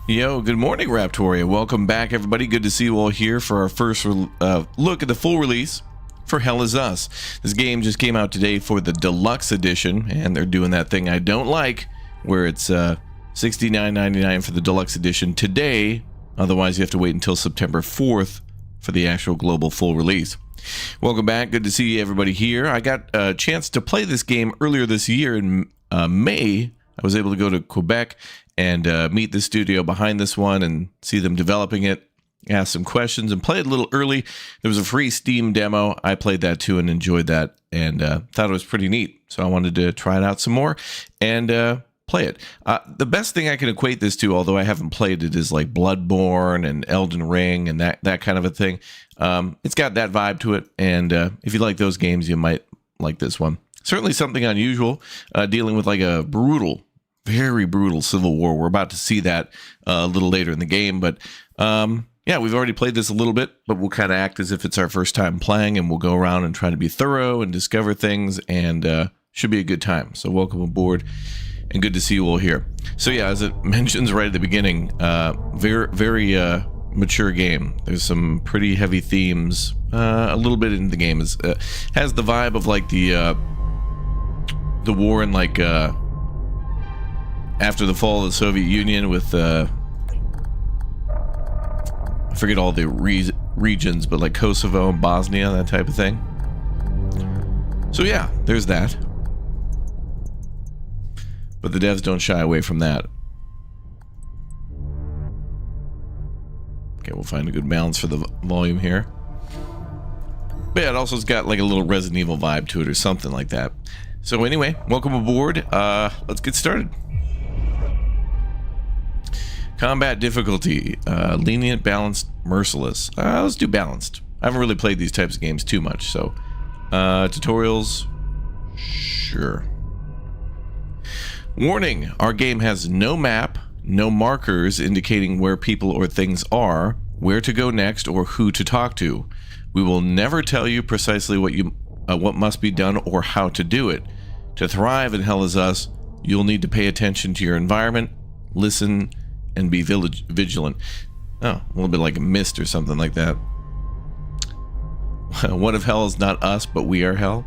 Yo, good morning, Raptoria. Welcome back, everybody. Good to see you all here for our first look at the full release for Hell Is Us. This game just came out today for the deluxe edition, and they're doing that thing I don't like, where it's $69.99 for the deluxe edition today. Otherwise, you have to wait until September 4th for the actual global full release. Welcome back. Good to see everybody here. I got a chance to play this game earlier this year in May. I was able to go to Quebec and meet the studio behind this one and see them developing it, ask some questions, and play it a little early. There was a free Steam demo. I played that too and enjoyed that, and thought it was pretty neat. So I wanted to try it out some more and play it. The best thing I can equate this to, although I haven't played it, is like Bloodborne and Elden Ring and that kind of a thing. It's got that vibe to it, and if you like those games, you might like this one. Certainly something unusual, dealing with like a very brutal civil war. We're about to see that a little later in the game, but yeah, we've already played this a little bit, but we'll kind of act as if it's our first time playing, and we'll go around and try to be thorough and discover things, and should be a good time. So welcome aboard, and good to see you all here. So yeah, as it mentions right at the beginning, very mature game. There's some pretty heavy themes. A little bit in the game has the vibe of like the war in like after the fall of the Soviet Union with I forget all the regions, but like Kosovo and Bosnia, that type of thing. So yeah, there's that. But the devs don't shy away from that. Okay, we'll find a good balance for the volume here. But yeah, it also has got like a little Resident Evil vibe to it or something like that. So anyway, welcome aboard. Let's get started. Combat difficulty, lenient, balanced, merciless. Let's do balanced. I haven't really played these types of games too much, so tutorials, sure. Warning, our game has no map, no markers indicating where people or things are, where to go next, or who to talk to. We will never tell you precisely what must be done or how to do it. To thrive in Hell Is Us, you'll need to pay attention to your environment, listen, and be vigilant. Oh, a little bit like a Mist or something like that. What if hell is not us, but we are hell?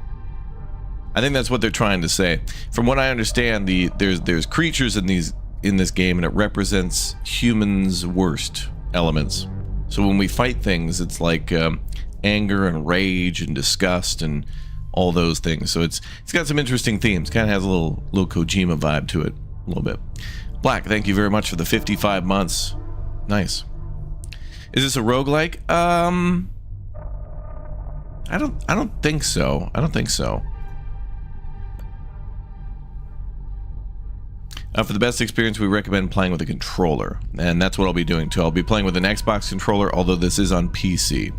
I think that's what they're trying to say. From what I understand, there's creatures in this game, and it represents humans' worst elements. So when we fight things, it's like anger and rage and disgust and all those things. So it's got some interesting themes. Kind of has a little Kojima vibe to it, a little bit. Black, thank you very much for the 55 months. Nice. Is this a roguelike? I don't think so. I don't think so. For the best experience, we recommend playing with a controller, and that's what I'll be doing too. I'll be playing with an Xbox controller, although this is on PC.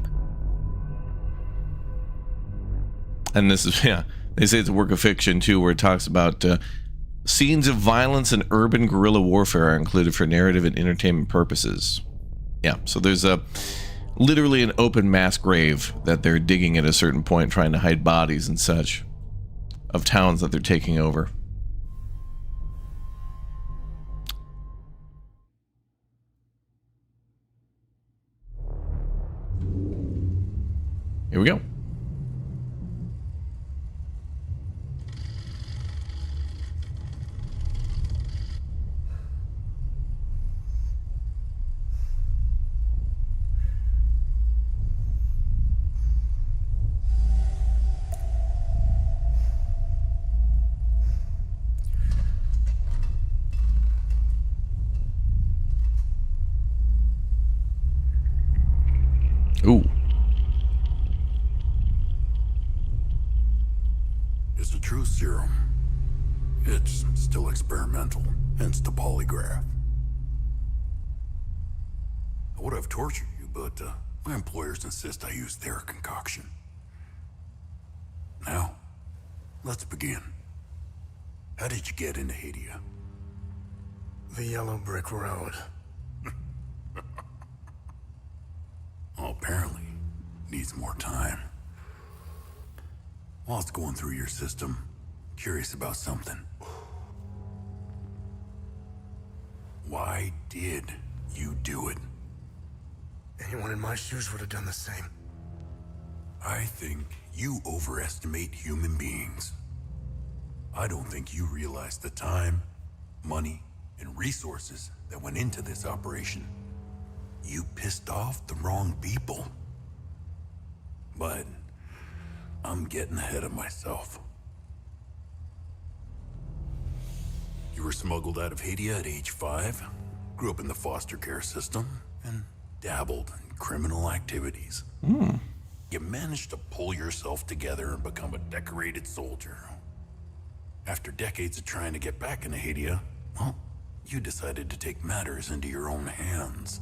And this is, yeah, they say it's a work of fiction too, where it talks about scenes of violence and urban guerrilla warfare are included for narrative and entertainment purposes. Yeah, so there's literally an open mass grave that they're digging at a certain point, trying to hide bodies and such of towns that they're taking over. Here we go. Ooh. It's a true serum. It's still experimental, hence the polygraph. I would have tortured you, but my employers insist I use their concoction. Now, let's begin. How did you get into Hadia? The yellow brick road. Oh, apparently needs more time. While it's going through your system, curious about something. Why did you do it. Anyone in my shoes would have done the same. I think you overestimate human beings. I don't think you realize the time, money, and resources that went into this operation. You pissed off the wrong people. But I'm getting ahead of myself. You were smuggled out of Haiti at age 5, grew up in the foster care system, and dabbled in criminal activities. You managed to pull yourself together and become a decorated soldier. After decades of trying to get back into Haiti, well, you decided to take matters into your own hands.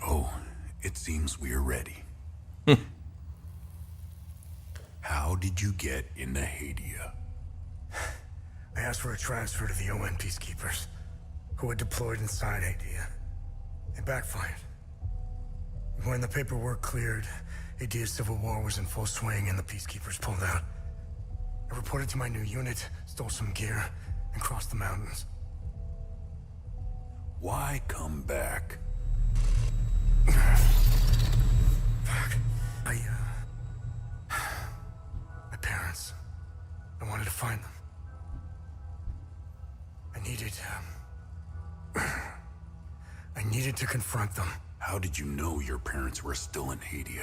Oh, it seems we are ready. How did you get into Haiti? I asked for a transfer to the UN peacekeepers, who had deployed inside Haiti. It backfired. When the paperwork cleared, Haiti's civil war was in full swing and the peacekeepers pulled out. I reported to my new unit, stole some gear, and crossed the mountains. Why come back? Fuck. My parents. I wanted to find them. I needed to confront them. How did you know your parents were still in Haiti?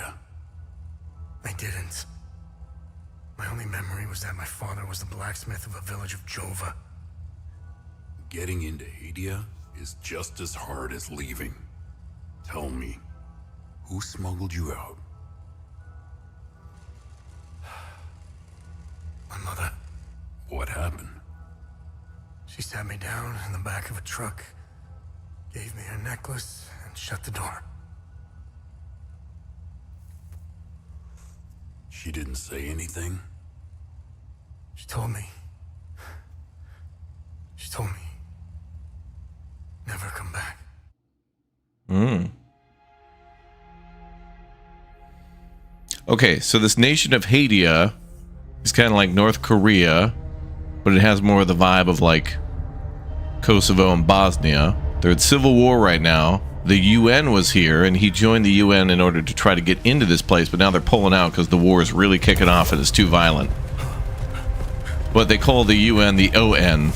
I didn't. My only memory was that my father was the blacksmith of a village of Jova. Getting into Haiti is just as hard as leaving. Tell me, who smuggled you out? My mother. What happened? She sat me down in the back of a truck, gave me a necklace, and shut the door. She didn't say anything? She told me, never come back. Okay, so this nation of Haiti is kind of like North Korea, but it has more of the vibe of like Kosovo and Bosnia. They're in civil war right now. The UN was here, and he joined the UN in order to try to get into this place, but now they're pulling out because the war is really kicking off and it's too violent. But they call the UN the ON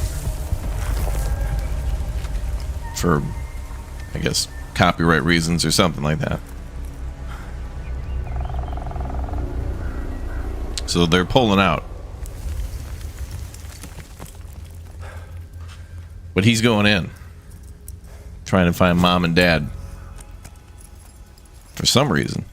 for, I guess, copyright reasons or something like that. So they're pulling out. But he's going in, trying to find mom and dad for some reason.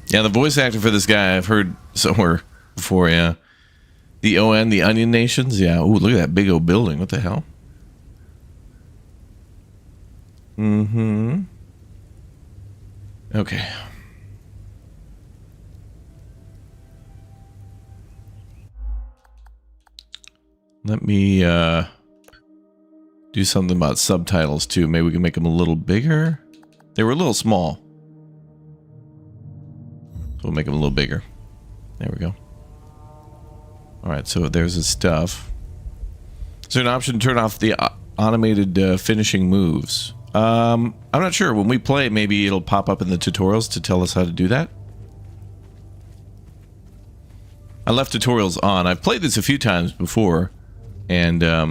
Yeah, the voice actor for this guy I've heard somewhere before, yeah. The ON, the Onion Nations, yeah. Ooh, look at that big old building. What the hell? Okay. Let me do something about subtitles too. Maybe we can make them a little bigger. They were a little small. So we'll make them a little bigger. There we go. Alright, so there's the stuff. Is there an option to turn off the automated finishing moves? I'm not sure. When we play, maybe it'll pop up in the tutorials to tell us how to do that. I left tutorials on. I've played this a few times before, and I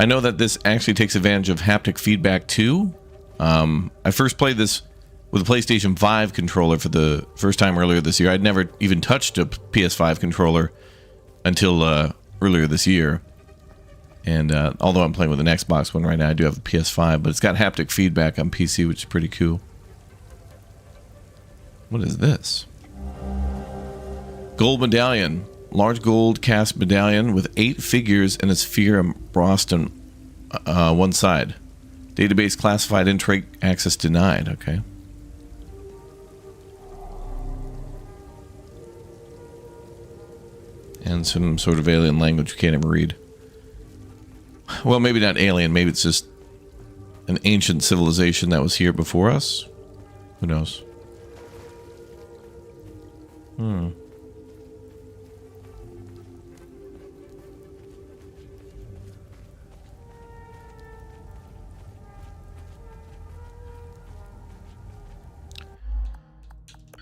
know that this actually takes advantage of haptic feedback too. I first played this with a PlayStation 5 controller for the first time earlier this year. I'd never even touched a PS5 controller until earlier this year. And although I'm playing with an Xbox one right now, I do have a PS5, but it's got haptic feedback on PC, which is pretty cool. What is this? Gold medallion. Large gold cast medallion with 8 figures and a sphere embossed on one side. Database classified, intake access denied. Okay. And some sort of alien language you can't even read. Well, maybe not alien. Maybe it's just an ancient civilization that was here before us. Who knows? All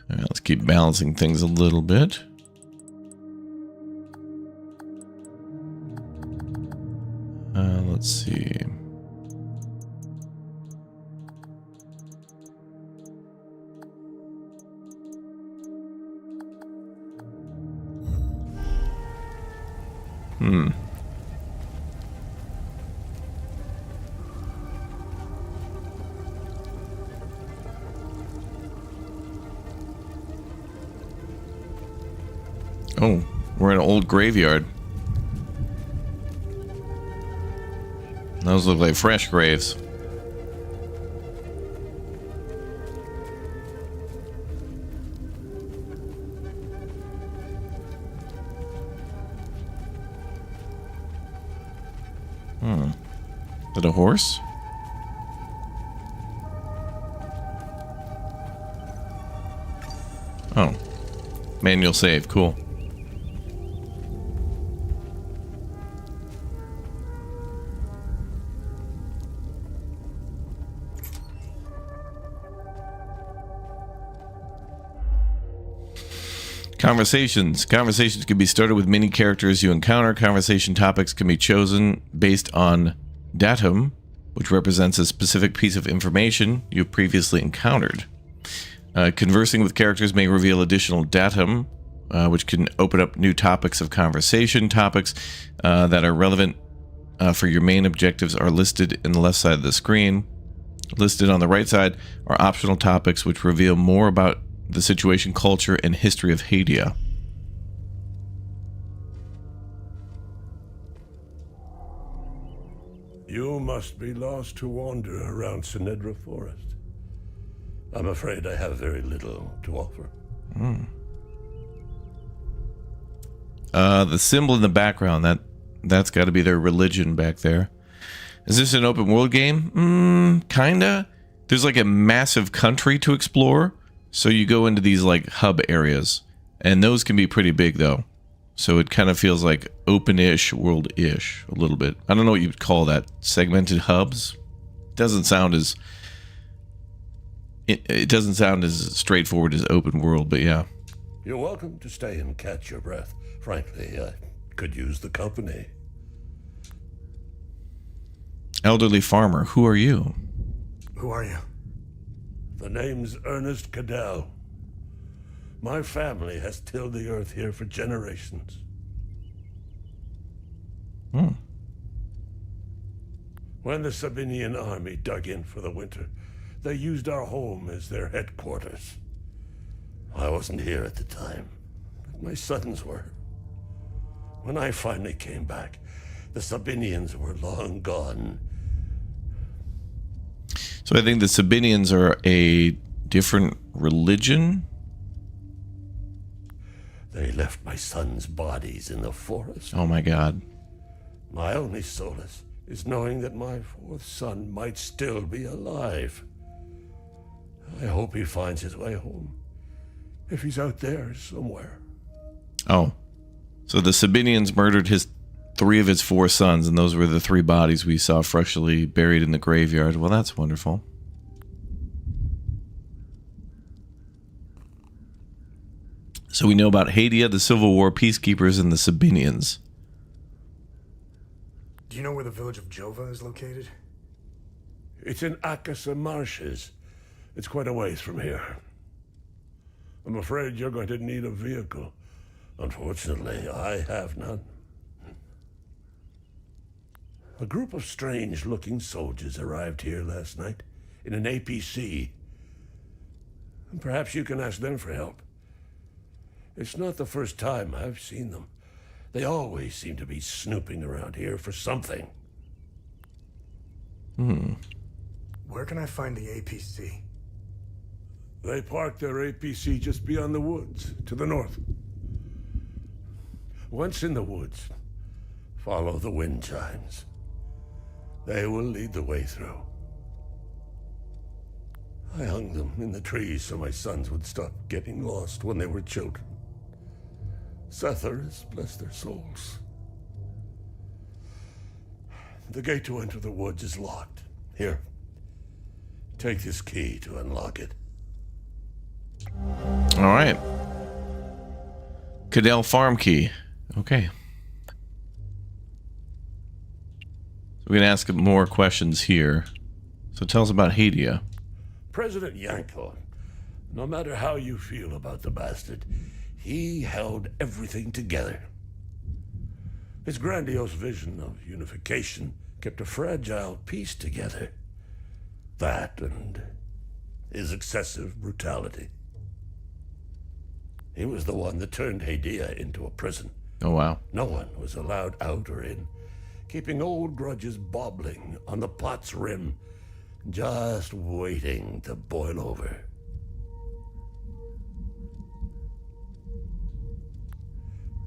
right, let's keep balancing things a little bit. Let's see. Oh, we're in an old graveyard. Those look like fresh graves. Is it a horse? Oh. Manual save, cool. Conversations. Conversations can be started with many characters you encounter. Conversation topics can be chosen based on datum, which represents a specific piece of information you've previously encountered. Conversing with characters may reveal additional datum, which can open up new topics of conversation. Topics that are relevant for your main objectives are listed in the left side of the screen. Listed on the right side are optional topics which reveal more about the situation, culture, and history of Hadia. You must be lost to wander around Sinedra Forest. I'm afraid I have very little to offer. The symbol in the background, that's got to be their religion back there. Is this an open world game? Kinda. There's like a massive country to explore. So you go into these like hub areas, and those can be pretty big though. So it kind of feels like open-ish, world-ish a little bit. I don't know what you'd call that. Segmented hubs? Doesn't sound as it doesn't sound as straightforward as open world, but yeah. You're welcome to stay and catch your breath. Frankly, I could use the company. Elderly farmer, who are you? Who are you? The name's Ernest Cadell. My family has tilled the earth here for generations. When the Sabinian army dug in for the winter, they used our home as their headquarters. I wasn't here at the time, but my sons were. When I finally came back, the Sabinians were long gone. So I think the Sabinians are a different religion. They left my sons' bodies in the forest. Oh my god. My only solace is knowing that my fourth son might still be alive. I hope he finds his way home. If he's out there somewhere. Oh. So the Sabinians murdered three of his four sons, and those were the three bodies we saw freshly buried in the graveyard. Well, that's wonderful. So we know about Hadia, the Civil War peacekeepers, and the Sabinians. Do you know where the village of Jova is located? It's in Akasa Marshes. It's quite a ways from here. I'm afraid you're going to need a vehicle. Unfortunately, I have none. A group of strange-looking soldiers arrived here last night in an APC. Perhaps you can ask them for help. It's not the first time I've seen them. They always seem to be snooping around here for something. Where can I find the APC? They parked their APC just beyond the woods, to the north. Once in the woods, follow the wind chimes. They will lead the way through. I hung them in the trees so my sons would stop getting lost when they were children. Setharus, bless their souls. The gate to enter the woods is locked. Here, take this key to unlock it. All right. Cadell Farm key. Okay. We're going to ask more questions here. So tell us about Hadia. President Yanko, no matter how you feel about the bastard, he held everything together. His grandiose vision of unification kept a fragile peace together. That and his excessive brutality. He was the one that turned Hadia into a prison. Oh, wow. No one was allowed out or in, keeping old grudges bobbling on the pot's rim, just waiting to boil over.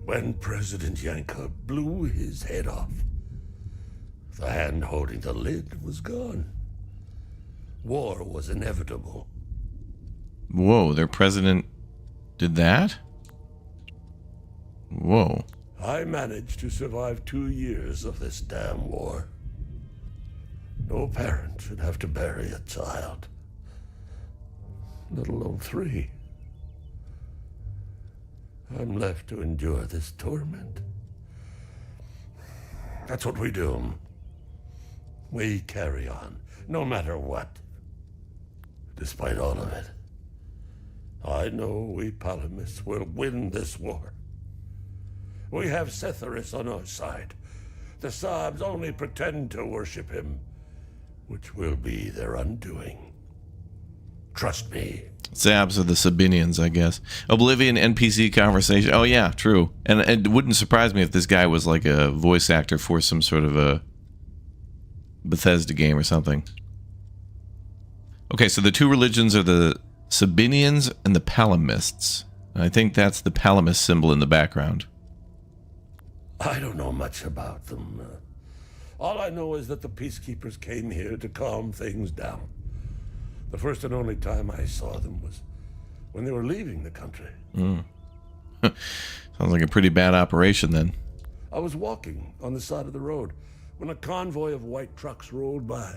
When President Yanko blew his head off, the hand holding the lid was gone. War was inevitable. Whoa, their president did that? Whoa. I managed to survive 2 years of this damn war. No parent should have to bury a child, let alone 3. I'm left to endure this torment. That's what we do. We carry on, no matter what. Despite all of it, I know we Palamists will win this war. We have Setharus on our side. The Sabs only pretend to worship him, which will be their undoing. Trust me. Zabs are the Sabinians, I guess. Oblivion NPC conversation. Oh, yeah, true. And it wouldn't surprise me if this guy was like a voice actor for some sort of a Bethesda game or something. Okay, so the 2 religions are the Sabinians and the Palamists. And I think that's the Palamist symbol in the background. I don't know much about them. All I know is that the peacekeepers came here to calm things down. The first and only time I saw them was when they were leaving the country. Sounds like a pretty bad operation then. I was walking on the side of the road when a convoy of white trucks rolled by.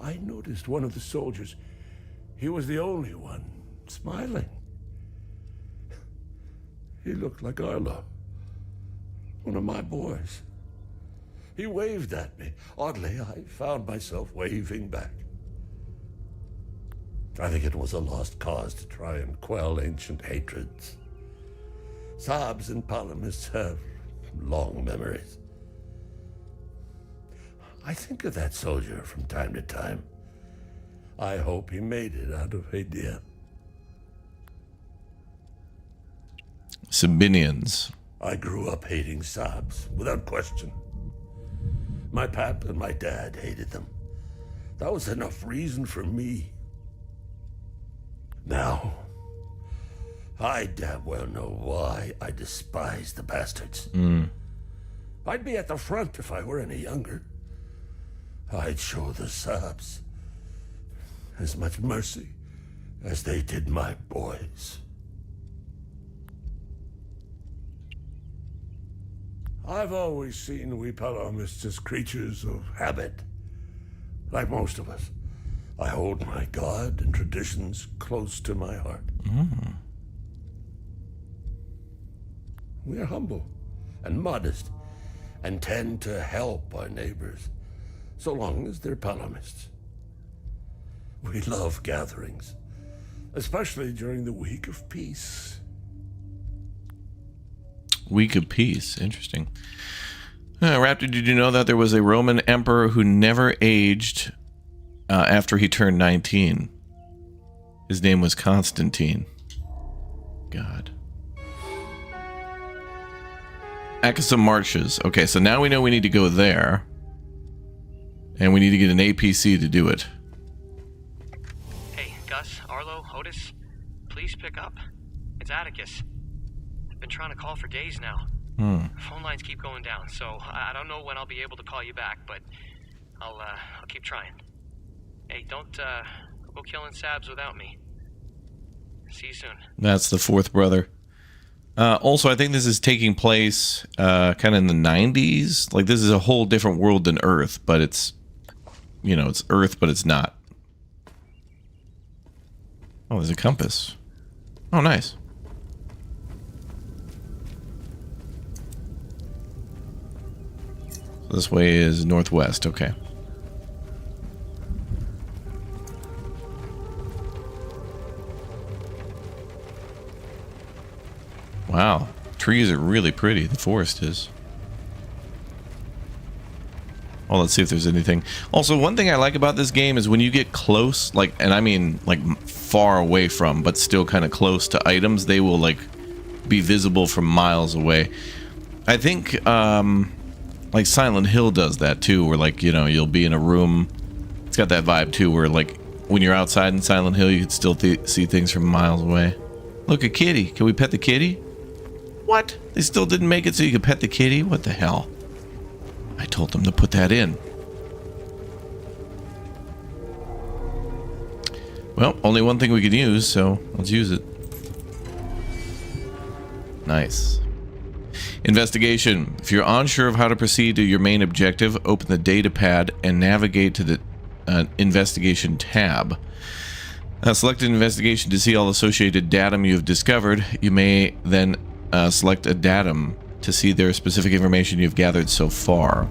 I noticed one of the soldiers. He was the only one smiling. He looked like Arlo, one of my boys. He waved at me. Oddly, I found myself waving back. I think it was a lost cause to try and quell ancient hatreds. Sabs and Palamists have long memories. I think of that soldier from time to time. I hope he made it out of Hadia. Sabinians. I grew up hating Sabs, without question. My pap and my dad hated them. That was enough reason for me. Now, I damn well know why I despise the bastards. I'd be at the front if I were any younger. I'd show the Sabs as much mercy as they did my boys. I've always seen we Palamists as creatures of habit. Like most of us, I hold my God and traditions close to my heart. We're humble and modest and tend to help our neighbors, so long as they're Palamists. We love gatherings, especially during the Week of Peace. Week of Peace. Interesting. Raptor, did you know that there was a Roman emperor who never aged after he turned 19? His name was Constantine. God. Akasa Marshes. Okay, so now we know we need to go there. And we need to get an APC to do it. Hey, Gus, Arlo, Otis, please pick up. It's Atticus. Been trying to call for days now. Phone lines keep going down, so I don't know when I'll be able to call you back, but I'll keep trying. Hey, don't go killing Sabs without me. See you soon. That's the fourth brother. Also, I think this is taking place kind of in the 90s. Like, this is a whole different world than Earth, but it's, you know, it's Earth, but it's not. Oh, there's a compass. Oh, nice. So this way is northwest, okay. Wow, trees are really pretty, the forest is. Well, let's see if there's anything. Also, one thing I like about this game is when you get close, like, and I mean, like, far away from, but still kind of close to items, they will, like, be visible from miles away. I think, like, Silent Hill does that, too, where, like, you know, you'll be in a room. It's got that vibe, too, where, like, when you're outside in Silent Hill, you can still see things from miles away. Look, a kitty. Can we pet the kitty? What? They still didn't make it so you could pet the kitty? What the hell? I told them to put that in. Well, only one thing we could use, so let's use it. Nice. Investigation. If you're unsure of how to proceed to your main objective, open the data pad and navigate to the investigation tab. Select an investigation to see all associated datum you have discovered. You may then select a datum to see their specific information you've gathered so far.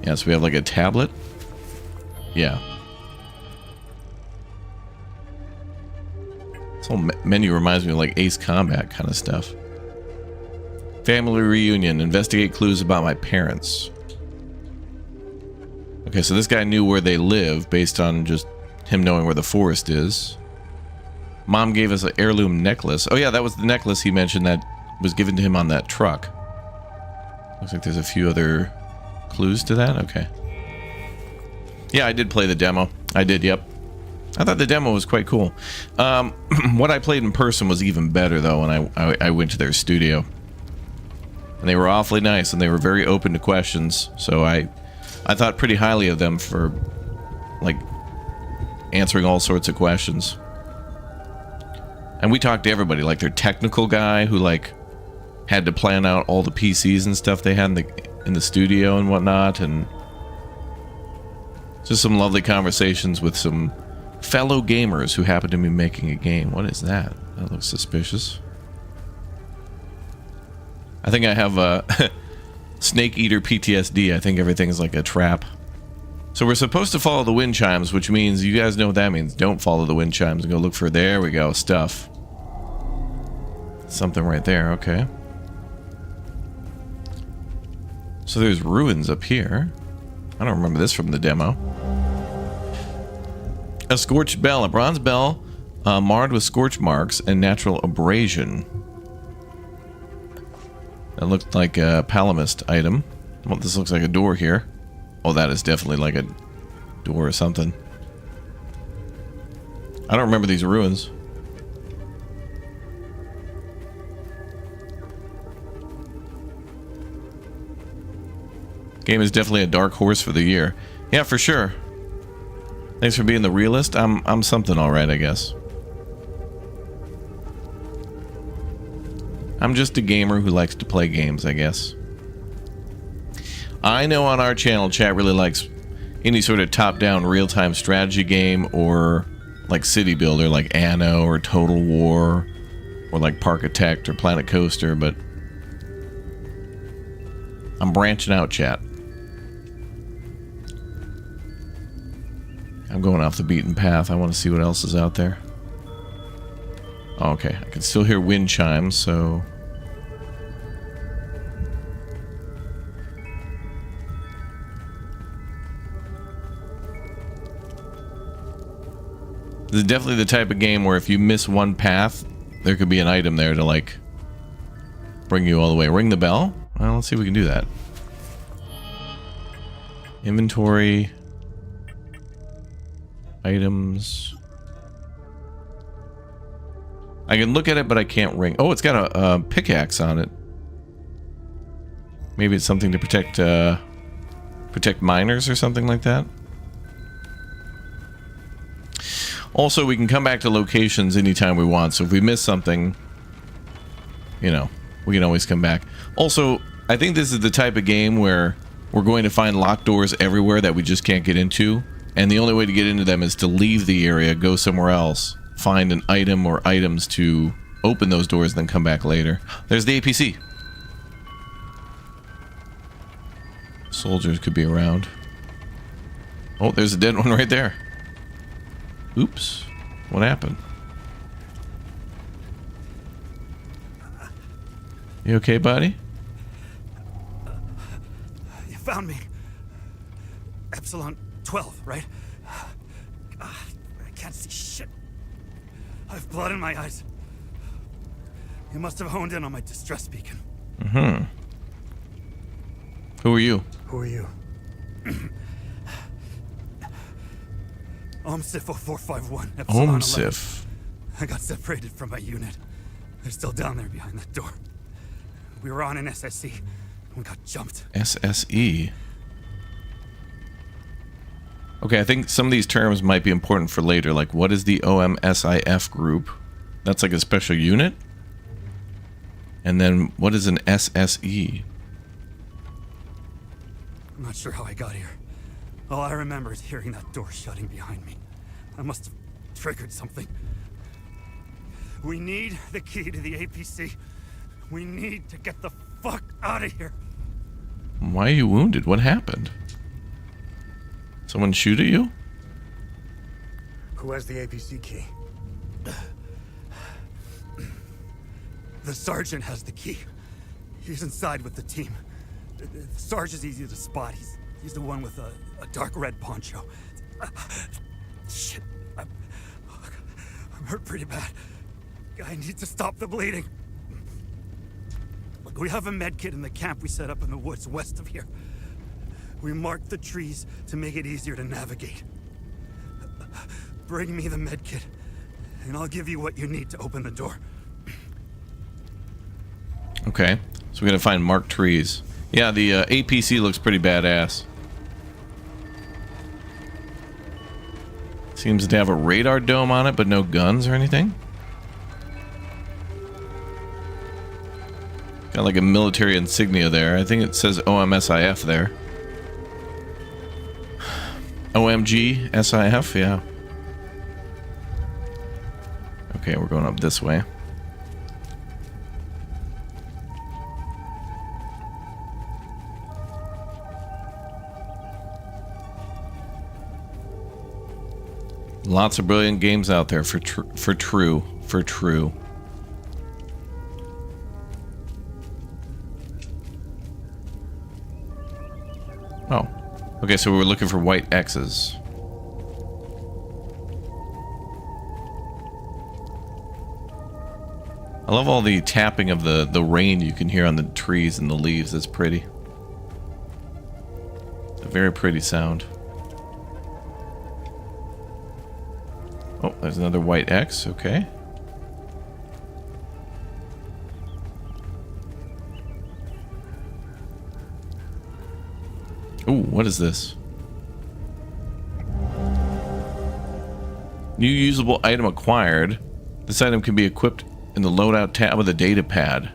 Yeah, so we have like a tablet. Yeah. This whole menu reminds me of like Ace Combat kind of stuff. Family reunion. Investigate clues about my parents. Okay, so this guy knew where they live based on just him knowing where the forest is. Mom gave us an heirloom necklace. Oh yeah, that was the necklace he mentioned that was given to him on that truck. Looks like there's a few other clues to that. Okay. Yeah, I did play the demo. I did, yep. I thought the demo was quite cool. What I played in person was even better, though, when I went to their studio. And they were awfully nice, and they were very open to questions. So I thought pretty highly of them for, like, answering all sorts of questions. And we talked to everybody, like their technical guy who, like, had to plan out all the PCs and stuff they had in the studio and whatnot, and just some lovely conversations with some fellow gamers who happen to be making a game. What is that? That looks suspicious. I think I have snake eater PTSD. I think everything's like a trap. So we're supposed to follow the wind chimes, which means you guys know what that means. Don't follow the wind chimes and go look for, there we go, stuff. Something right there, okay. So there's ruins up here. I don't remember this from the demo. A scorched bell, a bronze bell marred with scorch marks and natural abrasion. That looked like a Palamist item. Well, this looks like a door here. Oh, that is definitely like a door or something. I don't remember these ruins. Game is definitely a dark horse for the year. Yeah, for sure. Thanks for being the realist. I'm something alright, I guess. I'm just a gamer who likes to play games, I guess. I know on our channel, chat really likes any sort of top-down real-time strategy game or like city builder, like Anno or Total War or like Parkitect or Planet Coaster, but I'm branching out, chat. I'm going off the beaten path. I want to see what else is out there. Oh, okay, I can still hear wind chimes, so... This is definitely the type of game where if you miss one path, there could be an item there to, like, bring you all the way. Ring the bell? Well, let's see if we can do that. Inventory. Items. I can look at it, but I can't ring. Oh, it's got a pickaxe on it. Maybe it's something to protect miners or something like that. Also, we can come back to locations anytime we want. So if we miss something, you know, we can always come back. Also, I think this is the type of game where we're going to find locked doors everywhere that we just can't get into. And the only way to get into them is to leave the area, go somewhere else, find an item or items to open those doors, and then come back later. There's the APC. Soldiers could be around. Oh, there's a dead one right there. Oops. What happened? You okay, buddy? You found me. Epsilon 12, right? I can't see shit. I have blood in my eyes. You must have honed in on my distress beacon. Mm-hmm. Who are you? Who are you? OMSIF 0451, Epsilon 11. OMSIF. I got separated from my unit. They're still down there behind that door. We were on an SSE. We got jumped. SSE. Okay, I think some of these terms might be important for later. Like, what is the OMSIF group? That's like a special unit? And then, what is an SSE? I'm not sure how I got here. All I remember is hearing that door shutting behind me. I must have triggered something. We need the key to the APC. We need to get the fuck out of here. Why are you wounded? What happened? Someone shoot at you? Who has the APC key? The sergeant has the key. He's inside with the team. The Sarge is easy to spot. He's the one with a dark red poncho. Shit. I'm hurt pretty bad. I need to stop the bleeding. Look, we have a med kit in the camp we set up in the woods west of here. We marked the trees to make it easier to navigate. Bring me the med kit, and I'll give you what you need to open the door. Okay, so we gotta find marked trees. Yeah, the APC looks pretty badass. Seems to have a radar dome on it, but no guns or anything. Got like a military insignia there. I think it says OMSIF there. OMG SIF, yeah. Okay, we're going up this way. Lots of brilliant games out there for true. Oh. Okay, so we're looking for white X's. I love all the tapping of the rain you can hear on the trees and the leaves. It's pretty. It's a very pretty sound. Oh, there's another white X. Okay. Ooh, what is this? New usable item acquired. This item can be equipped in the loadout tab of the data pad.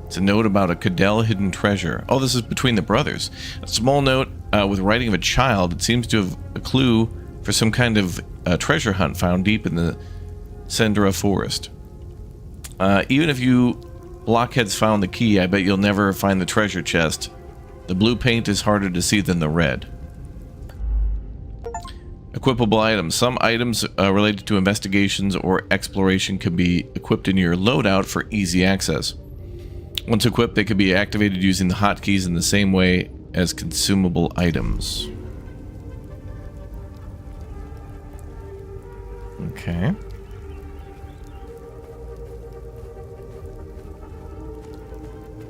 It's a note about a Cadell hidden treasure. Oh, this is between the brothers. A small note with writing of a child. It seems to have a clue for some kind of treasure hunt found deep in the Sendra forest. Even if you blockheads found the key, I bet you'll never find the treasure chest. The blue paint is harder to see than the red. Equipable items. Some items related to investigations or exploration can be equipped in your loadout for easy access. Once equipped, they can be activated using the hotkeys in the same way as consumable items. Okay.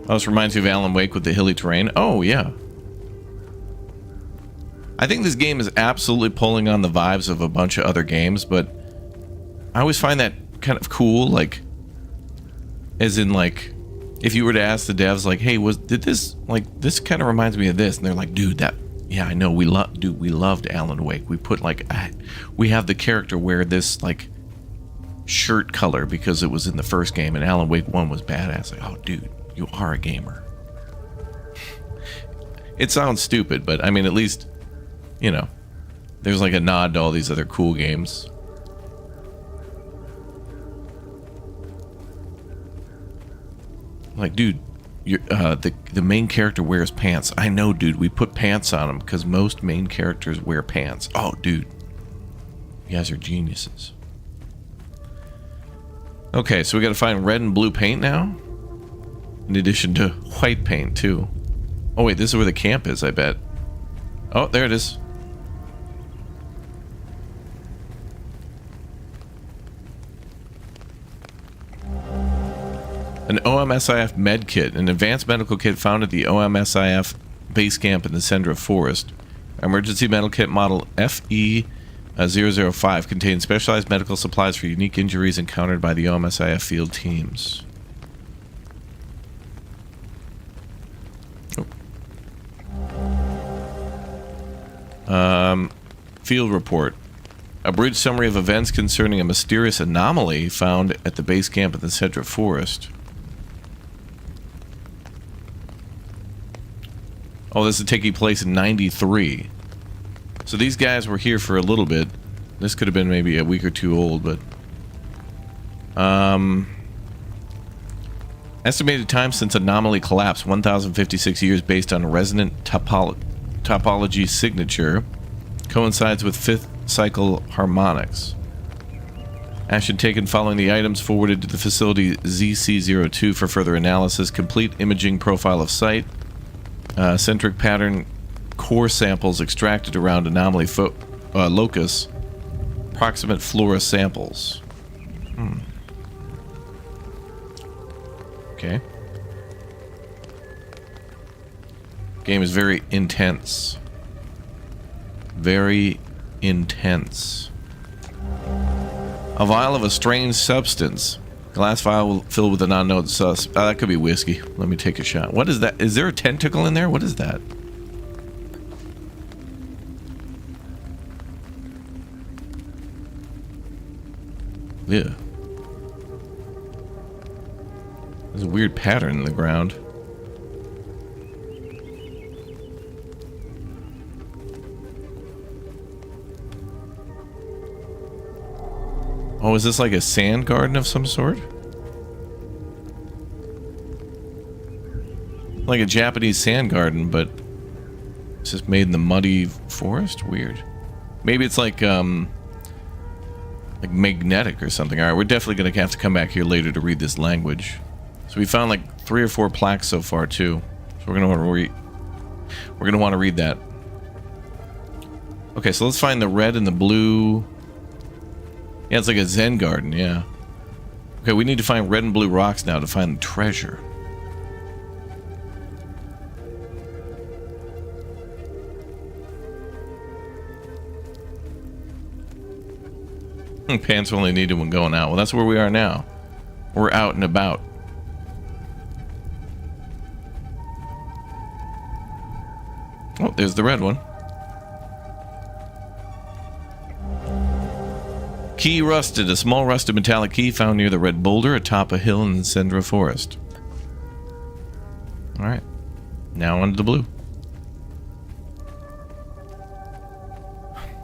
Oh, this reminds me of Alan Wake with the hilly terrain. Oh, yeah. I think this game is absolutely pulling on the vibes of a bunch of other games, but I always find that kind of cool, like, as in, like, if you were to ask the devs, like, hey, did this, like, this kind of reminds me of this, and they're like, dude, yeah, I know, we loved Alan Wake. We put, like, we have the character wear this, like, shirt color because it was in the first game, and Alan Wake 1 was badass. Like, oh, dude, you are a gamer. It sounds stupid, but, I mean, at least, you know, there's, like, a nod to all these other cool games. Like, dude, the main character wears pants. I know, dude. We put pants on him because most main characters wear pants. Oh, dude. You guys are geniuses. Okay, so we got to find red and blue paint now. In addition to white paint, too. Oh, wait. This is where the camp is, I bet. Oh, there it is. An OMSIF med kit, an advanced medical kit found at the OMSIF base camp in the Sendra Forest. Emergency medical kit model FE-005 contains specialized medical supplies for unique injuries encountered by the OMSIF field teams. Field report. Abridged summary of events concerning a mysterious anomaly found at the base camp in the Sendra Forest. Oh, this is taking place in 93. So these guys were here for a little bit. This could have been maybe a week or two old, but... estimated time since anomaly collapse, 1,056 years based on resonant topology signature. Coincides with fifth cycle harmonics. Action taken following the items forwarded to the facility ZC02 for further analysis. Complete imaging profile of site. Centric pattern core samples extracted around anomaly locus. Proximate flora samples. Okay. Game is very intense. Very intense. A vial of a strange substance. Glass vial filled with an unknown sus. Oh, that could be whiskey. Let me take a shot. What is that? Is there a tentacle in there? What is that? Yeah. There's a weird pattern in the ground. Oh, is this like a sand garden of some sort? Like a Japanese sand garden, but it's just made in the muddy forest? Weird. Maybe it's like magnetic or something. Alright, we're definitely gonna have to come back here later to read this language. So we found like 3 or 4 plaques so far too. So we're gonna want to read that. Okay, so let's find the red and the blue. Yeah, it's like a Zen garden, yeah. Okay, we need to find red and blue rocks now to find the treasure. Pants only needed when going out. Well, that's where we are now. We're out and about. Oh, there's the red one. Key rusted. A small rusted metallic key found near the red boulder atop a hill in the Sendra Forest. Alright. Now on to the blue.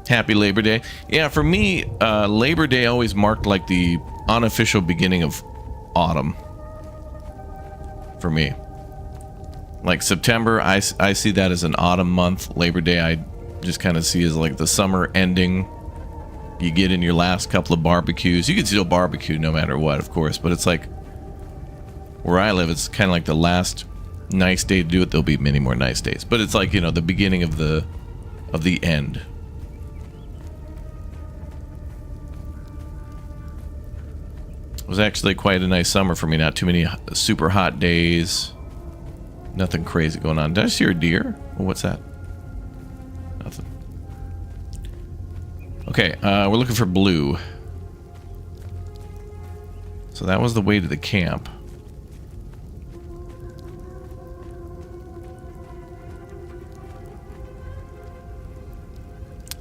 Happy Labor Day. Yeah, for me, Labor Day always marked like the unofficial beginning of autumn. For me. Like September, I see that as an autumn month. Labor Day, I just kind of see as like the summer ending. You get in your last couple of barbecues. You can still barbecue no matter what, of course, but it's like where I live, it's kind of like the last nice day to do it. There'll be many more nice days, but it's like, you know, the beginning of the end. It was actually quite a nice summer for me. Not too many super hot days. Nothing crazy going on. Did I see a deer? Well, what's that? Nothing. Okay, we're looking for blue. So that was the way to the camp.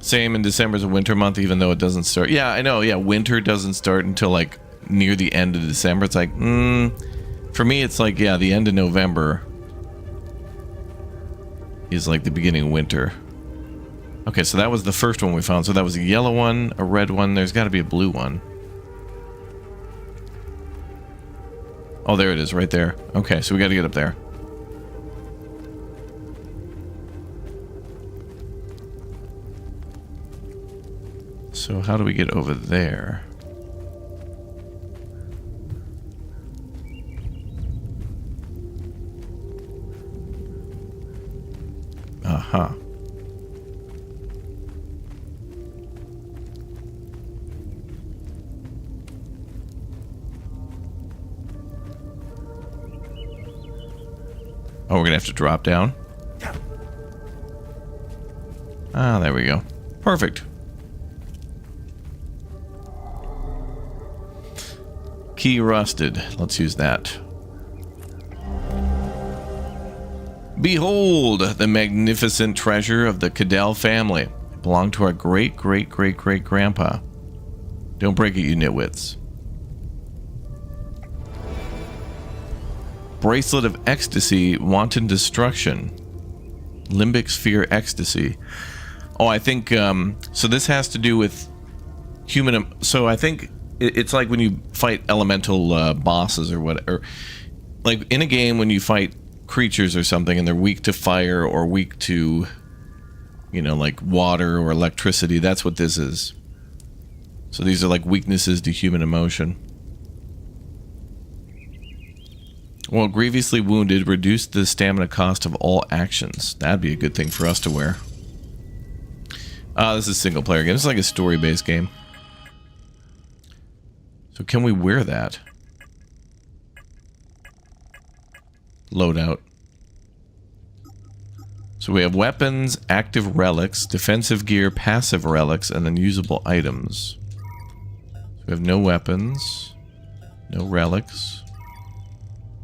Same in December's a winter month, even though it doesn't start. Yeah, I know. Yeah, winter doesn't start until like near the end of December. It's like, for me, it's like, yeah, the end of November is like the beginning of winter. Okay, so that was the first one we found. So that was a yellow one, a red one. There's got to be a blue one. Oh, there it is, right there. Okay, so we got to get up there. So how do we get over there? Aha. Oh, we're gonna have to drop down. Ah, there we go. Perfect. Key rusted. Let's use that. Behold, the magnificent treasure of the Cadell family. It belonged to our great-great-great-great-grandpa. Don't break it, you nitwits. Bracelet of Ecstasy, Wanton Destruction. Limbic Sphere Ecstasy. Oh, I think, so this has to do with human, so I think it's like when you fight elemental bosses or whatever. Like in a game when you fight creatures or something and they're weak to fire or weak to, you know, like water or electricity, that's what this is. So these are like weaknesses to human emotion. Well, grievously wounded, reduce the stamina cost of all actions. That'd be a good thing for us to wear. This is a single player game. It's like a story-based game. So can we wear that? Loadout. So we have weapons, active relics, defensive gear, passive relics, and then usable items. So we have no weapons, no relics.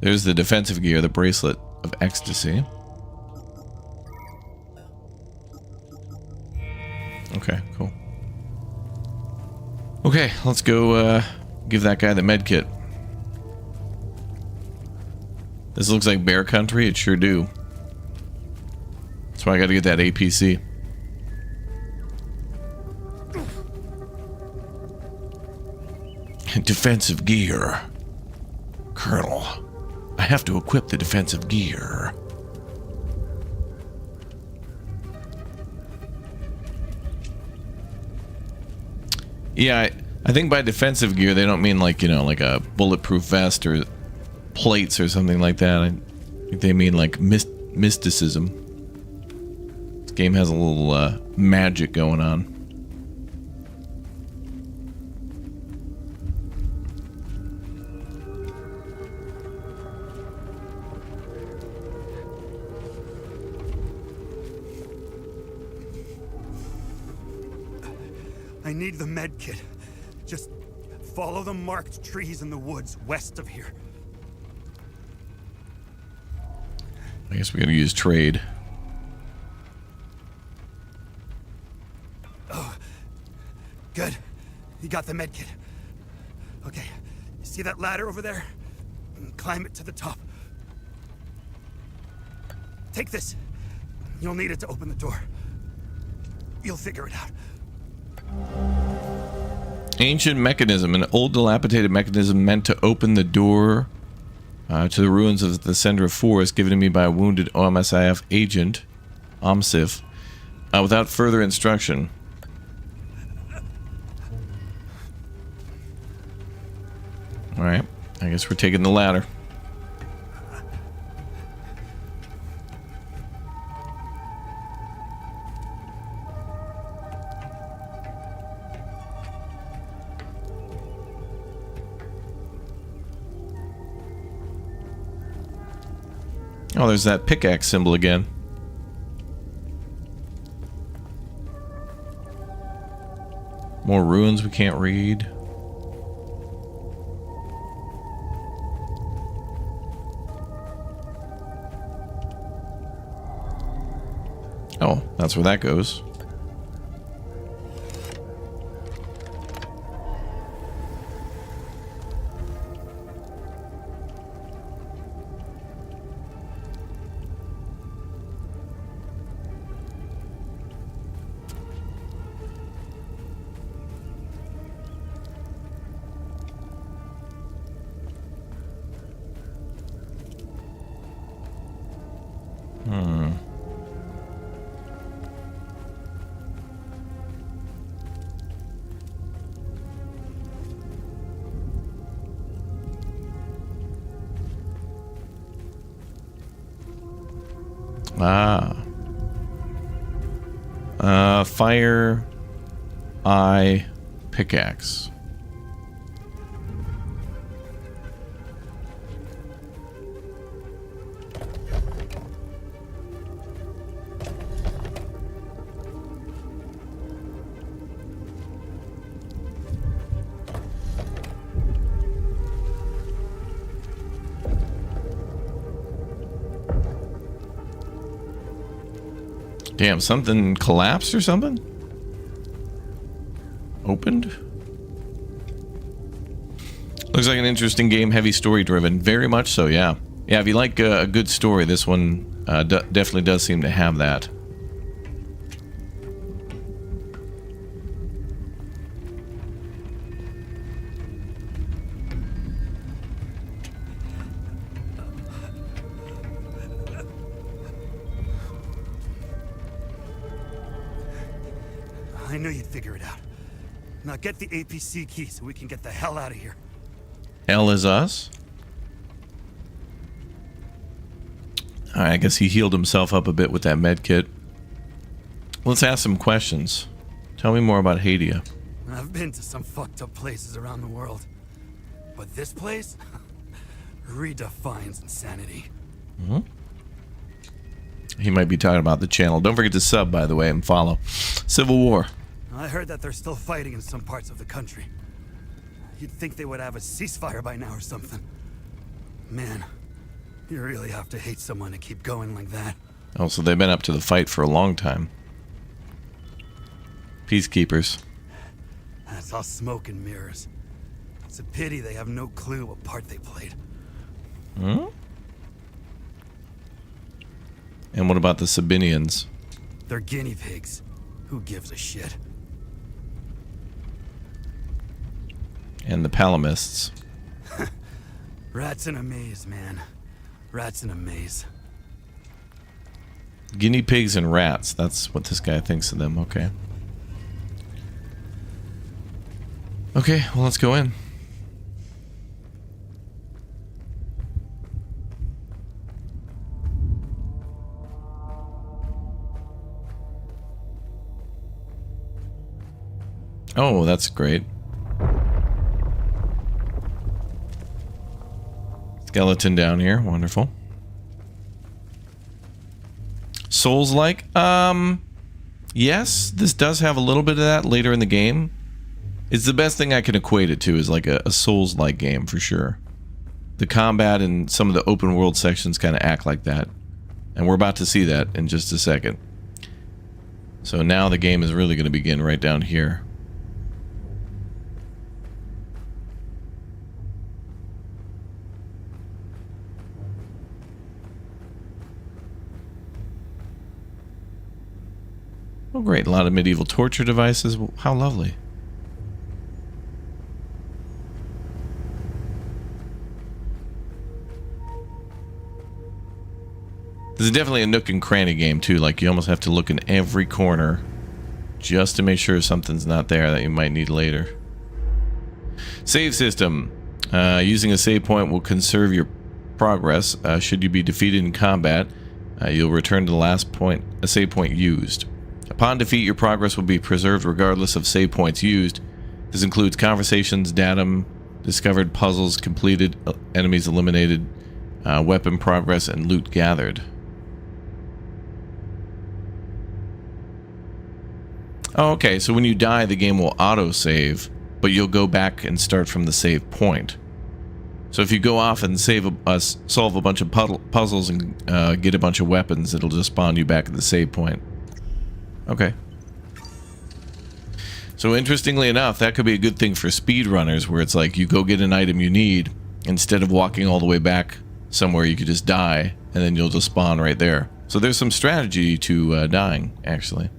There's the defensive gear, the bracelet of ecstasy. Okay, cool. Okay, let's go give that guy the med kit. This looks like bear country. It sure do. That's why I gotta get that APC. Defensive gear. Colonel, I have to equip the defensive gear. Yeah, I think by defensive gear they don't mean like, you know, like a bulletproof vest or plates or something like that. I think they mean like mysticism. This game has a little magic going on. I need the med kit. Just follow the marked trees in the woods west of here. I guess we gotta use trade. Oh, good. You got the med kit. Okay, you see that ladder over there? Climb it to the top. Take this. You'll need it to open the door. You'll figure it out. Ancient mechanism, an old dilapidated mechanism meant to open the door to the ruins of the Sendra Forest, given to me by a wounded OMSIF agent, OMSIF, without further instruction. Alright, I guess we're taking the ladder. Oh, there's that pickaxe symbol again. More ruins we can't read. Oh, that's where that goes. Fire eye pickaxe. Damn, something collapsed or something? Opened? Looks like an interesting game, heavy story driven. Very much so, yeah. Yeah, if you like a good story, this one definitely does seem to have that. I knew you'd figure it out. Now get the APC key so we can get the hell out of here. L is us? Alright, I guess he healed himself up a bit with that med kit. Let's ask some questions. Tell me more about Hadia. I've been to some fucked up places around the world. But this place redefines insanity. Mm-hmm. He might be talking about the channel. Don't forget to sub, by the way, and follow. Civil War. I heard that they're still fighting in some parts of the country. You'd think they would have a ceasefire by now or something. Man, you really have to hate someone to keep going like that. Oh, so they've been up to the fight for a long time. Peacekeepers. That's all smoke and mirrors. It's a pity they have no clue what part they played. Hmm? And what about the Sabinians? They're guinea pigs. Who gives a shit? And the Palamists. Rats in a maze, man. Rats in a maze. Guinea pigs and rats. That's what this guy thinks of them. Okay. Okay, well, let's go in. Oh, that's great. Skeleton down here. Wonderful. Souls-like? Yes, this does have a little bit of that later in the game. It's the best thing I can equate it to is like a Souls-like game for sure. The combat and some of the open world sections kind of act like that. And we're about to see that in just a second. So now the game is really going to begin right down here. Oh, great. A lot of medieval torture devices. How lovely. This is definitely a nook and cranny game, too. Like, you almost have to look in every corner just to make sure something's not there that you might need later. Save system. Using a save point will conserve your progress. Should you be defeated in combat, you'll return to the last point, a save point used. Upon defeat, your progress will be preserved regardless of save points used. This includes conversations, datum, discovered puzzles, completed, enemies eliminated, weapon progress, and loot gathered. Oh, okay, so when you die, the game will auto-save, but you'll go back and start from the save point. So if you go off and solve a bunch of puzzles and get a bunch of weapons, it'll just spawn you back at the save point. Okay. So interestingly enough, that could be a good thing for speedrunners, where it's like you go get an item you need, instead of walking all the way back somewhere, you could just die, and then you'll just spawn right there. So there's some strategy to dying, actually.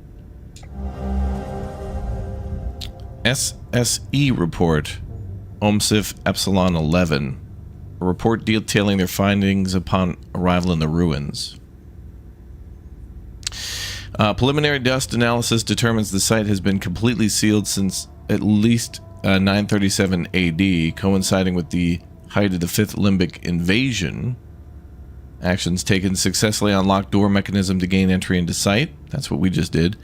SSE report. OMSIF Epsilon 11. A report detailing their findings upon arrival in the ruins. Preliminary dust analysis determines the site has been completely sealed since at least 937 AD, coinciding with the height of the 5th Limbic invasion. Actions taken: successfully unlock door mechanism to gain entry into site. That's what we just did.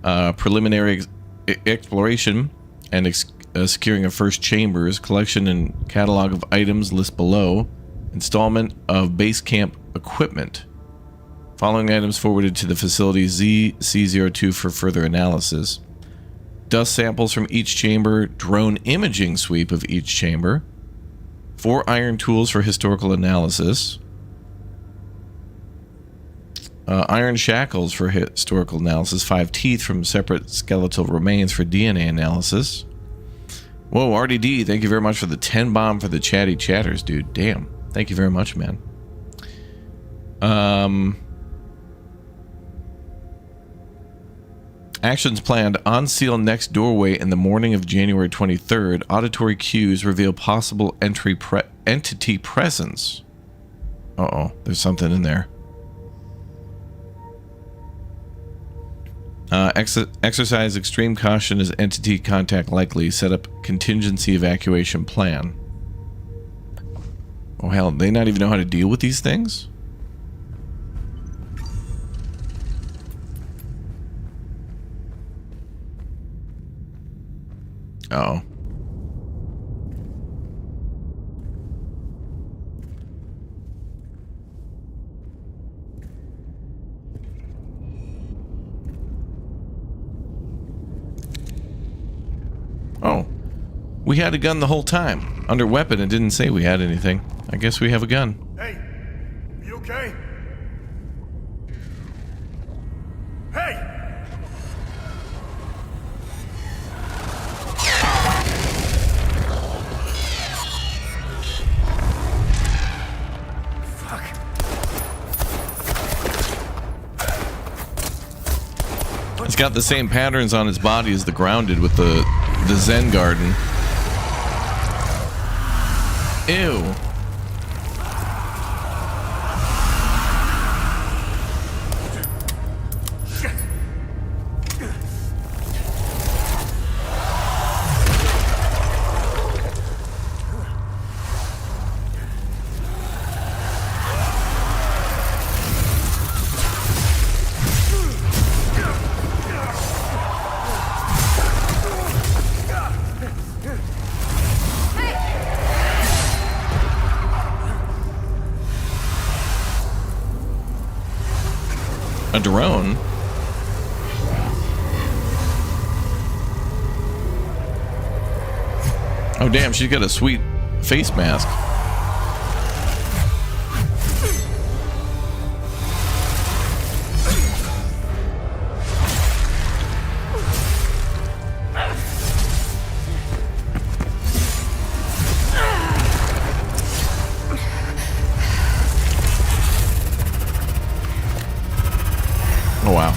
Preliminary exploration and securing of first chambers. Collection and catalog of items list below. Installment of base camp equipment. Following items forwarded to the facility ZC02 for further analysis. Dust samples from each chamber. Drone imaging sweep of each chamber. 4 iron tools for historical analysis. Iron shackles for historical analysis. 5 teeth from separate skeletal remains for DNA analysis. Whoa, RDD, thank you very much for the 10 bomb for the chatty chatters, dude. Damn. Thank you very much, man. Actions planned. Unseal next doorway in the morning of January 23rd. Auditory cues reveal possible entity presence. Uh-oh, there's something in there. Exercise extreme caution as entity contact likely. Set up contingency evacuation plan. Oh hell, they not even know how to deal with these things? Oh. Oh. We had a gun the whole time. Under weapon, it didn't say we had anything. I guess we have a gun. Hey, you okay? Hey! It's got the same patterns on its body as the grounded with the Zen garden. Ew. A drone? Oh damn, she's got a sweet face mask. Oh wow.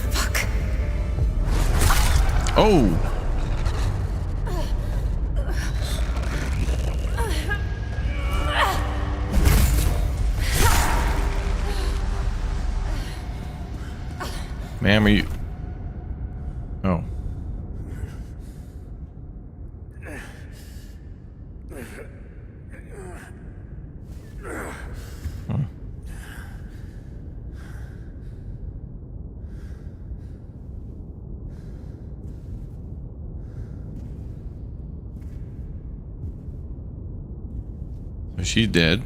Fuck. Oh. Ma'am, are you... Oh. Hmm. So she's dead.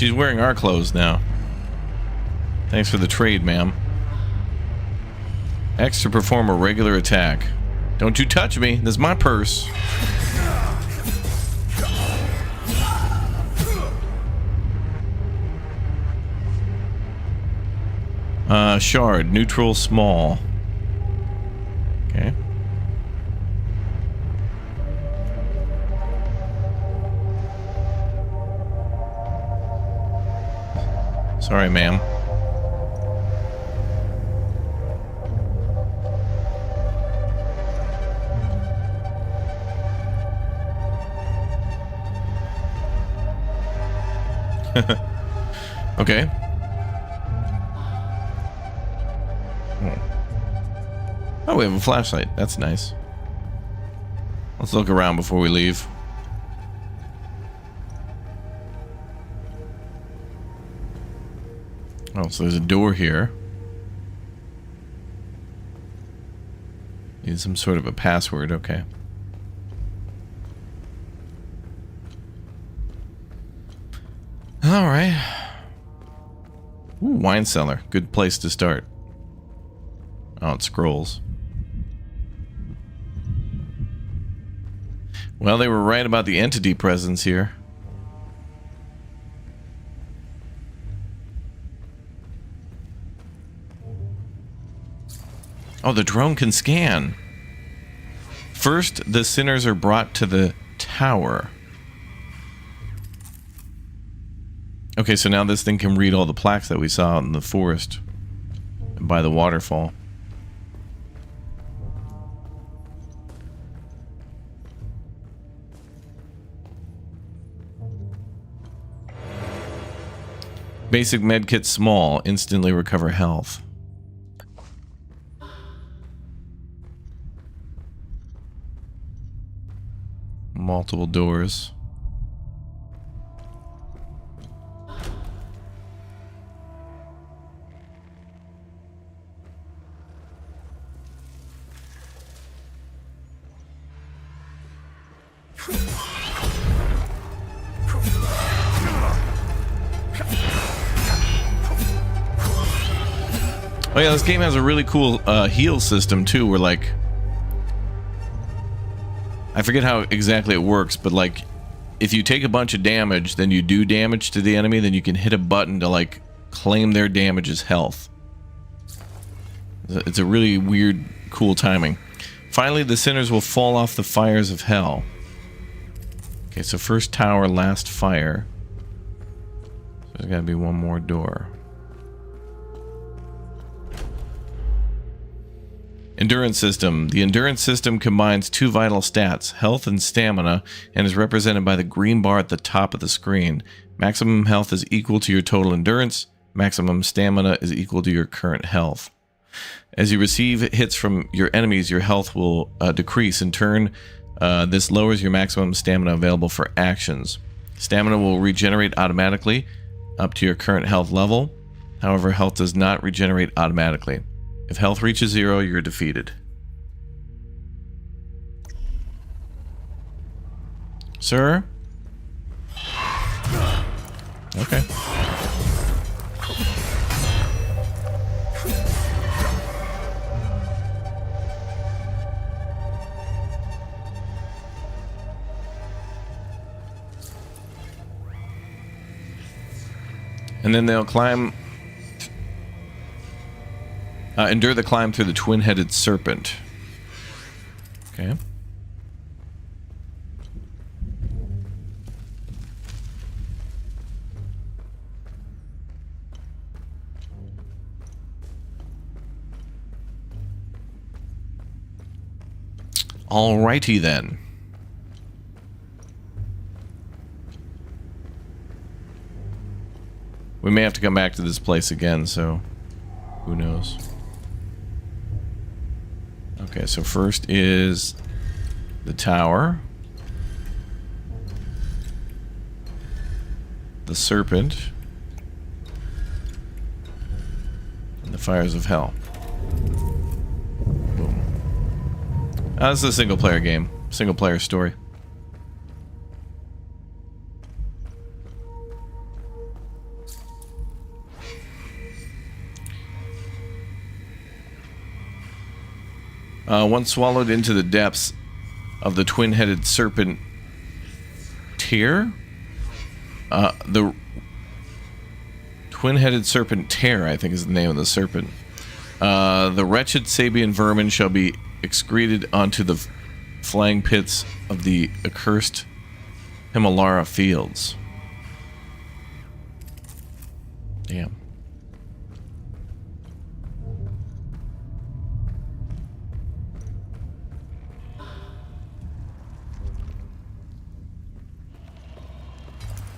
she's wearing our clothes now. Thanks for the trade, ma'am. X to perform a regular attack. Don't you touch me. This is my purse. Shard. Neutral small. Okay. Sorry, ma'am. Okay. Oh, we have a flashlight. That's nice. Let's look around before we leave. Oh, so there's a door here. Need some sort of a password. Okay. All right. Ooh, wine cellar. Good place to start. Oh, it scrolls. Well, they were right about the entity presence here. Oh, the drone can scan. First, the sinners are brought to the tower. Okay, so now this thing can read all the plaques that we saw in the forest by the waterfall. Basic medkit small, instantly recover health. Multiple doors. Oh yeah, this game has a really cool heal system too, where like, I forget how exactly it works, but like, if you take a bunch of damage, then you do damage to the enemy, then you can hit a button to like claim their damage as health. It's a really weird, cool timing. Finally, the sinners will fall off the fires of hell. Okay, so first tower, last fire. So there's gotta be one more door. Endurance system. The endurance system combines two vital stats, health and stamina, and is represented by the green bar at the top of the screen. Maximum health is equal to your total endurance. Maximum stamina is equal to your current health. As you receive hits from your enemies, your health will decrease. In turn, this lowers your maximum stamina available for actions. Stamina will regenerate automatically up to your current health level. However, health does not regenerate automatically. If health reaches 0, you're defeated. Sir? Okay. And then they'll climb... endure the climb through the twin-headed serpent. Okay. Alrighty then. We may have to come back to this place again, so who knows. Okay, so first is the tower, the serpent, and the fires of hell. Boom. This is a single-player game, single-player story. Once swallowed into the depths of the twin-headed serpent tear. The twin-headed serpent tear, I think, is the name of the serpent. The wretched Sabian vermin shall be excreted onto the flying pits of the accursed Himalara fields. Damn.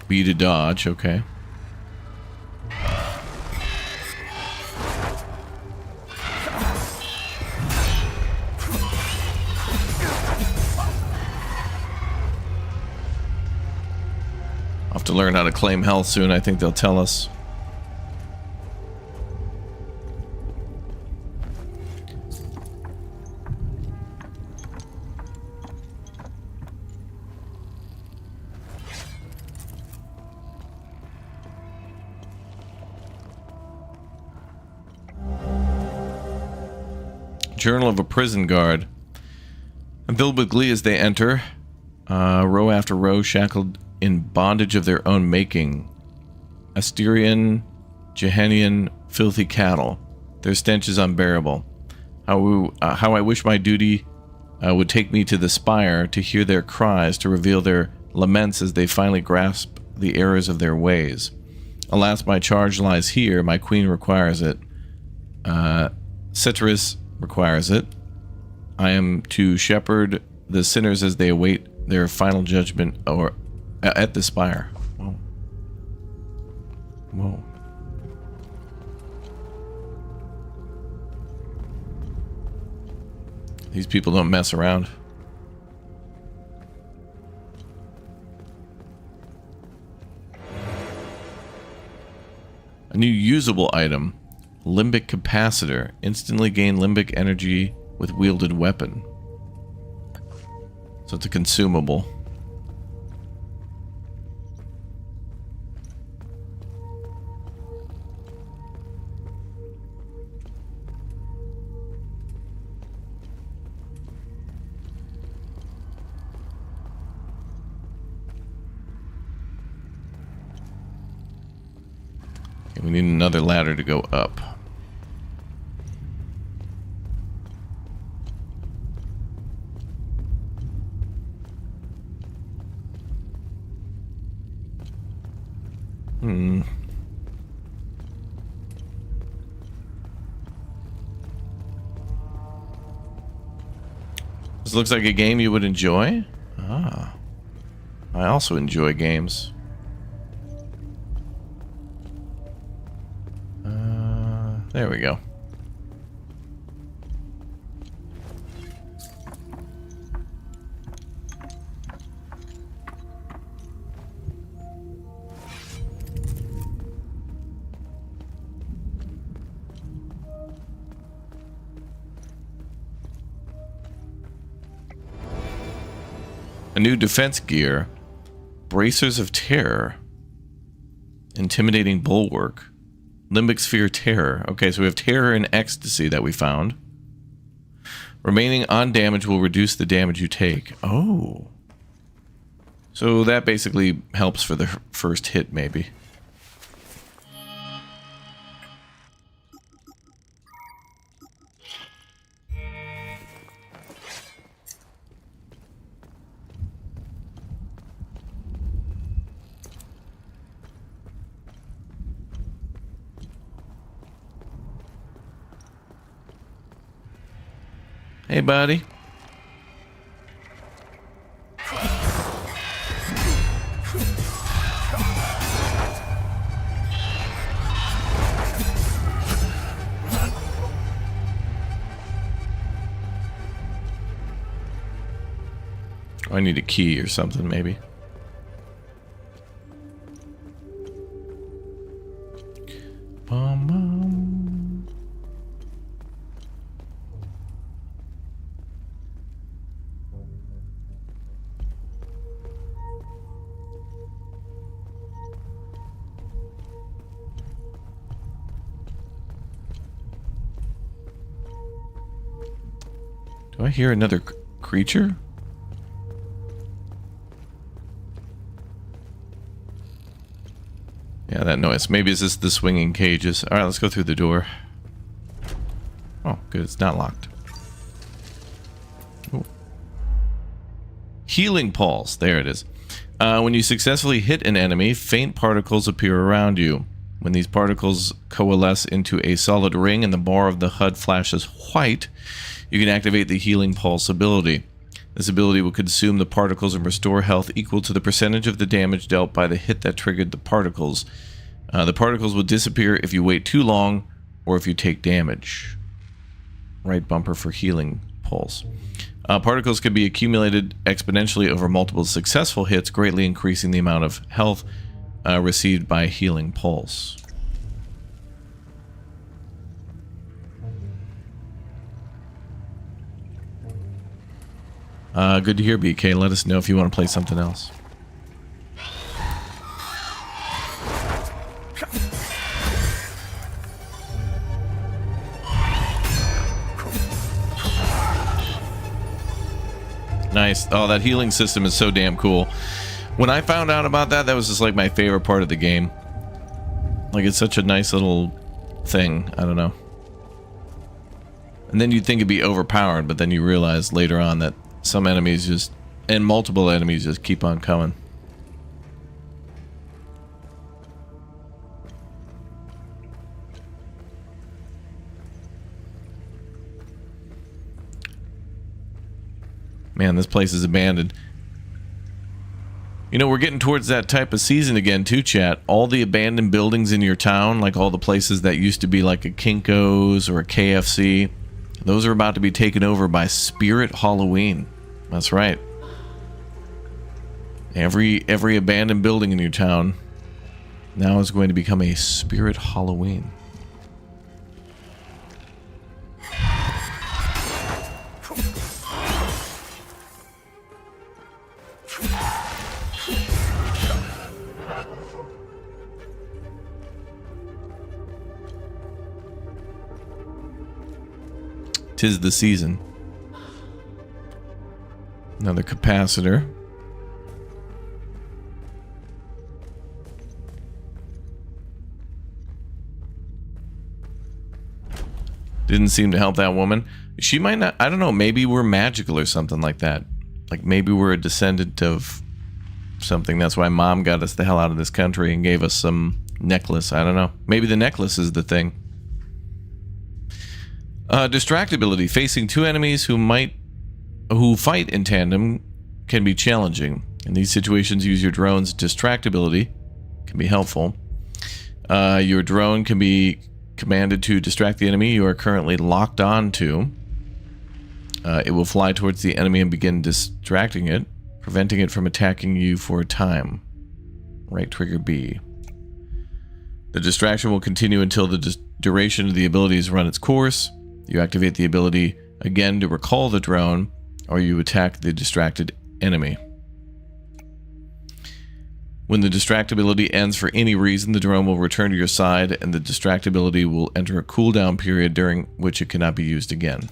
B to dodge, okay. I'll have to learn how to claim health soon. I think they'll tell us. Journal of a prison guard. I'm filled with glee as they enter, row after row, shackled in bondage of their own making. Asterian, Jehanian, filthy cattle. Their stench is unbearable. How I wish my duty would take me to the spire to hear their cries, to reveal their laments as they finally grasp the errors of their ways. Alas, my charge lies here. My queen requires it. Ceteris requires it. I am to shepherd the sinners as they await their final judgment or at the spire. Whoa. Whoa. These people don't mess around. A new usable item. Limbic capacitor. Instantly gain limbic energy with wielded weapon. So it's a consumable. Okay, we need another ladder to go up. This looks like a game you would enjoy? Ah. I also enjoy games. There we go. A new defense gear. Bracers of Terror. Intimidating Bulwark. Limbic Sphere Terror. Okay, so we have Terror and Ecstasy that we found. Remaining on damage will reduce the damage you take. Oh. So that basically helps for the first hit, maybe. Hey, buddy. I need a key or something, maybe. Bum, bum. Do I hear another creature? Yeah, that noise. Maybe it's just the swinging cages. Alright, let's go through the door. Oh, good. It's not locked. Ooh. Healing pulse. There it is. When you successfully hit an enemy, faint particles appear around you. When these particles coalesce into a solid ring and the bar of the HUD flashes white, you can activate the healing pulse ability. This ability will consume the particles and restore health equal to the percentage of the damage dealt by the hit that triggered the particles. The particles will disappear if you wait too long or if you take damage. Right bumper for healing pulse. Particles can be accumulated exponentially over multiple successful hits, greatly increasing the amount of health received by healing pulse. Good to hear, BK. Let us know if you want to play something else. Nice. Oh, that healing system is so damn cool. When I found out about that, that was just like my favorite part of the game. Like, it's such a nice little thing. I don't know. And then you'd think it'd be overpowered, but then you realize later on that some enemies just, and multiple enemies just keep on coming. Man, this place is abandoned. You know, we're getting towards that type of season again too, chat. All the abandoned buildings in your town, like all the places that used to be like a Kinko's or a KFC, those are about to be taken over by Spirit Halloween. That's right. Every abandoned building in your town now is going to become a Spirit Halloween. Tis the season. Another capacitor. Didn't seem to help that woman. She might not, I don't know, maybe we're magical or something like that. Like maybe we're a descendant of something. That's why Mom got us the hell out of this country and gave us some necklace. I don't know. Maybe the necklace is the thing. Distractibility. Facing two enemies who fight in tandem can be challenging. In these situations, use your drone's distractibility. Can be helpful. Your drone can be commanded to distract the enemy you are currently locked on to. It will fly towards the enemy and begin distracting it, preventing it from attacking you for a time. Right trigger B. The distraction will continue until the duration of the ability has run its course. You activate the ability again to recall the drone, or you attack the distracted enemy. When the distractibility ends for any reason, the drone will return to your side, and the distractibility will enter a cooldown period during which it cannot be used again.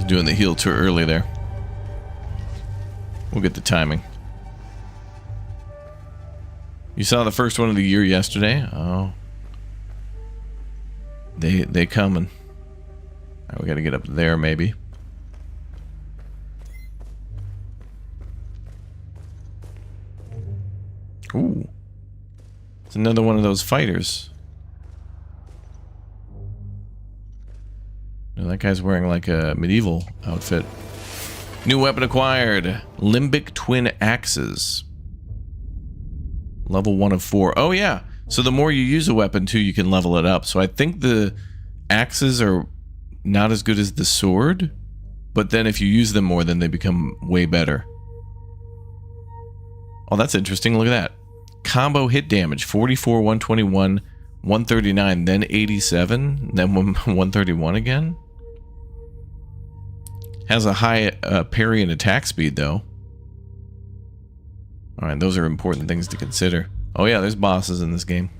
Doing the heal too early there. We'll get the timing. You saw the first one of the year yesterday? Oh. They coming. Alright, we gotta get up there maybe. Ooh. It's another one of those fighters. No, that guy's wearing like a medieval outfit. New weapon acquired. Limbic twin axes. Level 1 of 4. Oh yeah. So the more you use a weapon too, you can level it up. So I think the axes are not as good as the sword, but then if you use them more, then they become way better. Oh, that's interesting. Look at that. combo hit damage 44, 121, 139, then 87, then 131 again. Has a high parry and attack speed though. Alright, those are important things to consider. Oh yeah, there's bosses in this game.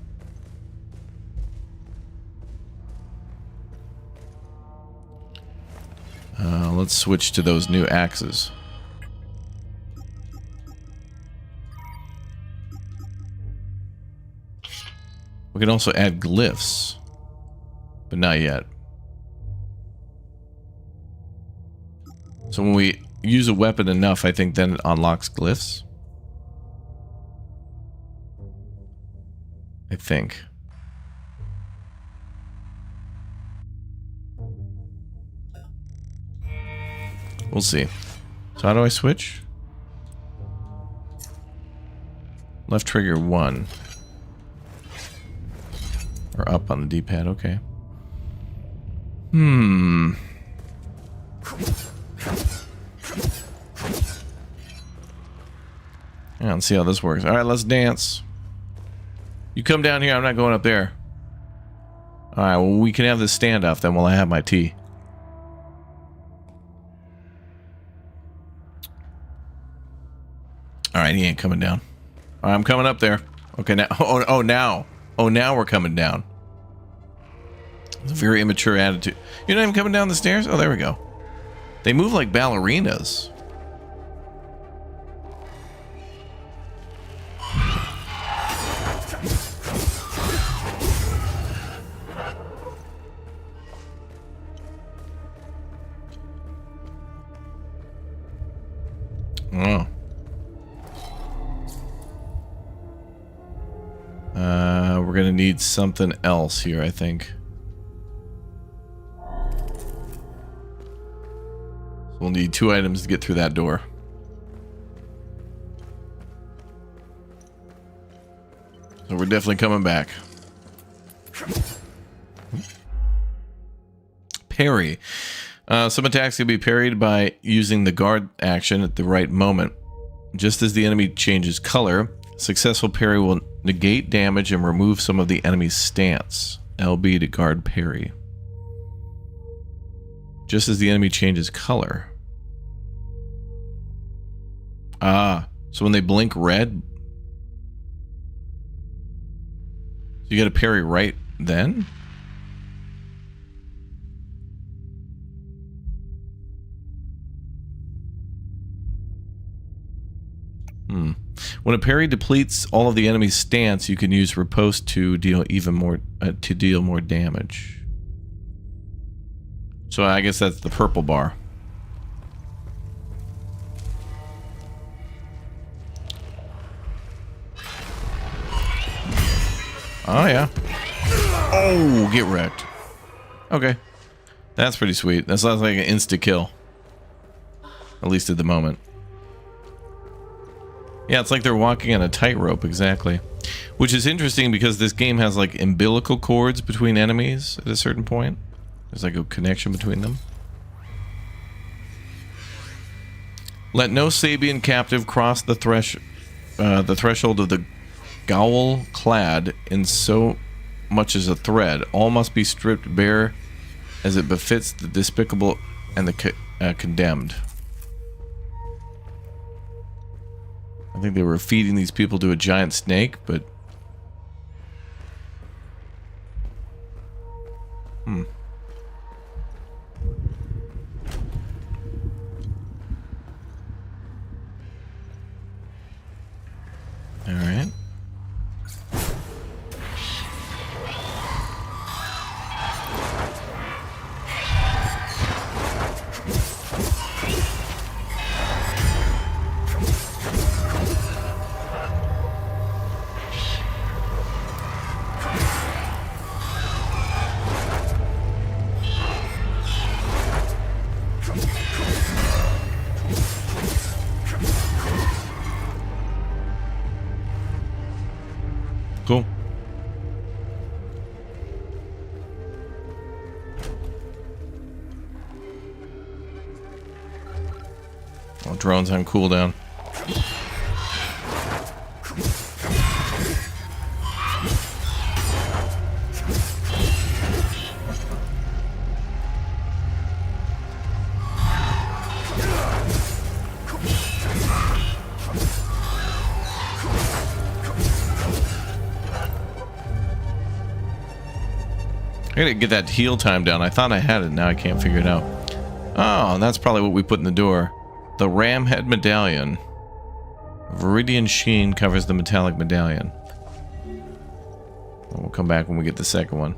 Let's switch to those new axes. We can also add glyphs, but not yet. So when we use a weapon enough, I think then it unlocks glyphs. I think. We'll see. So how do I switch? Left trigger 1. Or up on the D-pad, okay. Yeah, let's see how this works. Alright, let's dance. You come down here, I'm not going up there. Alright, well, we can have this standoff then while I have my tea. Alright, he ain't coming down. Alright, I'm coming up there. Okay, now. Now we're coming down. It's a very immature attitude. You're not even coming down the stairs? Oh, there we go. They move like ballerinas. Oh. We're gonna need something else here, I think. We'll need 2 items to get through that door. So we're definitely coming back. Parry. Some attacks can be parried by using the guard action at the right moment. Just as the enemy changes color, successful parry will negate damage and remove some of the enemy's stance. LB to guard parry. Just as the enemy changes color. Ah, so when they blink red, you gotta parry right then? When a parry depletes all of the enemy's stance, you can use riposte to deal more damage. So I guess that's the purple bar. Oh yeah. Oh, get wrecked. Okay. That's pretty sweet. That sounds like an insta kill. At least at the moment. Yeah, it's like they're walking on a tightrope, exactly. Which is interesting because this game has like umbilical cords between enemies at a certain point. There's like a connection between them. Let no Sabian captive cross the threshold of the Gowl clad in so much as a thread. All must be stripped bare as it befits the despicable and the condemned. I think they were feeding these people to a giant snake, but... Alright. Cool. Well, drone's on cooldown. I gotta get that heal time down. I thought I had it. Now I can't figure it out. Oh, that's probably what we put in the door. The ram head medallion. Viridian sheen covers the metallic medallion. We'll come back when we get the second one.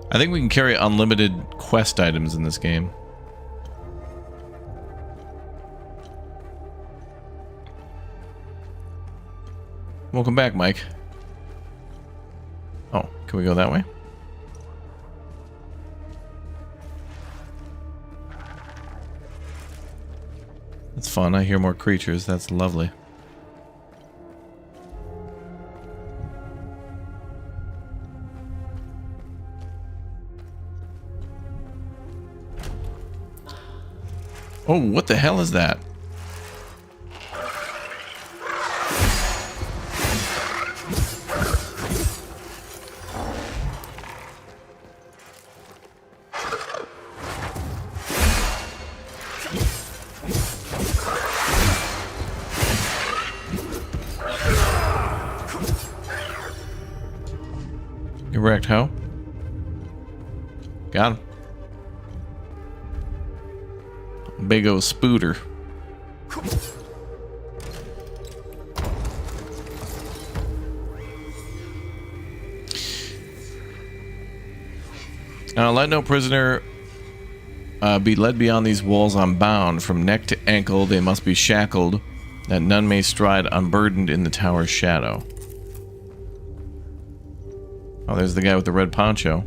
I think we can carry unlimited quest items in this game. Welcome back, Mike. Oh, can we go that way? That's fun. I hear more creatures. That's lovely. Oh, what the hell is that? You wrecked, how? Got him. Big old spooter. Let no prisoner be led beyond these walls unbound. From neck to ankle they must be shackled, that none may stride unburdened in the tower's shadow. Oh, there's the guy with the red poncho.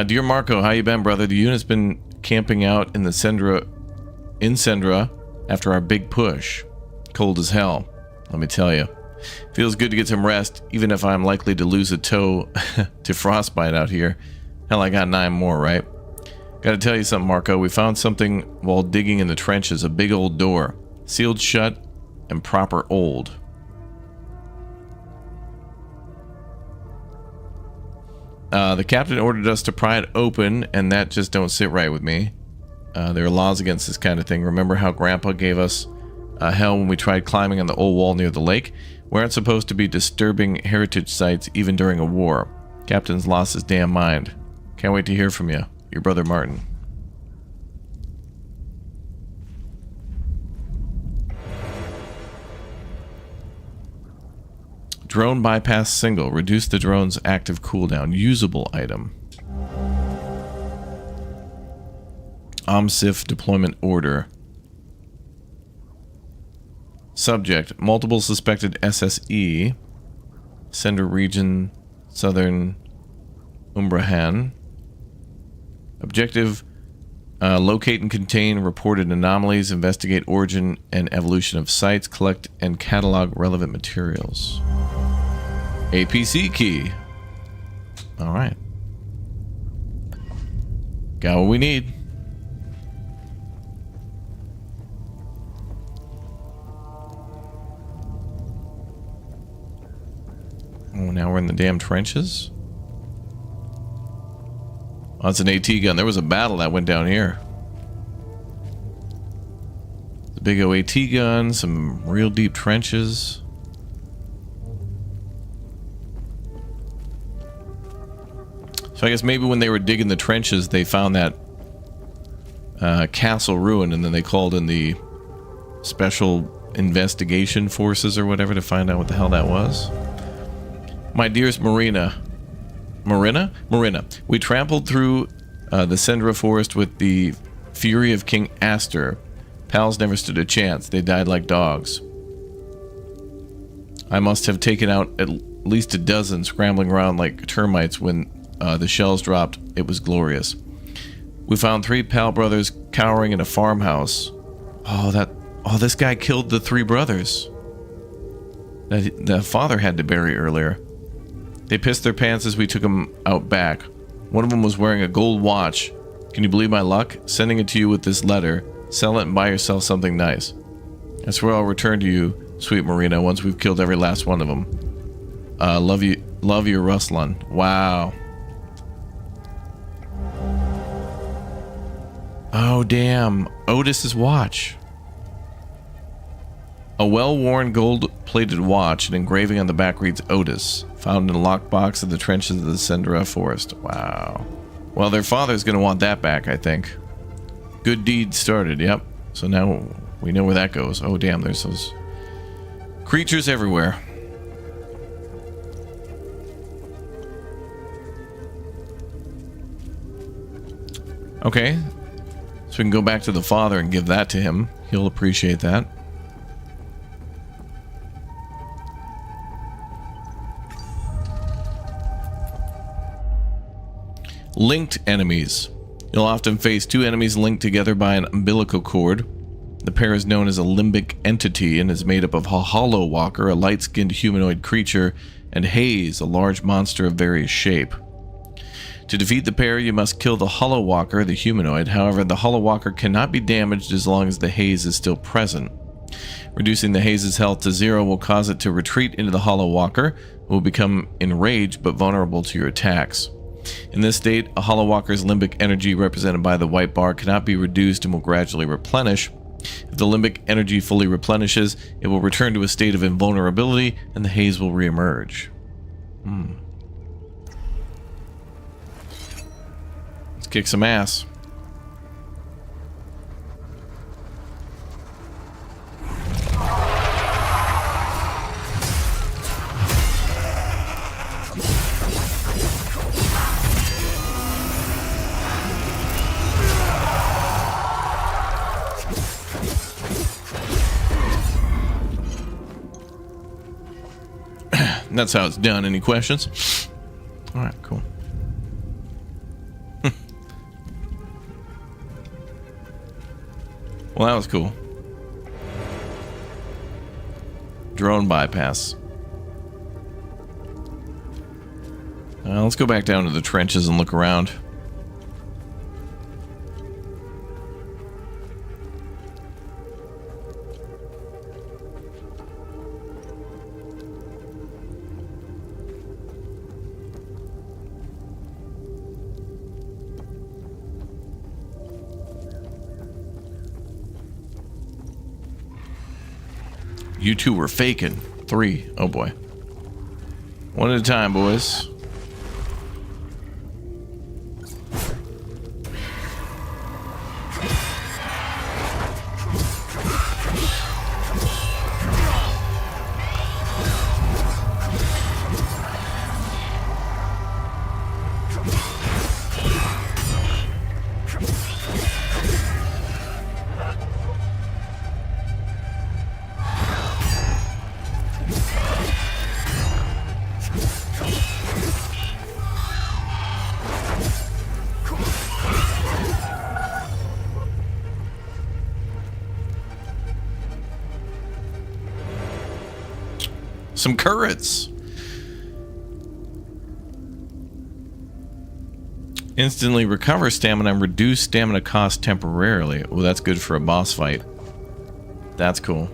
Dear Marco, how you been, brother? The unit's been camping out in the Sendra after our big push. Cold as hell, let me tell you. Feels good to get some rest, even if I'm likely to lose a toe to frostbite out here. Hell, I got 9 more, right? Gotta tell you something, Marco. We found something while digging in the trenches. A big old door. Sealed shut and proper old. The captain ordered us to pry it open, and that just don't sit right with me. There are laws against this kind of thing. Remember how Grandpa gave us hell when we tried climbing on the old wall near the lake? We aren't supposed to be disturbing heritage sites even during a war. Captain's lost his damn mind. Can't wait to hear from you. Your brother Martin. Drone bypass single. Reduce the drone's active cooldown. Usable item. OMSIF deployment order. Subject. Multiple suspected SSE. Sender region. Southern Umbrahan. Objective. Locate and contain reported anomalies. Investigate origin and evolution of sites. Collect and catalog relevant materials. APC key. Alright. Got what we need. Oh, now we're in the damn trenches. Oh, that's an AT gun. There was a battle that went down here. The big O AT gun, some real deep trenches. So I guess maybe when they were digging the trenches, they found that castle ruin, and then they called in the special investigation forces or whatever to find out what the hell that was. My dearest Marina. Marina? We trampled through the Sendra forest with the fury of King Aster. Pals never stood a chance. They died like dogs. I must have taken out at least a dozen scrambling around like termites when the shells dropped. It was glorious. We found 3 pal brothers cowering in a farmhouse. Oh, this guy killed the 3 brothers that the father had to bury earlier. They pissed their pants as we took them out back. One of them was wearing a gold watch. Can you believe my luck? Sending it to you with this letter. Sell it and buy yourself something nice. I swear I'll return to you, sweet Marina, once we've killed every last one of them. Love you, Ruslan. Wow. Oh, damn. Otis's watch. A well-worn gold-plated watch, an engraving on the back reads Otis, found in a locked box in the trenches of the Sendra forest. Wow. Well, their father's going to want that back, I think. Good deed started, yep. So now we know where that goes. Oh, damn, there's those creatures everywhere. Okay. So we can go back to the father and give that to him. He'll appreciate that. Linked enemies. You'll often face two enemies linked together by an umbilical cord. The pair is known as a limbic entity and is made up of a hollow walker, a light-skinned humanoid creature, and Haze, a large monster of various shape. To defeat the pair, you must kill the hollow walker, the humanoid. However, the hollow walker cannot be damaged as long as the haze is still present. Reducing the haze's health to 0 will cause it to retreat into the hollow walker, who will become enraged but vulnerable to your attacks. In this state, a hollow walker's limbic energy, represented by the white bar, cannot be reduced and will gradually replenish. If the limbic energy fully replenishes, it will return to a state of invulnerability and the haze will reemerge. Let's kick some ass. That's how it's done. Any questions? All right, cool. Well, that was cool. Drone bypass. Let's go back down to the trenches and look around. You two were faking. 3. Oh boy. One at a time, boys. Some currents. Instantly recover stamina and reduce stamina cost temporarily. Oh, that's good for a boss fight. That's cool.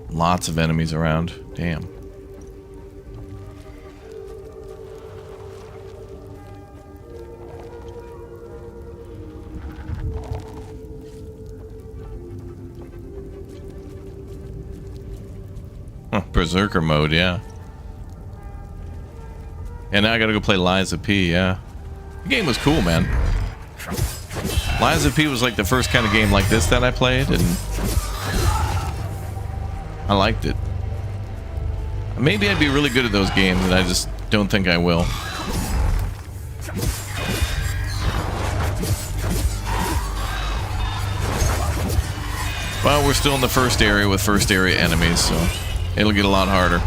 Lots of enemies around. Damn. Berserker mode, yeah. And now I gotta go play Liza P, yeah. The game was cool, man. Liza P was like the first kind of game like this that I played, and I liked it. Maybe I'd be really good at those games, and I just don't think I will. Well, we're still in the first area with first area enemies, so it'll get a lot harder.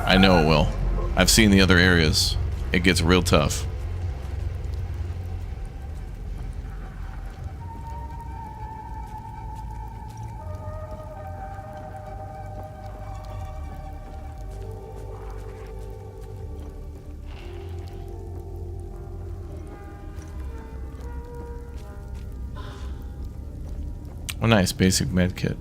I know it will. I've seen the other areas. It gets real tough. Oh, nice. Basic med kit.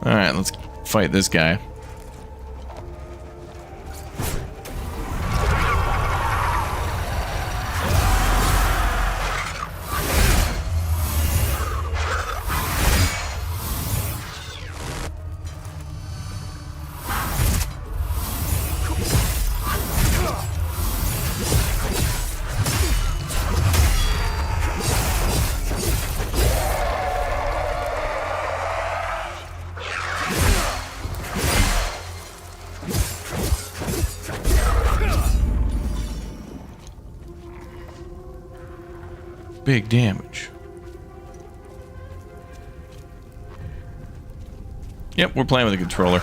Alright, let's fight this guy. Big damage. Yep, we're playing with a controller.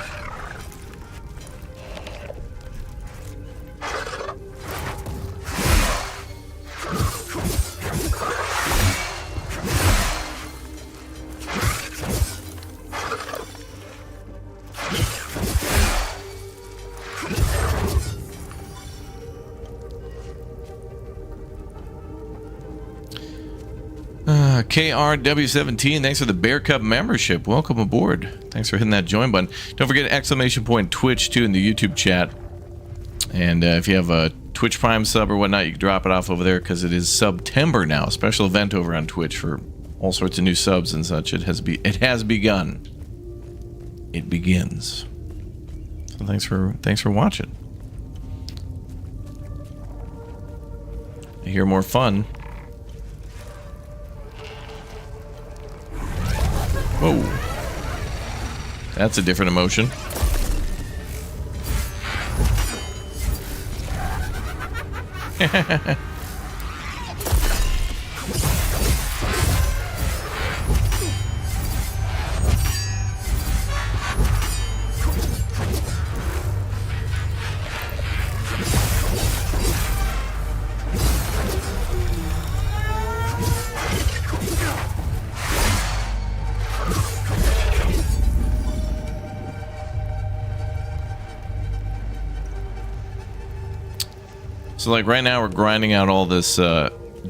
KRW17, thanks for the Bear Cup membership. Welcome aboard. Thanks for hitting that join button. Don't forget exclamation point Twitch too in the YouTube chat. And if you have a Twitch Prime sub or whatnot, you can drop it off over there because it is September now. Special event over on Twitch for all sorts of new subs and such. It has begun. It begins. So thanks for watching. I hear more fun. Whoa. That's a different emotion. So like right now we're grinding out all this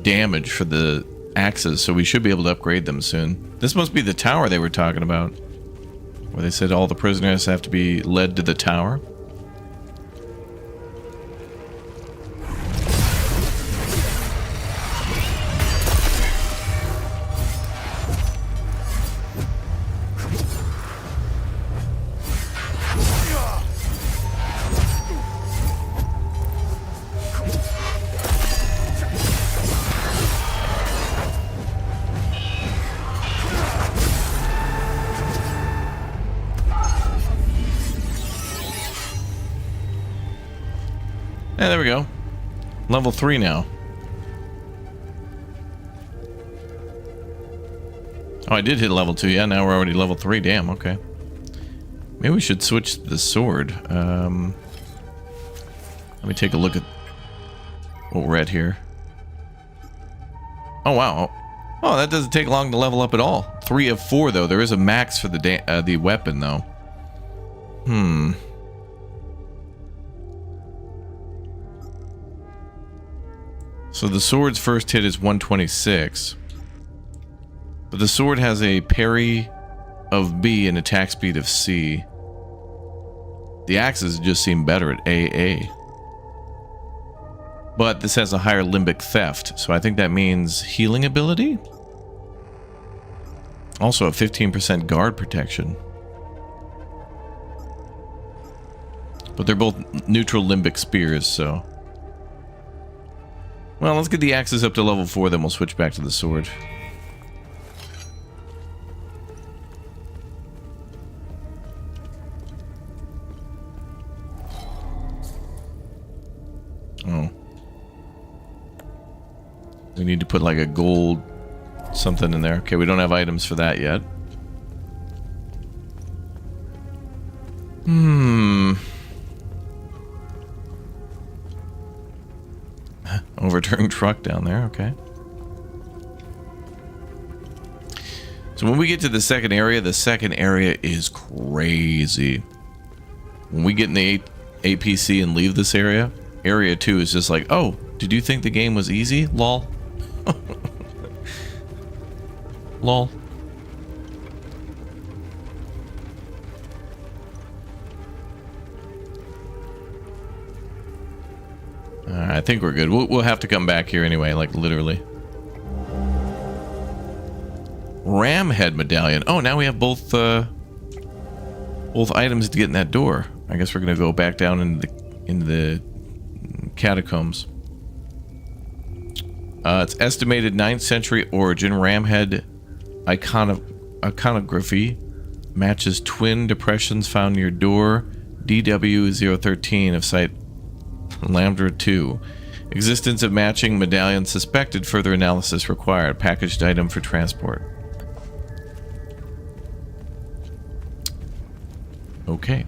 damage for the axes, so we should be able to upgrade them soon. This must be the tower they were talking about, where they said all the prisoners have to be led to the tower. Yeah, there we go. Level 3 now. Oh, I did hit level 2. Yeah, now we're already level 3. Damn, okay. Maybe we should switch the sword. Let me take a look at what we're at here. Oh, wow. Oh, that doesn't take long to level up at all. 3 of 4, though. There is a max for the weapon, though. So the sword's first hit is 126. But the sword has a parry of B and attack speed of C. The axes just seem better at AA. But this has a higher limbic theft, so I think that means healing ability? Also a 15% guard protection. But they're both neutral limbic spears, so... Well, let's get the axes up to level 4, then we'll switch back to the sword. Oh. We need to put like a gold something in there. Okay, we don't have items for that yet. Overturned truck down there, okay. So when we get to the second area is crazy. When we get in the APC and leave this area, area 2 is just like, oh, did you think the game was easy? Lol. Lol. I think we're good. We'll have to come back here anyway, like literally. Ram head medallion. Oh, now we have both items to get in that door. I guess we're gonna go back down into the catacombs. It's estimated 9th century origin. Ramhead iconography matches twin depressions found near door DW013 of site Lambda 2. Existence of matching medallion suspected. Further analysis required. Packaged item for transport. Okay.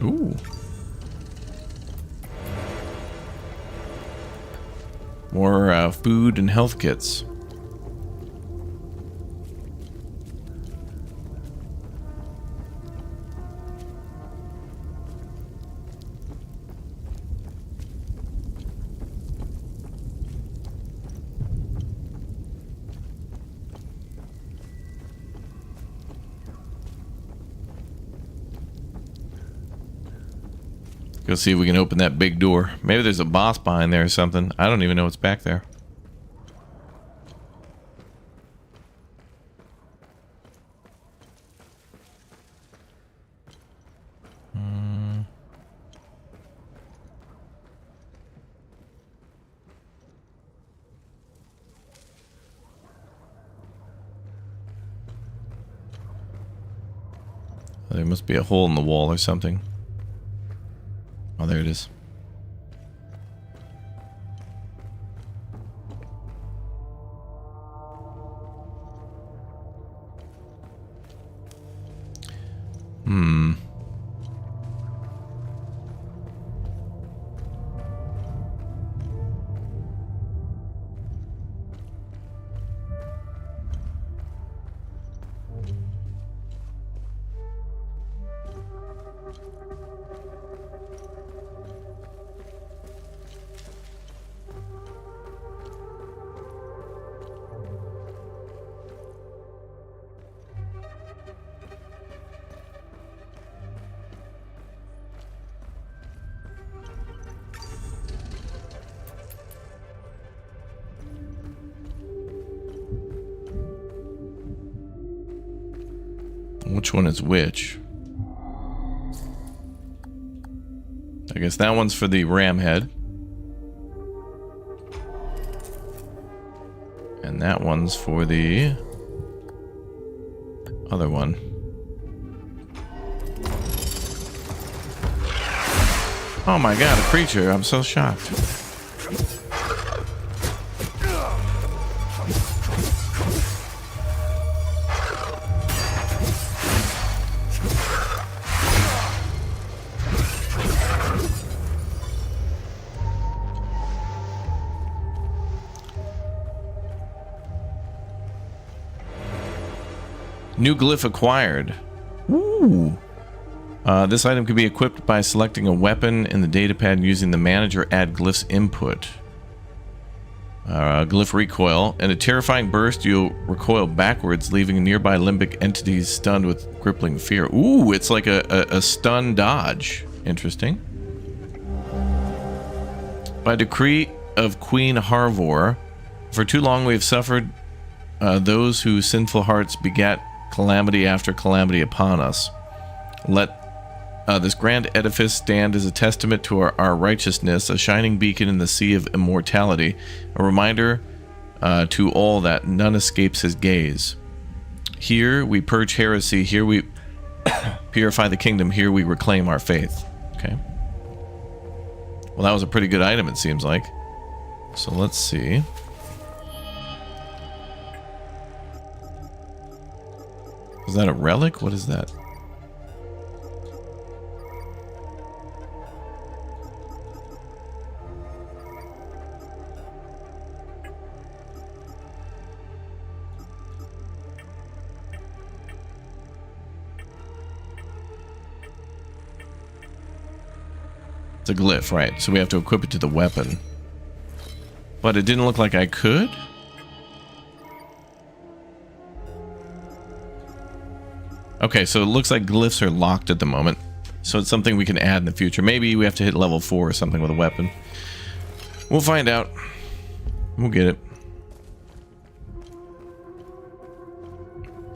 Ooh. More food and health kits. Go see if we can open that big door. Maybe there's a boss behind there or something. I don't even know what's back there. There must be a hole in the wall or something. Oh, there it is. Which one is which? I guess that one's for the ram head. And that one's for the other one. Oh my god, a creature. I'm so shocked. New glyph acquired. Ooh. This item can be equipped by selecting a weapon in the datapad and using the manager add glyphs input. Glyph recoil. In a terrifying burst, you'll recoil backwards, leaving nearby limbic entities stunned with crippling fear. Ooh, it's like a stun dodge. Interesting. By decree of Queen Harvor, for too long we have suffered those whose sinful hearts begat calamity after calamity upon us. Let this grand edifice stand as a testament to our righteousness, a shining beacon in the sea of immortality, a reminder to all that none escapes his gaze. Here we purge heresy, here we purify the kingdom, here we reclaim our faith. Okay. Well, that was a pretty good item, it seems like. So let's see. Is that a relic? What is that? It's a glyph, right? So we have to equip it to the weapon. but it didn't look like I could. Okay, so it looks like glyphs are locked at the moment. So it's something we can add in the future. Maybe we have to hit level 4 or something with a weapon. We'll find out. We'll get it.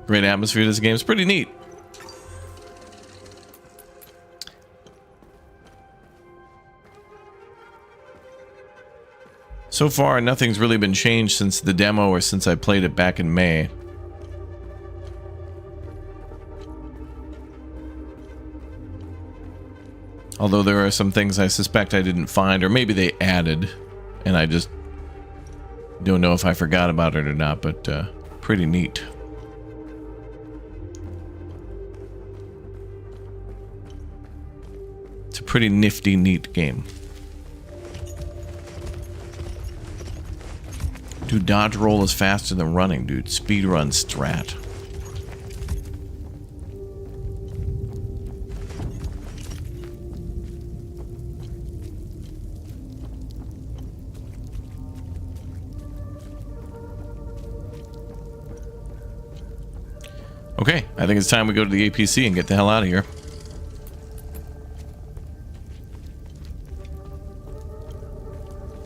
Great atmosphere to this game. It's pretty neat. So far, nothing's really been changed since the demo or since I played it back in May. Although there are some things I suspect I didn't find, or maybe they added, and I just don't know if I forgot about it or not, but pretty neat. It's a pretty nifty, neat game. Dude, dodge roll is faster than running, dude. Speed run strat. Okay, I think it's time we go to the APC and get the hell out of here.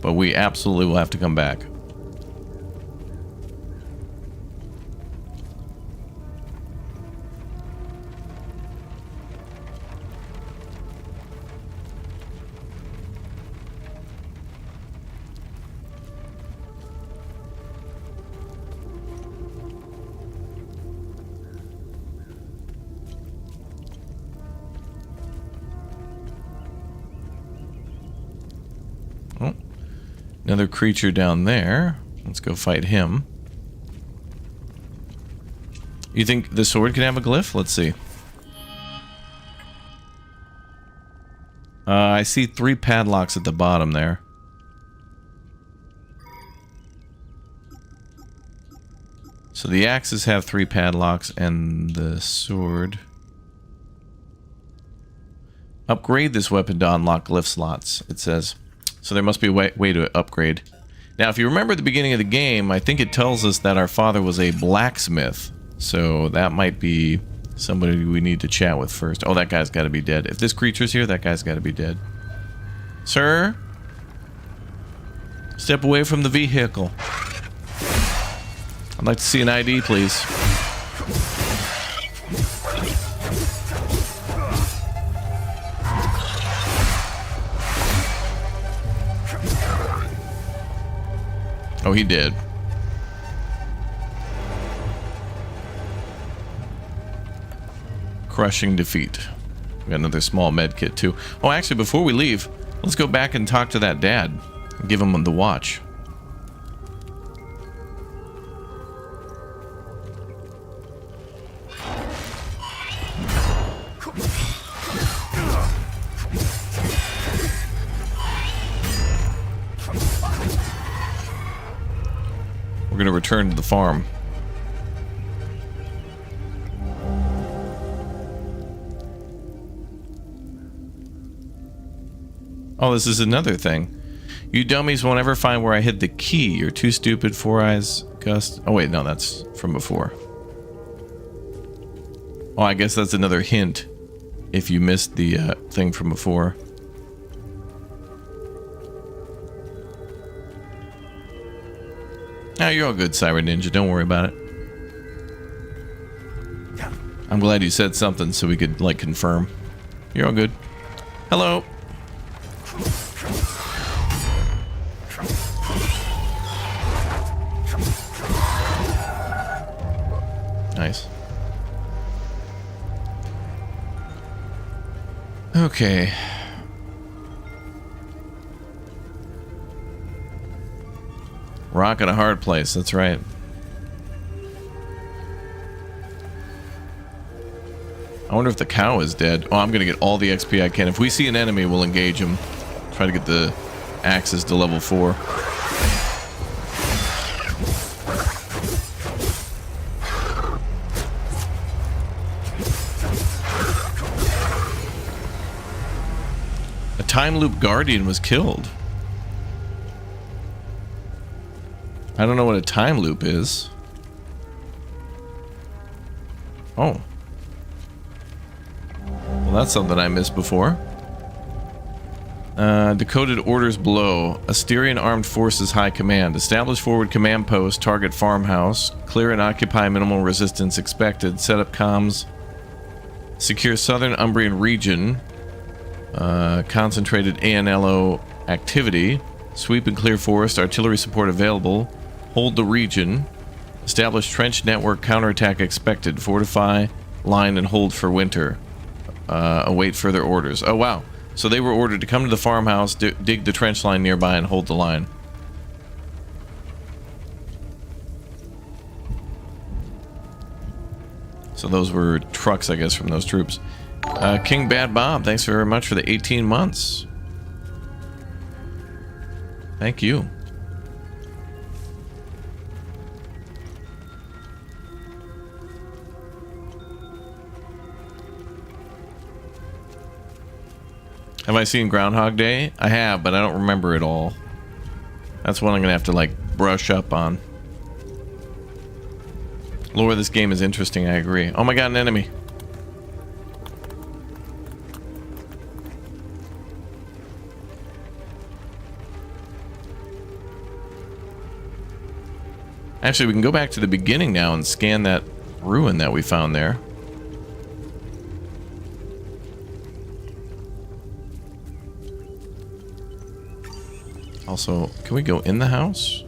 But we absolutely will have to come back. Another creature down there. Let's go fight him. You think the sword can have a glyph? Let's see. I see 3 padlocks at the bottom there. So the axes have 3 padlocks and the sword. Upgrade this weapon to unlock glyph slots, it says. So there must be a way to upgrade. Now, if you remember at the beginning of the game, I think it tells us that our father was a blacksmith. So that might be somebody we need to chat with first. Oh, that guy's got to be dead. If this creature's here, that guy's got to be dead. Sir? Step away from the vehicle. I'd like to see an ID, please. Oh, he did. Crushing defeat. We got another small med kit too. Oh, actually, before we leave, let's go back and talk to that dad. Give him the watch. We're going to return to the farm. Oh, this is another thing. You dummies won't ever find where I hid the key. You're too stupid, Four Eyes, Gust. Oh, wait, no, that's from before. Oh, I guess that's another hint if you missed the thing from before. Oh, you're all good, Siren Ninja. Don't worry about it. I'm glad you said something so we could, like, confirm. You're all good. Hello. Nice. Okay. Rock in a hard place, that's right. I wonder if the cow is dead. Oh, I'm gonna get all the XP I can. If we see an enemy, we'll engage him. Try to get the axes to level 4. A time loop guardian was killed. I don't know what a time loop is. Oh. Well, that's something I missed before. Decoded orders below. Asterian Armed Forces High Command. Establish forward command post. Target farmhouse. Clear and occupy minimal resistance expected. Set up comms. Secure southern Umbrian region. Concentrated ANLO activity. Sweep and clear forest. Artillery support available. Hold the region. Establish trench network. Counterattack expected. Fortify line and hold for winter. Await further orders. Oh, wow. So they were ordered to come to the farmhouse, dig the trench line nearby, and hold the line. So those were trucks, I guess, from those troops. King Bad Bob, thanks very much for the 18 months. Thank you. Have I seen Groundhog Day? I have, but I don't remember it all. That's one I'm gonna have to, like, brush up on. Lore of this game is interesting, I agree. Oh my god, an enemy. Actually, we can go back to the beginning now and scan that ruin that we found there. Also, can we go in the house?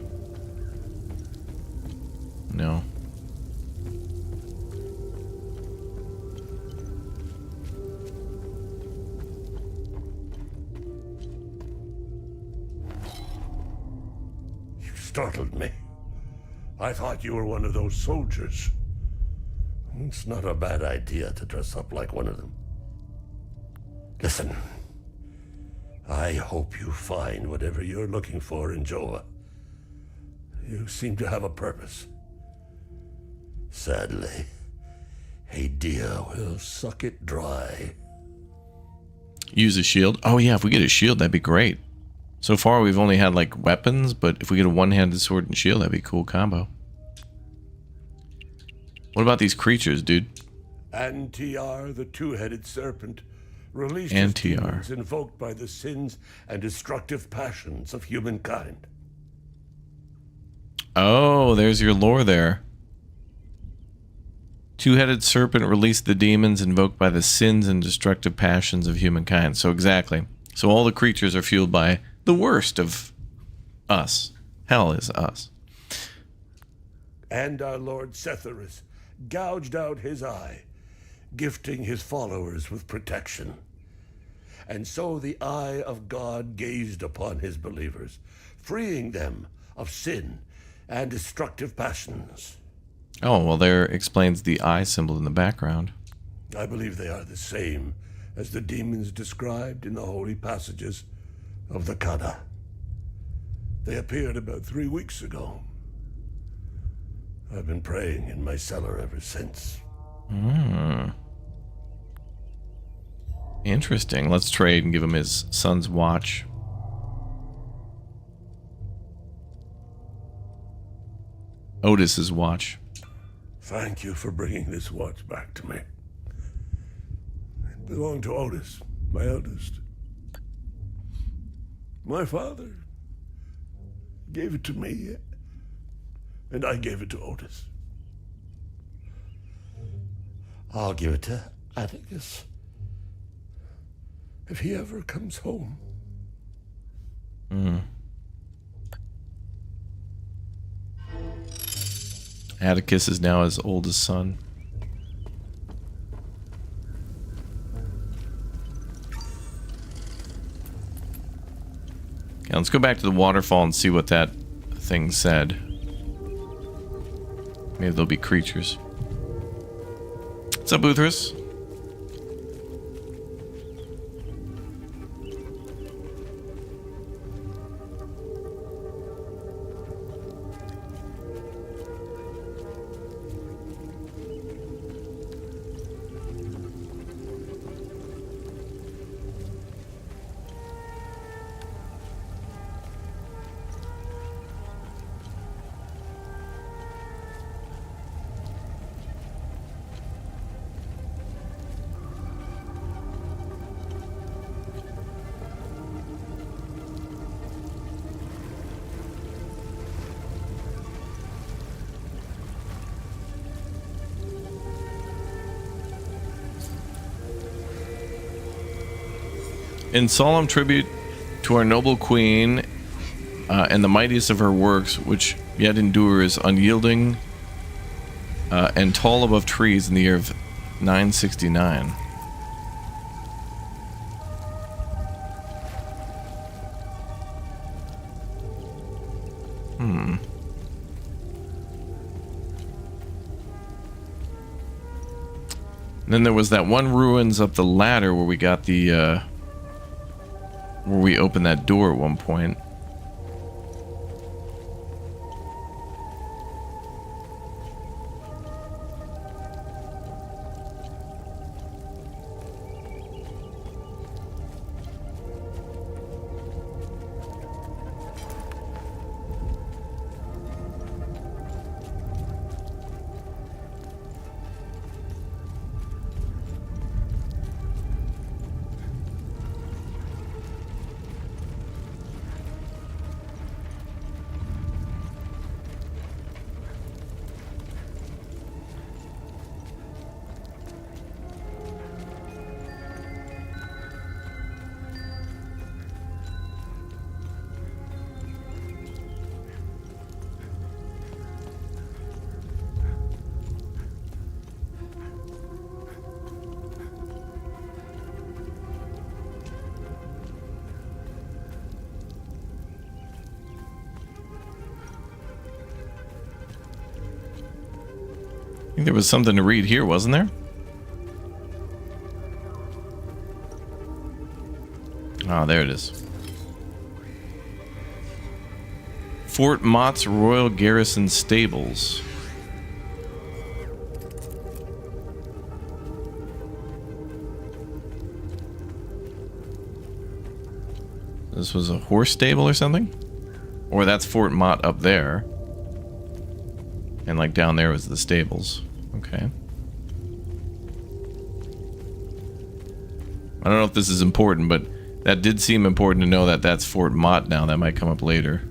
No. You startled me. I thought you were one of those soldiers. It's not a bad idea to dress up like one of them. Listen. I hope you find whatever you're looking for in Jova. You seem to have a purpose. Sadly, Hadia will suck it dry. Use a shield? Oh yeah, if we get a shield, that'd be great. So far, we've only had, like, weapons, but if we get a one-handed sword and shield, that'd be a cool combo. What about these creatures, dude? Antiar, the two-headed serpent, released Antiar. his demons invoked by the sins and destructive passions of humankind. Oh, there's your lore there. Two-headed serpent released the demons invoked by the sins and destructive passions of humankind. So exactly. So all the creatures are fueled by the worst of us. Hell is us. And our Lord Setherus gouged out his eye, gifting his followers with protection. And so the eye of God gazed upon his believers, freeing them of sin and destructive passions. Oh, well, there explains the eye symbol in the background. I believe they are the same as the demons described in the holy passages of the Kada. They appeared about 3 weeks ago. I've been praying in my cellar ever since. Interesting. Let's trade and give him his son's watch. Otis's watch. Thank you for bringing this watch back to me. It belonged to Otis, my eldest. My father gave it to me, and I gave it to Otis. I'll give it to Atticus if he ever comes home. Atticus is now his oldest son. Okay, let's go back to the waterfall and see what that thing said. Maybe there'll be creatures. What's up, Uthris? In solemn tribute to our noble queen and the mightiest of her works, which yet endures unyielding and tall above trees in the year of 969. And then there was that one ruins up the ladder where we got the, where we opened that door at one point. I think there was something to read here, wasn't there? Ah, there it is. Fort Mott's Royal Garrison Stables. This was a horse stable or something? Or that's Fort Mott up there. And like down there was the stables. Okay. I don't know if this is important, but that did seem important to know that that's Fort Mott now. That might come up later.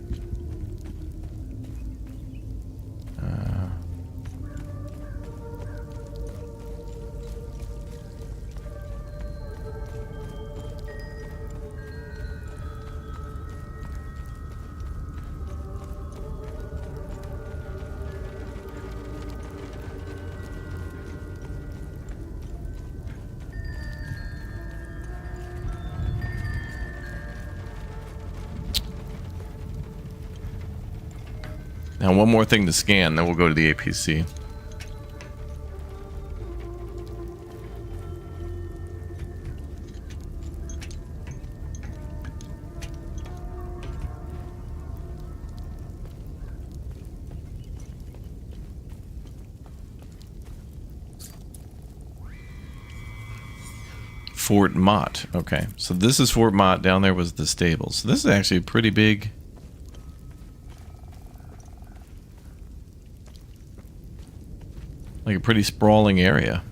Now, one more thing to scan, then we'll go to the APC. Fort Mott. Okay, so this is Fort Mott. Down there was the stables. So this is actually pretty big. Like a pretty sprawling area.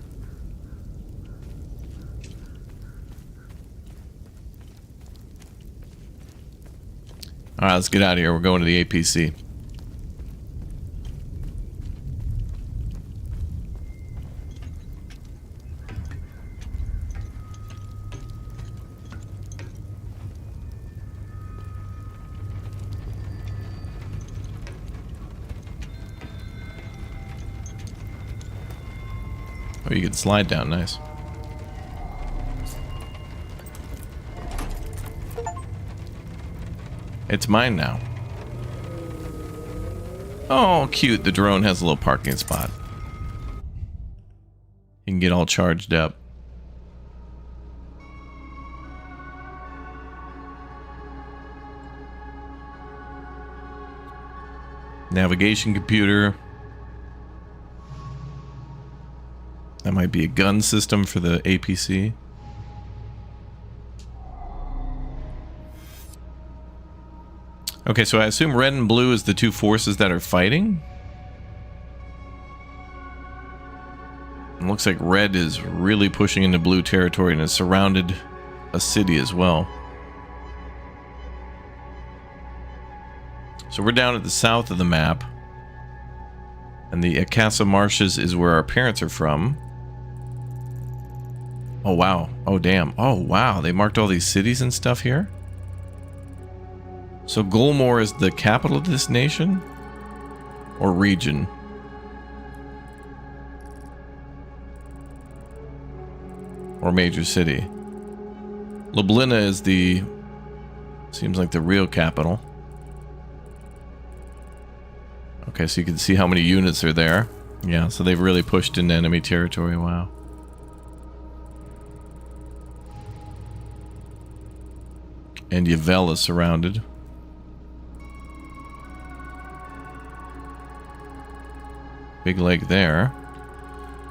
Alright, let's get out of here. We're going to the APC. Oh, you can slide down, nice. It's mine now. Oh, cute. The drone has a little parking spot. You can get all charged up. Navigation computer. That might be a gun system for the APC. Okay, so I assume red and blue is the two forces that are fighting. It looks like red is really pushing into blue territory and has surrounded a city as well. So we're down at the south of the map. And the Akasa Marshes is where our parents are from. Oh, wow. Oh, damn. Oh, wow. They marked all these cities and stuff here? So Golmore is the capital of this nation? Or region? Or major city? Lublina is the... seems like the real capital. Okay, so you can see how many units are there. Yeah, so they've really pushed into enemy territory. Wow. And Yvel is surrounded. Big lake there.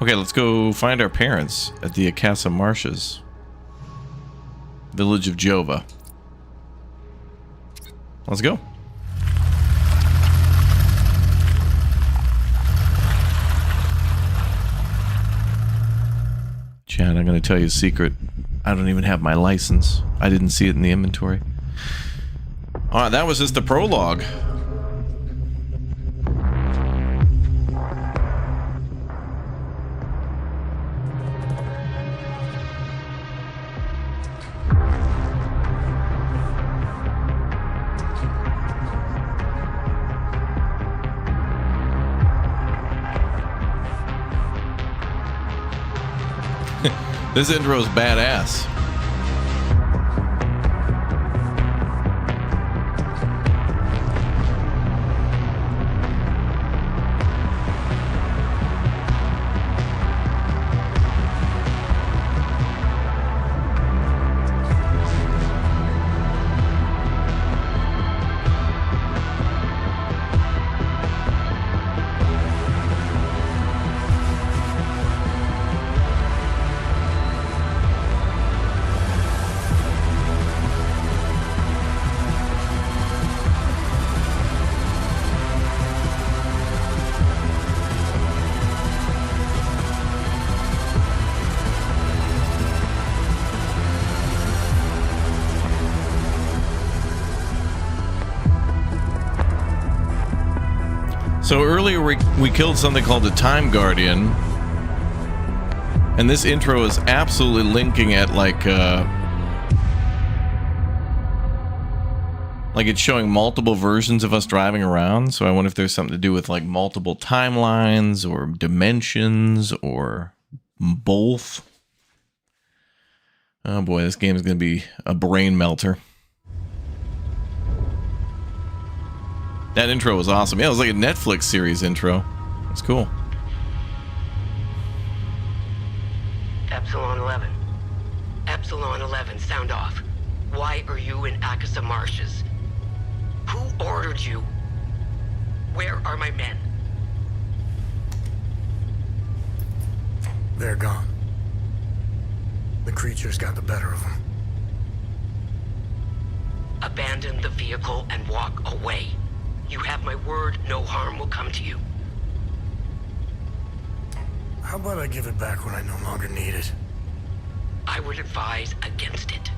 Okay, let's go find our parents at the Akasa Marshes. Village of Jova. Let's go. Chad, I'm going to tell you a secret. I don't even have my license. I didn't see it in the inventory. Alright, that was just the prologue. This intro is badass. So earlier we killed something called the Time Guardian, and this intro is absolutely linking at like it's showing multiple versions of us driving around. So I wonder if there's something to do with like multiple timelines or dimensions or both. Oh boy, this game is going to be a brain melter. That intro was awesome. Yeah, it was like a Netflix series intro. That's cool. Epsilon 11. Epsilon 11, sound off. Why are you in Akasa Marshes? Who ordered you? Where are my men? They're gone. The creatures got the better of them. Abandon the vehicle and walk away. You have my word, no harm will come to you. How about I give it back when I no longer need it? I would advise against it.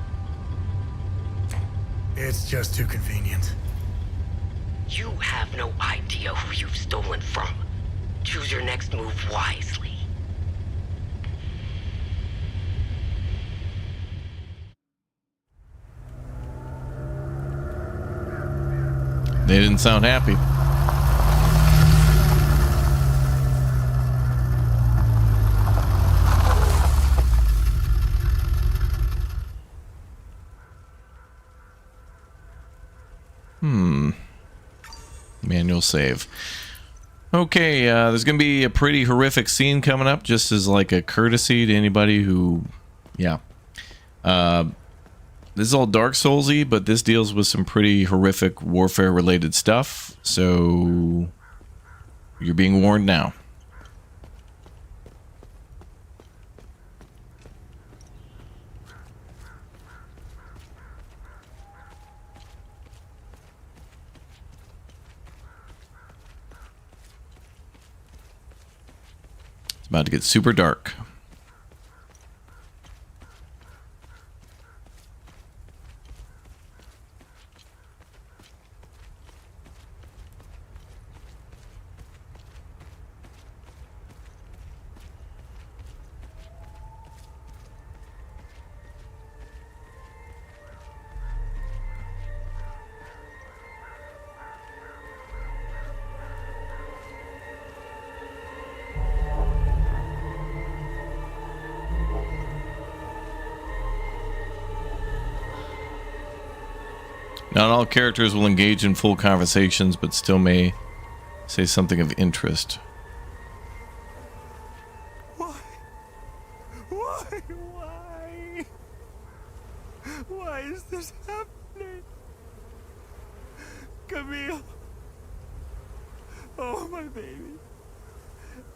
It's just too convenient. You have no idea who you've stolen from. Choose your next move wisely. They didn't sound happy. Manual save. Okay, there's going to be a pretty horrific scene coming up, just as like a courtesy to anybody who, yeah. This is all Dark Souls-y, but this deals with some pretty horrific warfare-related stuff, so you're being warned now. It's about to get super dark. Not all characters will engage in full conversations, but still may say something of interest. Why? Why is this happening? Camille. Oh, my baby.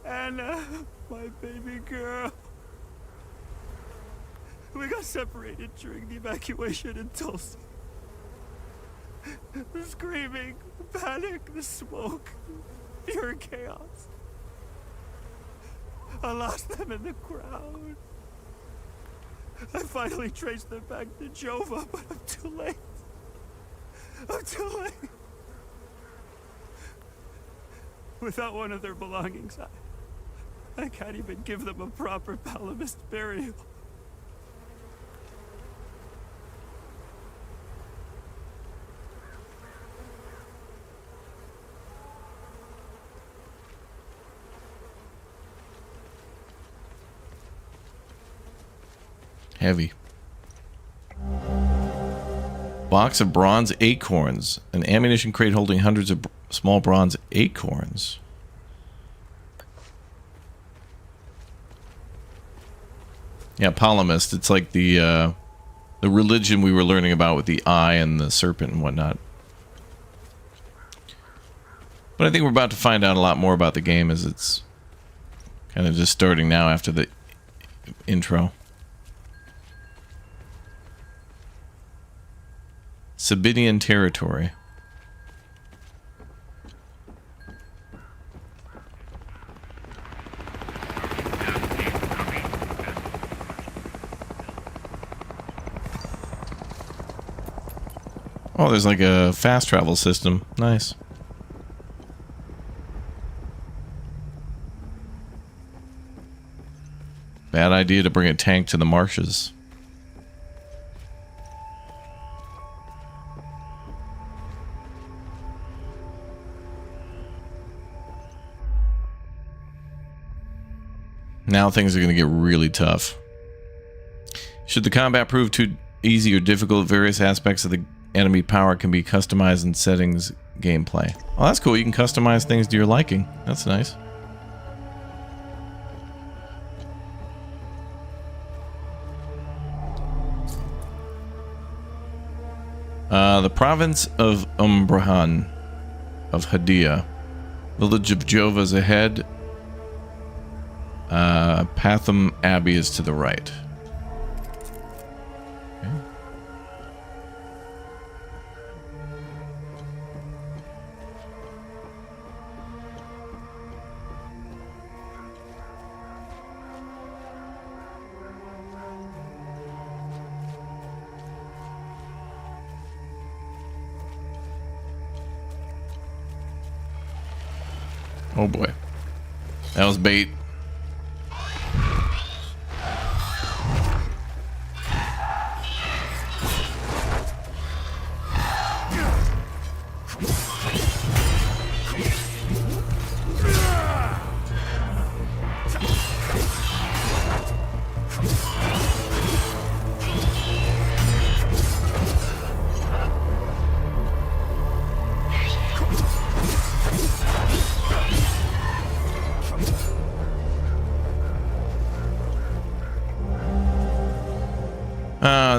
Anna, my baby girl. We got separated during the evacuation in Tulsa. The screaming, the panic, the smoke, pure chaos. I lost them in the crowd. I finally traced them back to Jova, but I'm too late. I'm too late. Without one of their belongings, I can't even give them a proper Palamist burial. Heavy. Box of bronze acorns. An ammunition crate holding hundreds of small bronze acorns. Yeah, Palamist. It's like the religion we were learning about with the eye and the serpent and whatnot. But I think we're about to find out a lot more about the game as it's kind of just starting now after the intro. Sabinian territory. Oh, there's like a fast travel system. Nice. Bad idea to bring a tank to the marshes. Now things are going to get really tough. Should the combat prove too easy or difficult, various aspects of the enemy power can be customized in settings gameplay. Oh, that's cool. You can customize things to your liking. That's nice. The province of Umbrahan of Hadia. Village of Jova is ahead. Patham Abbey is to the right. Okay. Oh boy. That was bait.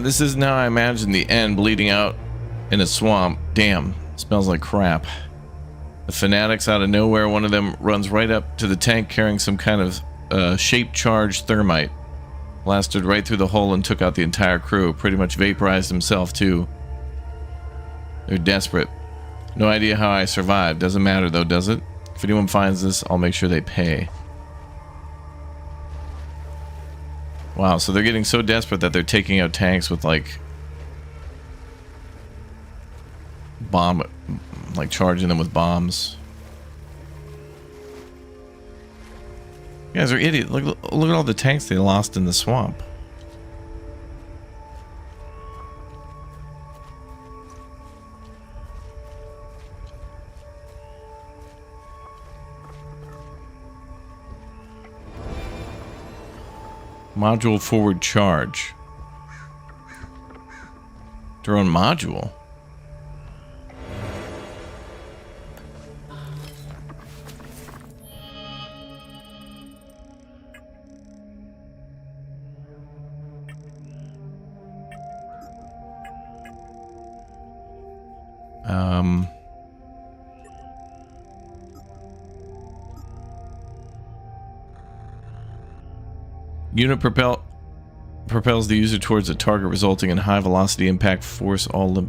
This is now, I imagine, the end, bleeding out in a swamp. Damn, smells like crap. The fanatics out of nowhere, one of them runs right up to the tank carrying some kind of shape-charged thermite. Blasted right through the hole and took out the entire crew. Pretty much vaporized himself, too. They're desperate. No idea how I survived. Doesn't matter, though, does it? If anyone finds this, I'll make sure they pay. Wow, so they're getting so desperate that they're taking out tanks with, like, charging them with bombs. You guys are idiots. Look at all the tanks they lost in the swamp. Module forward charge. Drone module. Unit propels the user towards a target, resulting in high velocity impact force all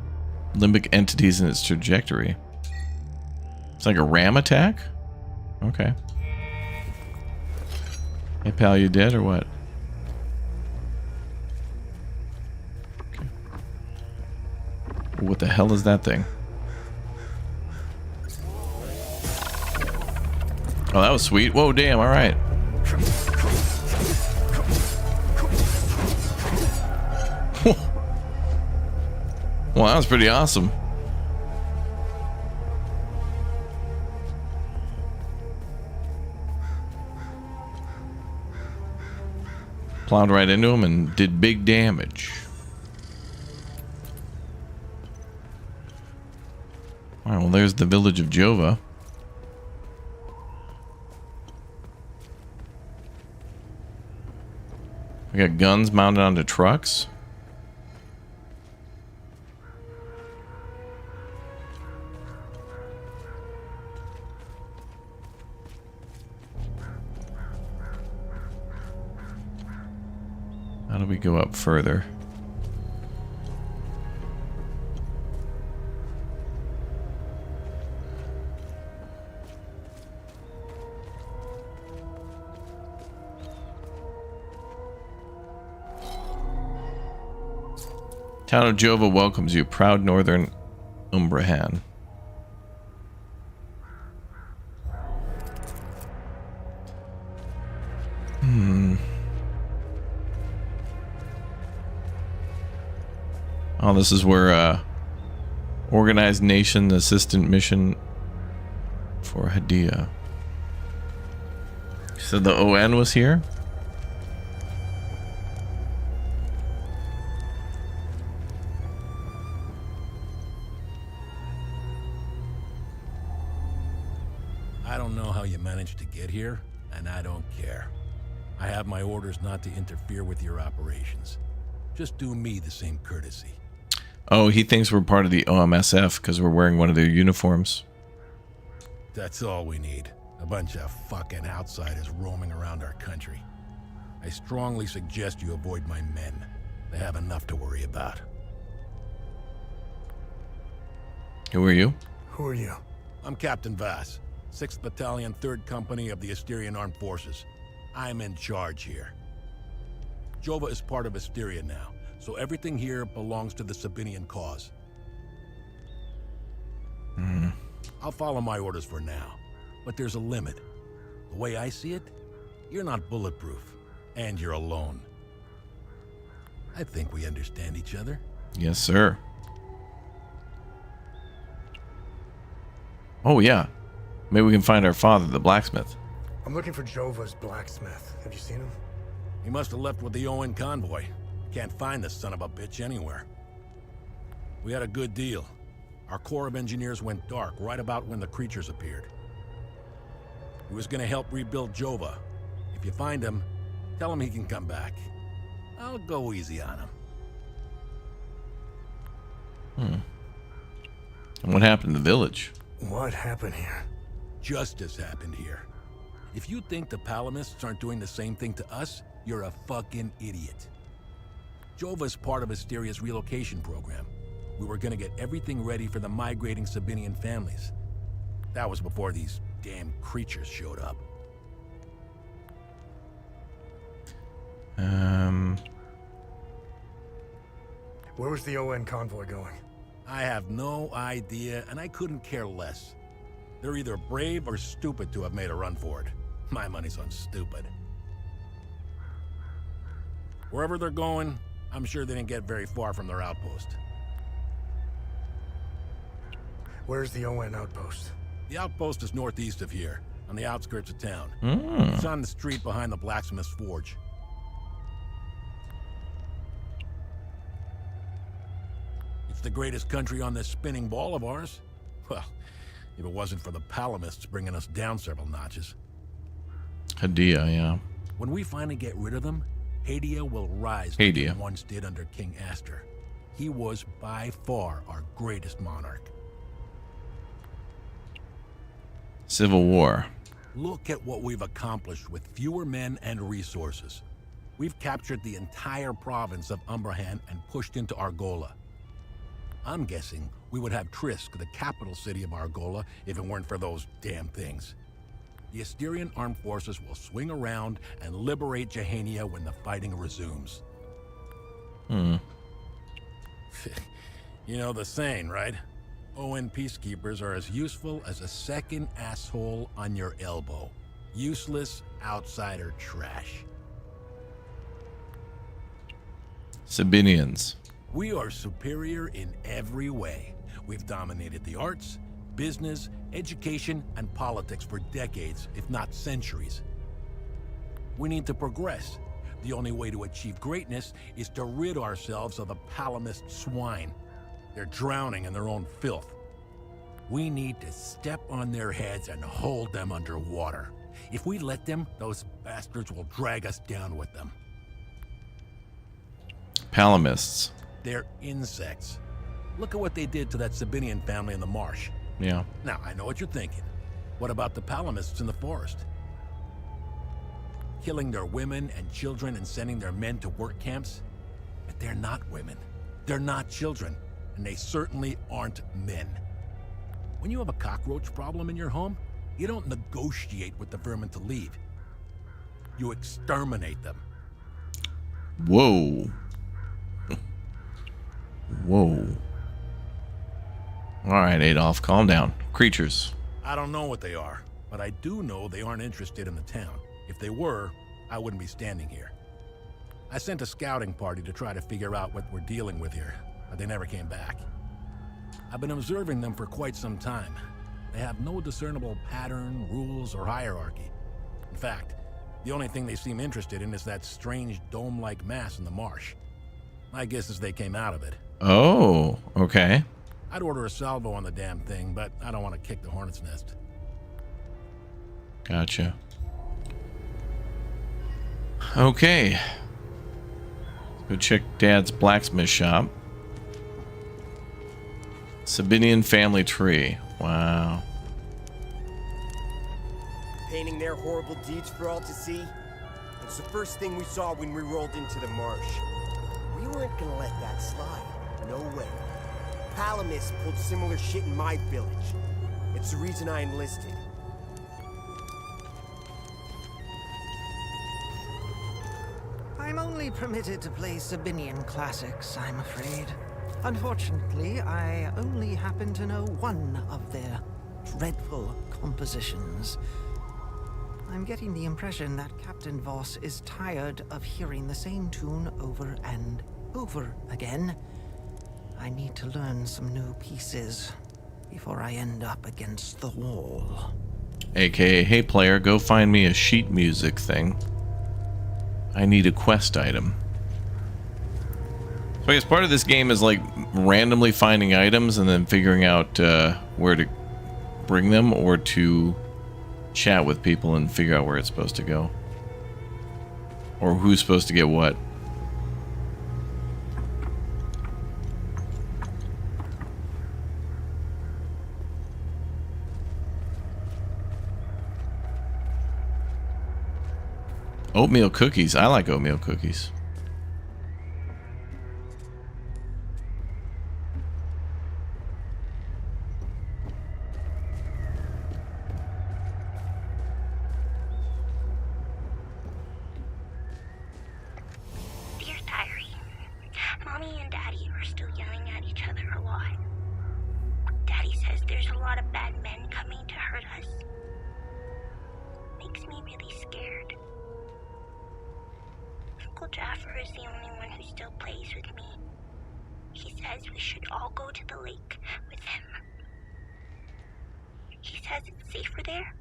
limbic entities in its trajectory. It's like a ram attack? Okay. Hey pal, you dead or what? Okay. What the hell is that thing? Oh, that was sweet. Whoa, damn, alright. Well, that was pretty awesome. Plowed right into him and did big damage. Alright, well, there's the village of Jova. We got guns mounted onto trucks. How do we go up further? Town of Jova welcomes you, proud northern Umbrahan. Oh, this is where Organized Nation Assistant Mission for Hadia. So the ON was here? I don't know how you managed to get here, and I don't care. I have my orders not to interfere with your operations. Just do me the same courtesy. Oh, he thinks we're part of the OMSF because we're wearing one of their uniforms. That's all we need. A bunch of fucking outsiders roaming around our country. I strongly suggest you avoid my men. They have enough to worry about. Who are you? Who are you? I'm Captain Vass, 6th Battalion, 3rd Company of the Asterian Armed Forces. I'm in charge here. Jova is part of Asteria now, so everything here belongs to the Sabinian cause. I'll follow my orders for now, but there's a limit. The way I see it, you're not bulletproof, and you're alone. I think we understand each other. Yes, sir. Oh, yeah. Maybe we can find our father, the blacksmith. I'm looking for Jova's blacksmith. Have you seen him? He must have left with the ON convoy. Can't find this son of a bitch anywhere. We had a good deal. Our Corps of Engineers went dark right about when the creatures appeared. He was gonna help rebuild Jova. If you find him, tell him he can come back. I'll go easy on him. And what happened to the village? What happened here? Justice happened here. If you think the Palamists aren't doing the same thing to us, you're a fucking idiot. Jova's part of Asteria's relocation program. We were gonna get everything ready for the migrating Sabinian families. That was before these damn creatures showed up. Where was the ON convoy going? I have no idea, and I couldn't care less. They're either brave or stupid to have made a run for it. My money's on stupid. Wherever they're going, I'm sure they didn't get very far from their outpost. Where's the ON outpost? The outpost is northeast of here, on the outskirts of town. Mm. It's on the street behind the blacksmith's forge. It's the greatest country on this spinning ball of ours. Well, if it wasn't for the Palamists bringing us down several notches. Hadia, yeah. When we finally get rid of them, Hadia will rise like it once did under King Aster. He was by far our greatest monarch. Civil War. Look at what we've accomplished with fewer men and resources. We've captured the entire province of Umbrahan and pushed into Argola. I'm guessing we would have Trisk, the capital city of Argola, if it weren't for those damn things. The Asterian armed forces will swing around and liberate Jahania when the fighting resumes. You know the saying, right? ON peacekeepers are as useful as a second asshole on your elbow. Useless outsider trash. Sabinians. We are superior in every way. We've dominated the arts, business, education, and politics for decades, if not centuries. We need to progress. The only way to achieve greatness is to rid ourselves of the Palamist swine. They're drowning in their own filth. We need to step on their heads and hold them underwater. If we let them, those bastards will drag us down with them. Palamists. They're insects. Look at what they did to that Sabinian family in the marsh. Yeah. Now, I know what you're thinking. What about the Palamists in the forest? Killing their women and children and sending their men to work camps? But they're not women. They're not children. And they certainly aren't men. When you have a cockroach problem in your home, you don't negotiate with the vermin to leave. You exterminate them. Whoa. Whoa. All right, Adolf, calm down. Creatures. I don't know what they are, but I do know they aren't interested in the town. If they were, I wouldn't be standing here. I sent a scouting party to try to figure out what we're dealing with here, but they never came back. I've been observing them for quite some time. They have no discernible pattern, rules, or hierarchy. In fact, the only thing they seem interested in is that strange dome-like mass in the marsh. My guess is they came out of it. Oh, okay. I'd order a salvo on the damn thing, but I don't want to kick the hornet's nest. Gotcha. Okay. Let's go check Dad's blacksmith shop. Sabinian family tree. Wow. Painting their horrible deeds for all to see? It's the first thing we saw when we rolled into the marsh. We weren't gonna let that slide. No way. Palamis pulled similar shit in my village. It's the reason I enlisted. I'm only permitted to play Sabinian classics, I'm afraid. Unfortunately, I only happen to know one of their dreadful compositions. I'm getting the impression that Captain Voss is tired of hearing the same tune over and over again. I need to learn some new pieces before I end up against the wall. AKA, hey player, go find me a sheet music thing. I need a quest item. So I guess part of this game is like randomly finding items and then figuring out where to bring them, or to chat with people and figure out where it's supposed to go. Or who's supposed to get what. Oatmeal cookies. I like oatmeal cookies. Dear Diary, Mommy and Daddy are still yelling at each other a lot. Daddy says there's a lot of bad men coming to hurt us. Makes me really scared. Uncle Jaffer is the only one who still plays with me. He says we should all go to the lake with him. He says it's safer there,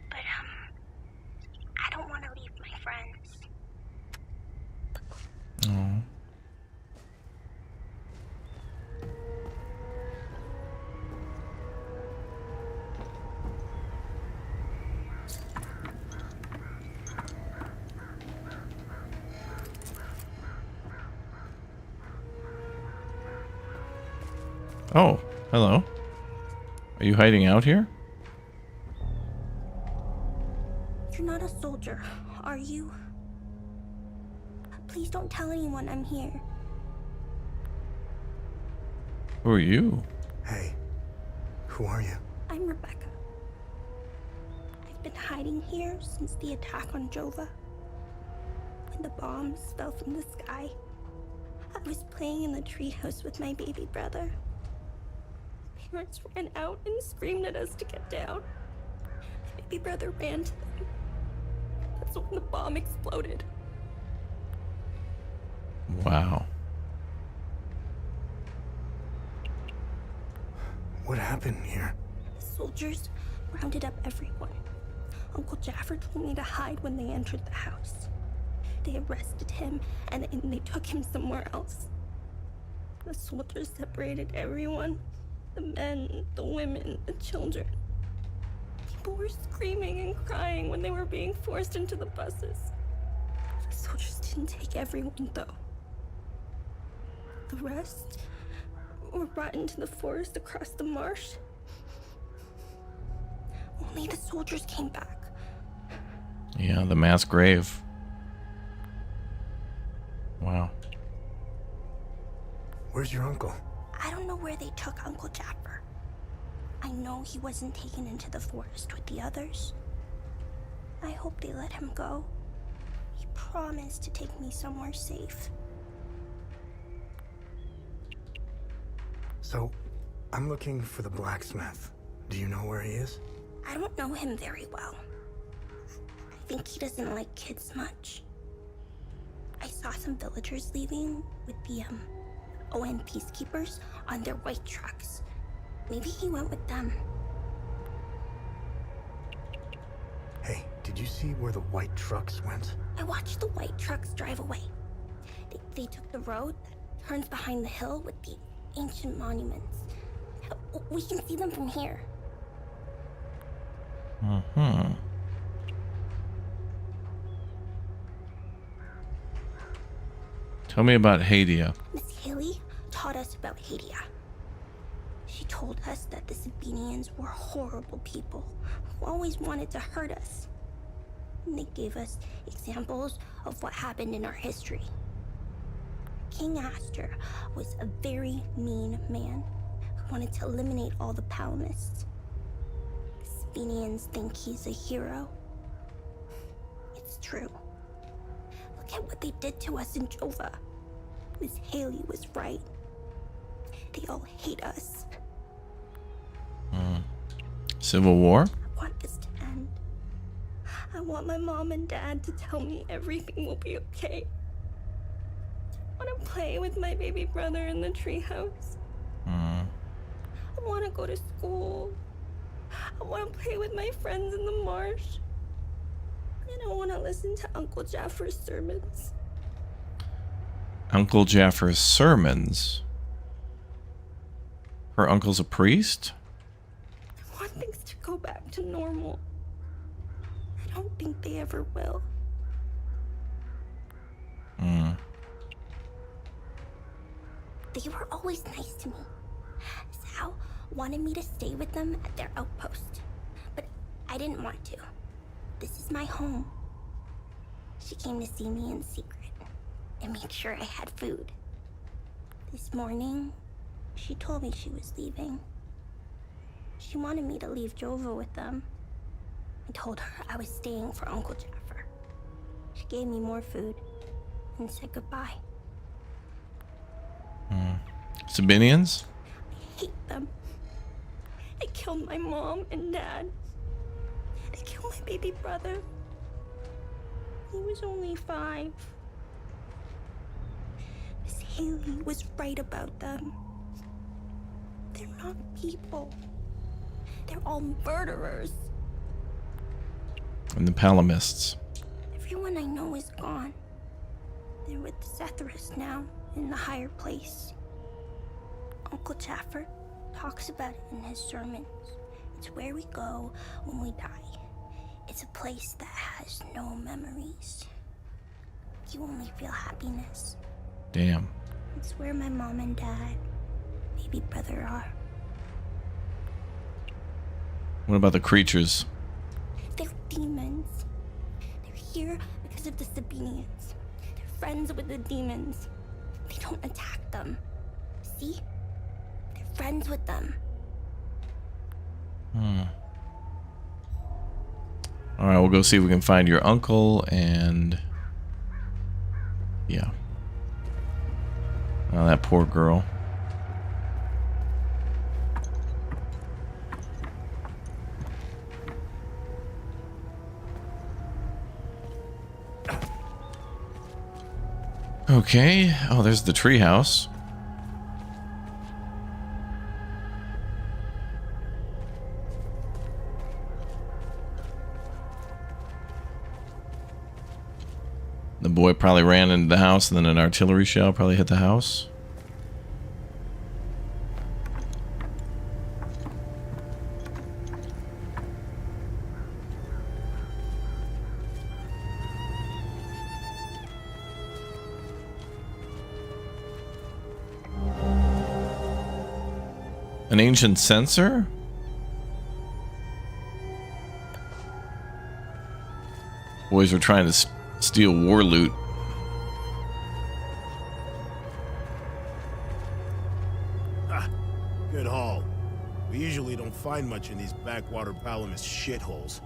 but I don't want to leave my friends. Oh. Oh, hello. Are you hiding out here? soldier, are you? Please don't tell anyone I'm here. Who are you? Hey, who are you? I'm Rebecca. I've been hiding here since the attack on Jova. When the bombs fell from the sky, I was playing in the treehouse with my baby brother. Parents ran out and screamed at us to get down. My baby brother ran to them. That's when the bomb exploded. Wow. What happened here? The soldiers rounded up everyone. Uncle Jaffer told me to hide when they entered the house. They arrested him and they took him somewhere else. The soldiers separated everyone. The men, the women, the children. People were screaming and crying when they were being forced into the buses. The soldiers didn't take everyone, though. The rest were brought into the forest across the marsh. Only the soldiers came back. Yeah, the mass grave. Wow. Where's your uncle? I don't know where they took Uncle Jaffer. I know he wasn't taken into the forest with the others. I hope they let him go. He promised to take me somewhere safe. So, I'm looking for the blacksmith. Do you know where he is? I don't know him very well. I think he doesn't like kids much. I saw some villagers leaving with the ON peacekeepers on their white trucks. Maybe he went with them. Hey, did you see where the white trucks went? I watched the white trucks drive away. They took the road that turns behind the hill with the ancient monuments. We can see them from here. Tell me about Hadia. Miss Haley taught us about Hadia. She told us that the Sabinians were horrible people who always wanted to hurt us. And they gave us examples of what happened in our history. King Astor was a very mean man who wanted to eliminate all the Palamists. The Sabinians think he's a hero. It's true. Look at what they did to us in Jova. Miss Haley was right. They all hate us. Civil War? I want this to end. I want my mom and dad to tell me everything will be okay. I want to play with my baby brother in the treehouse. I want to go to school. I want to play with my friends in the marsh. And I want to listen to Uncle Jaffer's sermons. Uncle Jaffer's sermons? Her uncle's a priest? I want things to go back to normal. I don't think they ever will. They were always nice to me. Sal wanted me to stay with them at their outpost, but I didn't want to. This is my home. She came to see me in secret and make sure I had food. This morning, she told me she was leaving. She wanted me to leave Jova with them. I told her I was staying for Uncle Jaffer. She gave me more food and said goodbye. Sabinians? I hate them. They killed my mom and dad. They killed my baby brother. He was only 5. Miss Haley was right about them. They're not people. They're all murderers. And the Palamists. Everyone I know is gone. They're with Zethris now, in the higher place. Uncle Jaffer talks about it in his sermons. It's where we go when we die. It's a place that has no memories. You only feel happiness. Damn. It's where my mom and dad, baby brother are. What about the creatures? They're demons. They're here because of the Sabinians. They're friends with the demons. They don't attack them. See? They're friends with them. Alright, we'll go see if we can find your uncle and... yeah. Oh, that poor girl. Okay. Oh, there's the treehouse. The boy probably ran into the house, and then an artillery shell probably hit the house. An ancient sensor? Boys were trying to steal war loot. Ah, good haul. We usually don't find much in these backwater Palamis shitholes.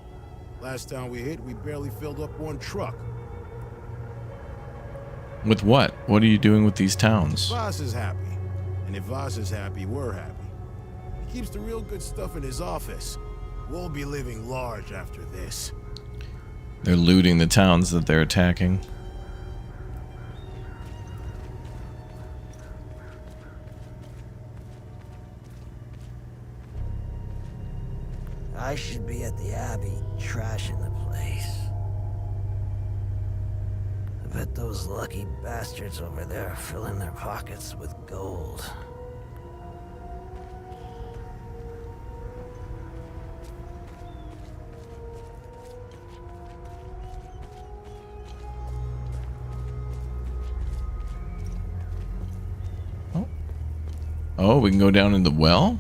Last town we hit, we barely filled up one truck. With what? What are you doing with these towns? Voss is happy. And if Voss is happy, we're happy. He keeps the real good stuff in his office. We'll be living large after this. They're looting the towns that they're attacking. I should be at the Abbey, trashing the place. I bet those lucky bastards over there are filling their pockets with gold. Oh, we can go down in the well?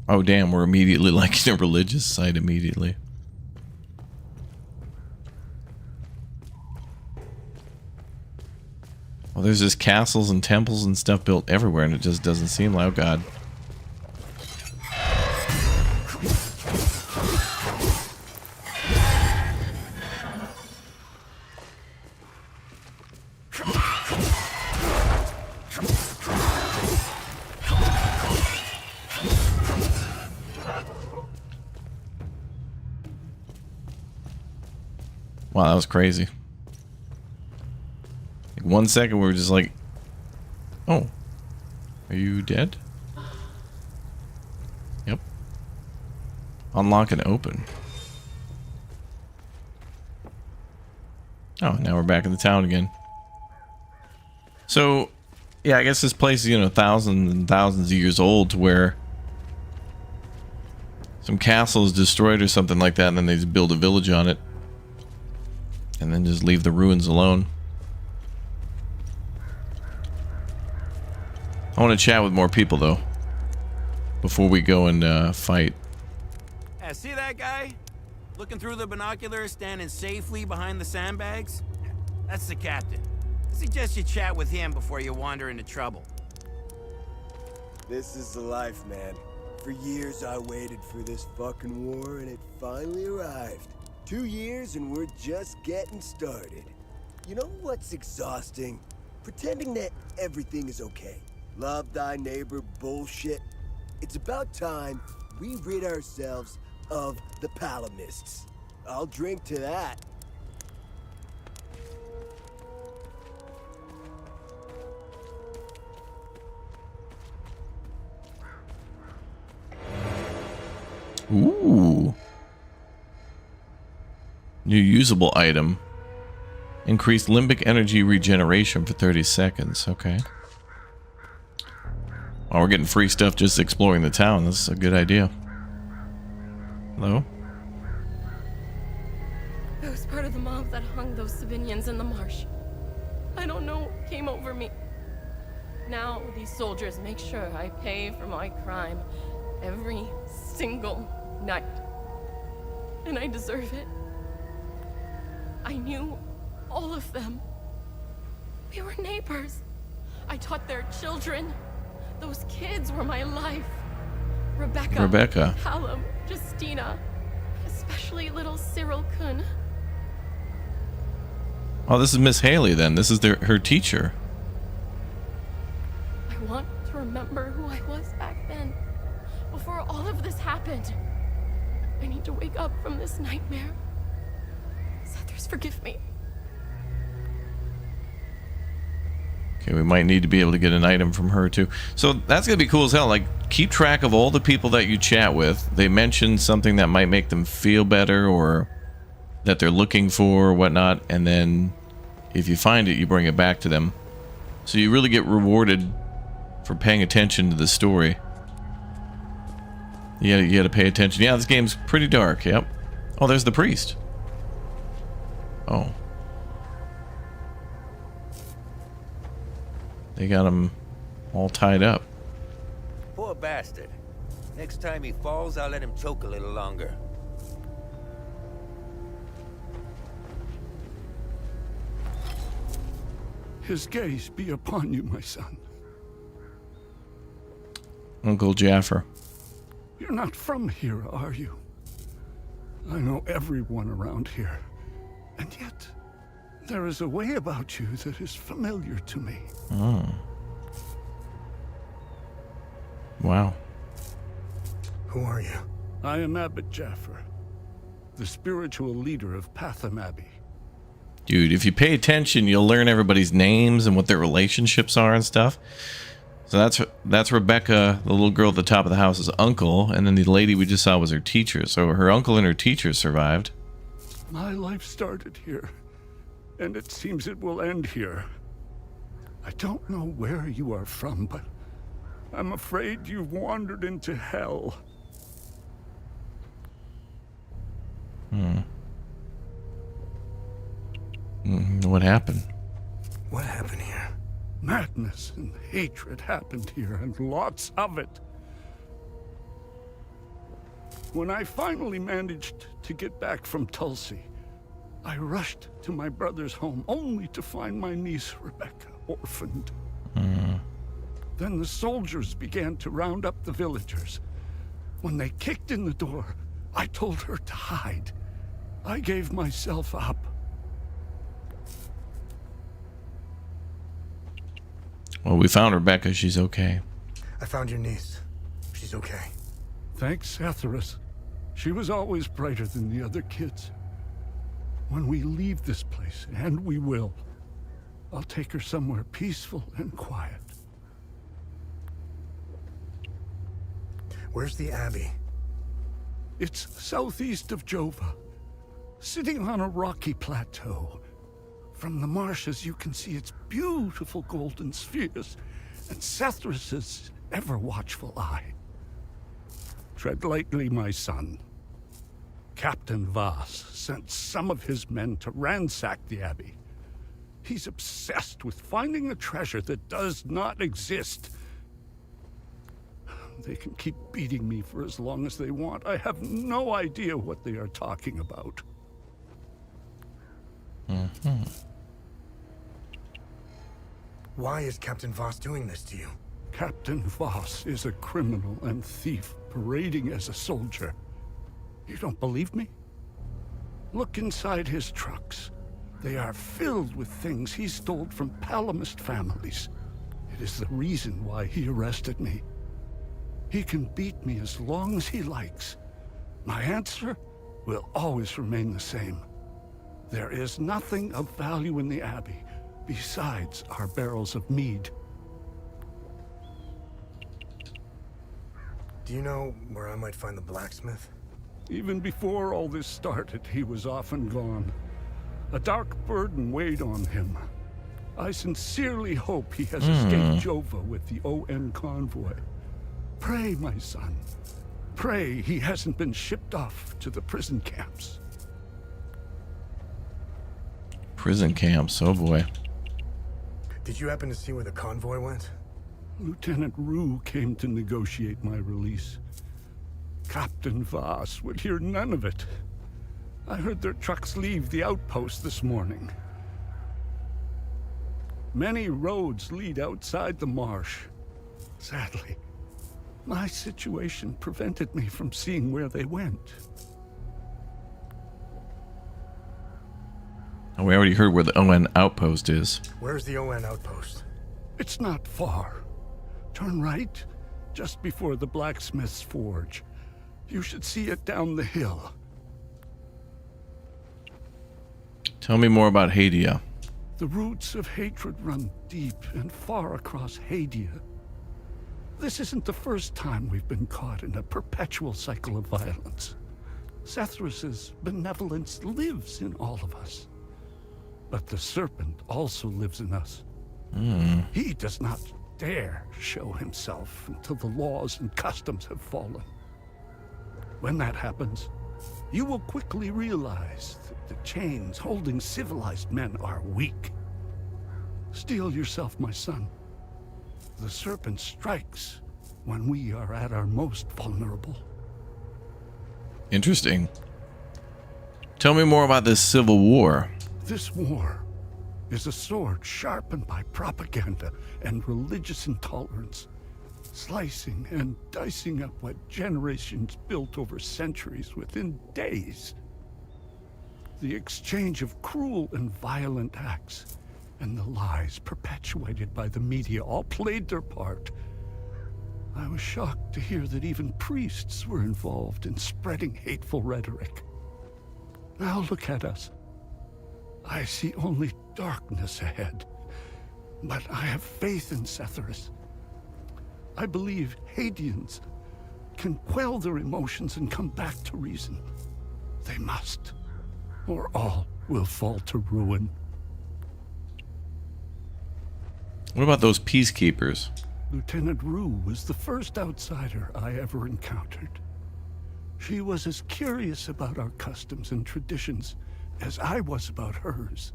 Oh, damn, we're immediately like in a religious site immediately. Well, there's just castles and temples and stuff built everywhere, and it just doesn't seem like, oh god. Wow, that was crazy. Like 1 second we were just like, oh, are you dead? Yep. Unlock and open. Oh, now we're back in the town again. So, yeah, I guess this place is, you know, thousands and thousands of years old, to where some castle is destroyed or something like that, and then they just build a village on it. And then just leave the ruins alone. I want to chat with more people, though, before we go and fight. Yeah, see that guy? Looking through the binoculars, standing safely behind the sandbags? That's the captain. I suggest you chat with him before you wander into trouble. This is the life, man. For years I waited for this fucking war, and it finally arrived. 2 years and we're just getting started. You know what's exhausting? Pretending that everything is okay. Love thy neighbor bullshit. It's about time we rid ourselves of the Palamists. I'll drink to that. Ooh. New usable item. Increased limbic energy regeneration for 30 seconds. Okay. Oh, we're getting free stuff just exploring the town. That's a good idea. Hello? I was part of the mob that hung those civilians in the marsh. I don't know what came over me. Now these soldiers make sure I pay for my crime every single night. And I deserve it. I knew all of them. We were neighbors. I taught their children. Those kids were my life. Rebecca. Callum, Justina, especially little Cyril Kun. Oh, this is Miss Haley then. This is her teacher. I want to remember who I was back then, before all of this happened. I need to wake up from this nightmare. Sethers, forgive me. Okay, we might need to be able to get an item from her too. So that's gonna be cool as hell. Like, keep track of all the people that you chat with. They mention something that might make them feel better or that they're looking for or whatnot, and then if you find it, you bring it back to them. So you really get rewarded for paying attention to the story. You gotta pay attention. Yeah, this game's pretty dark. Yep. Oh, there's the priest. Oh. They got him all tied up. Poor bastard. Next time he falls, I'll let him choke a little longer. His gaze be upon you, my son. Uncle Jaffer. You're not from here, are you? I know everyone around here. And yet, there is a way about you that is familiar to me. Oh. Wow. Who are you? I am Abbot Jaffer, the spiritual leader of Patham Abbey. Dude, if you pay attention, you'll learn everybody's names and what their relationships are and stuff. So that's Rebecca, the little girl at the top of the house's uncle, and then the lady we just saw was her teacher. So her uncle and her teacher survived. My life started here, and it seems it will end here. I don't know where you are from, but I'm afraid you've wandered into hell. What happened? What happened here? Madness and hatred happened here, and lots of it. When I finally managed to get back from Tulsi, I rushed to my brother's home only to find my niece Rebecca orphaned. Then the soldiers began to round up the villagers. When they kicked in the door, I told her to hide. I gave myself up. Well, we found Rebecca. She's okay. I found your niece. She's okay. Thanks, Etheris. She was always brighter than the other kids. When we leave this place, and we will, I'll take her somewhere peaceful and quiet. Where's the Abbey? It's southeast of Jova, sitting on a rocky plateau. From the marshes, you can see its beautiful golden spheres and Sethris's ever-watchful eye. Tread lightly, my son. Captain Voss sent some of his men to ransack the Abbey. He's obsessed with finding a treasure that does not exist. They can keep beating me for as long as they want. I have no idea what they are talking about. Why is Captain Voss doing this to you? Captain Voss is a criminal and thief parading as a soldier. You don't believe me? Look inside his trucks. They are filled with things he stole from Palamist families. It is the reason why he arrested me. He can beat me as long as he likes. My answer will always remain the same. There is nothing of value in the Abbey besides our barrels of mead. Do you know where I might find the blacksmith? Even before all this started, he was often gone. A dark burden weighed on him. I sincerely hope he has escaped Jova with the ON convoy. Pray, my son. pray he hasn't been shipped off to the prison camps. Prison camps, oh boy. Did you happen to see where the convoy went? Lieutenant Rue came to negotiate my release. Captain Voss would hear none of it. I heard their trucks leave the outpost this morning. Many roads lead outside the marsh. Sadly, my situation prevented me from seeing where they went. Oh, we already heard where the ON outpost is. Where's the ON outpost? It's not far. Turn right, just before the blacksmith's forge. You should see it down the hill. Tell me more about Hadia. The roots of hatred run deep and far across Hadia. This isn't the first time we've been caught in a perpetual cycle of violence. Sethrus's benevolence lives in all of us. But the serpent also lives in us. He does not dare show himself until the laws and customs have fallen. When that happens, you will quickly realize that the chains holding civilized men are weak. Steel yourself, my son. The serpent strikes when we are at our most vulnerable. Interesting. Tell me more about this civil war. This war is a sword sharpened by propaganda and religious intolerance, slicing and dicing up what generations built over centuries within days. The exchange of cruel and violent acts and the lies perpetuated by the media all played their part. I was shocked to hear that even priests were involved in spreading hateful rhetoric. Now look at us. I see only darkness ahead, but I have faith in Sethrus. I believe Hadians can quell their emotions and come back to reason. They must, or all will fall to ruin. What about those peacekeepers? Lieutenant Rue was the first outsider I ever encountered. She was as curious about our customs and traditions as I was about hers.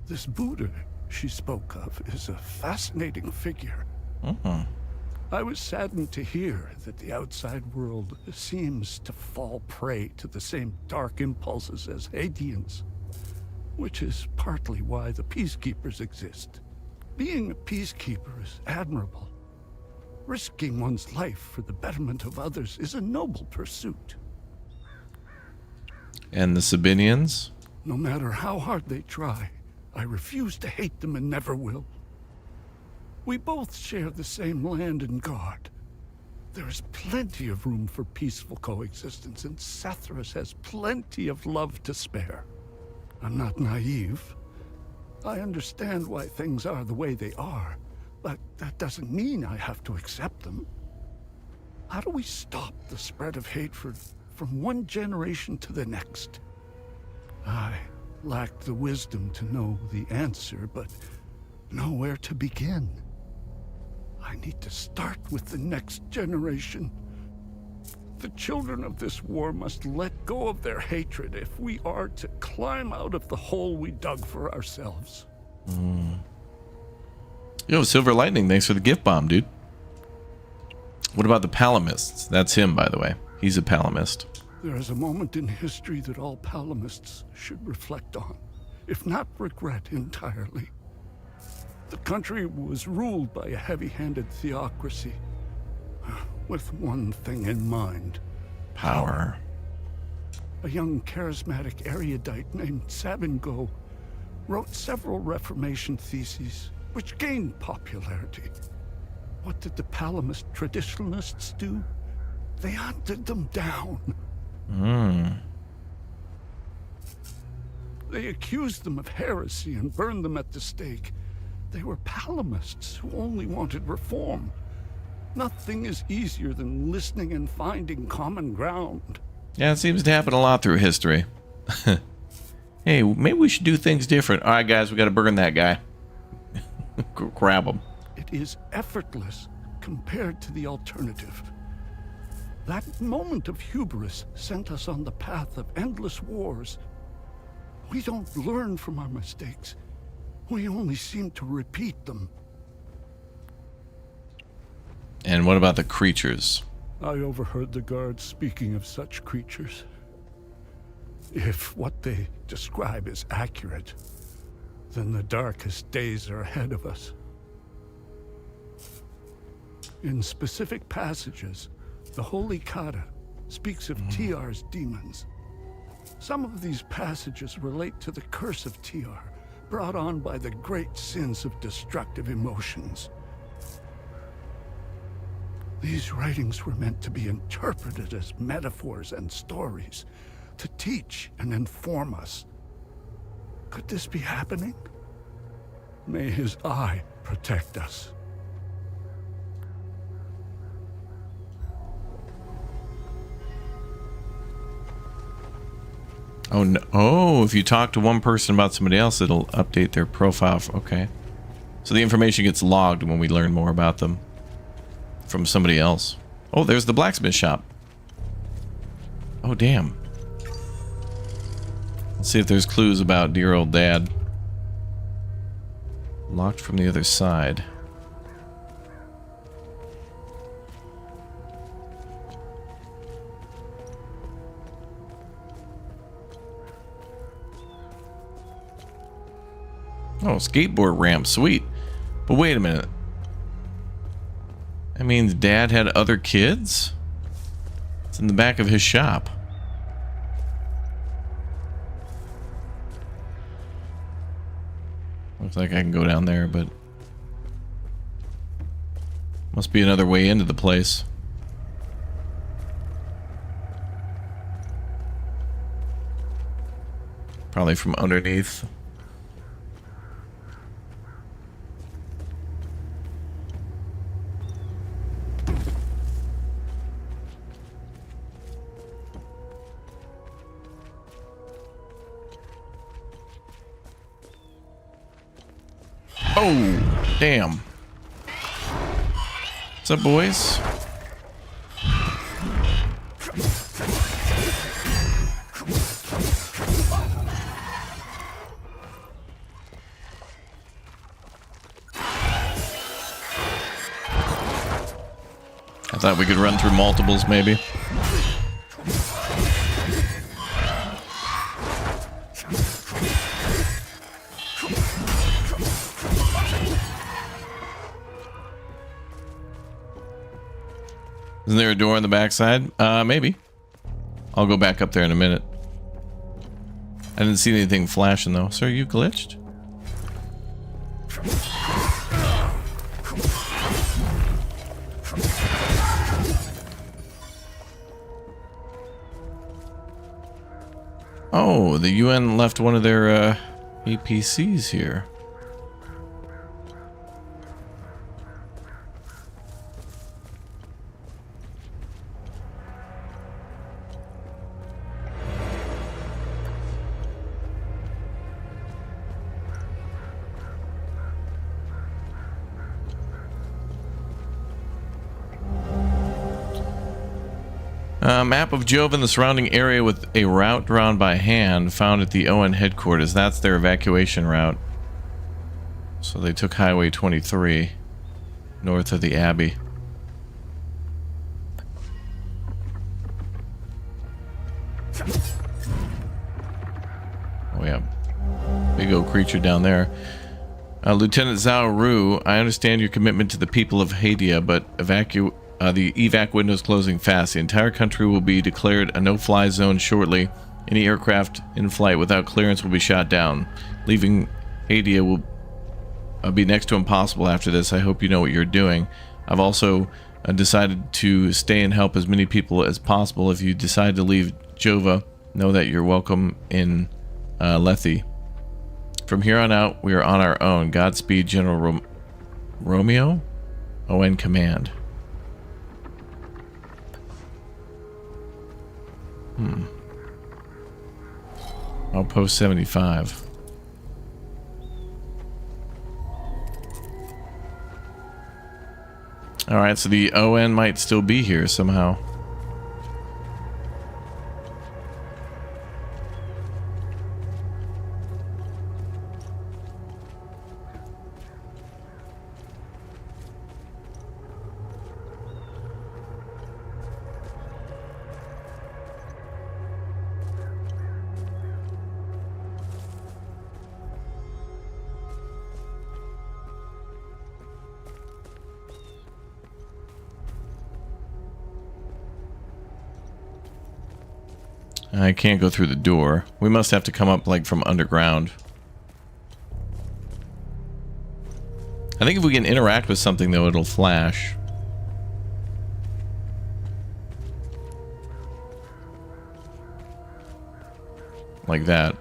This Buddha she spoke of is a fascinating figure. I was saddened to hear that the outside world seems to fall prey to the same dark impulses as Hadians, which is partly why the peacekeepers exist. Being a peacekeeper is admirable. Risking one's life for the betterment of others is a noble pursuit. And the Sabinians? No matter how hard they try, I refuse to hate them and never will. We both share the same land and god. There is plenty of room for peaceful coexistence, and Sethrus has plenty of love to spare. I'm not naive. I understand why things are the way they are, but that doesn't mean I have to accept them. How do we stop the spread of hatred from one generation to the next? I lack the wisdom to know the answer, but know where to begin. I need to start with the next generation. The children of this war must let go of their hatred if we are to climb out of the hole we dug for ourselves. Yo, Silver Lightning, thanks for the gift bomb, dude. What about the Palamists? That's him, by the way. He's a Palamist. There is a moment in history that all Palamists should reflect on, if not regret entirely. The country was ruled by a heavy-handed theocracy, with one thing in mind. Power. A young charismatic erudite named Sabingo wrote several Reformation theses, which gained popularity. What did the Palamist traditionalists do? They hunted them down. They accused them of heresy and burned them at the stake. They were Palamists who only wanted reform. Nothing is easier than listening and finding common ground. Yeah, it seems to happen a lot through history. Hey, maybe we should do things different. All right, guys, we got to burn that guy. Grab him. It is effortless compared to the alternative. That moment of hubris sent us on the path of endless wars. We don't learn from our mistakes. We only seem to repeat them. And what about the creatures? I overheard the guards speaking of such creatures. If what they describe is accurate, then the darkest days are ahead of us. In specific passages, the Holy Kata speaks of TR's demons. Some of these passages relate to the curse of TR, brought on by the great sins of destructive emotions. These writings were meant to be interpreted as metaphors and stories, to teach and inform us. Could this be happening? May his eye protect us. Oh, no. Oh, if you talk to one person about somebody else, it'll update their profile. Okay. So the information gets logged when we learn more about them from somebody else. Oh, there's the blacksmith shop. Oh, damn. Let's see if there's clues about dear old dad. Locked from the other side. Oh, skateboard ramp, sweet. But wait a minute. That means Dad had other kids? It's in the back of his shop. Looks like I can go down there, but must be another way into the place. Probably from underneath. Oh, damn. What's up, boys? I thought we could run through multiples, maybe. Isn't there a door on the backside? Maybe. I'll go back up there in a minute. I didn't see anything flashing though. Sir, you glitched? Oh, the UN left one of their APCs here. Map of Jova and the surrounding area with a route drawn by hand found at the ON headquarters. That's their evacuation route. So they took Highway 23 north of the Abbey. Oh yeah, big old creature down there. Lieutenant Zhao Ru, I understand your commitment to the people of Hadia, but the evac window is closing fast. The entire country will be declared a no-fly zone shortly. Any aircraft in flight without clearance will be shot down. Leaving Hadia will be next to impossible after this. I hope you know what you're doing. I've also decided to stay and help as many people as possible. If you decide to leave Jova, know that you're welcome in Lethe. From here on out, we are on our own. Godspeed, General Romeo. ON Command. Outpost 75. Alright, so the ON might still be here somehow. I can't go through the door. We must have to come up like from underground. I think if we can interact with something though, it'll flash. Like that.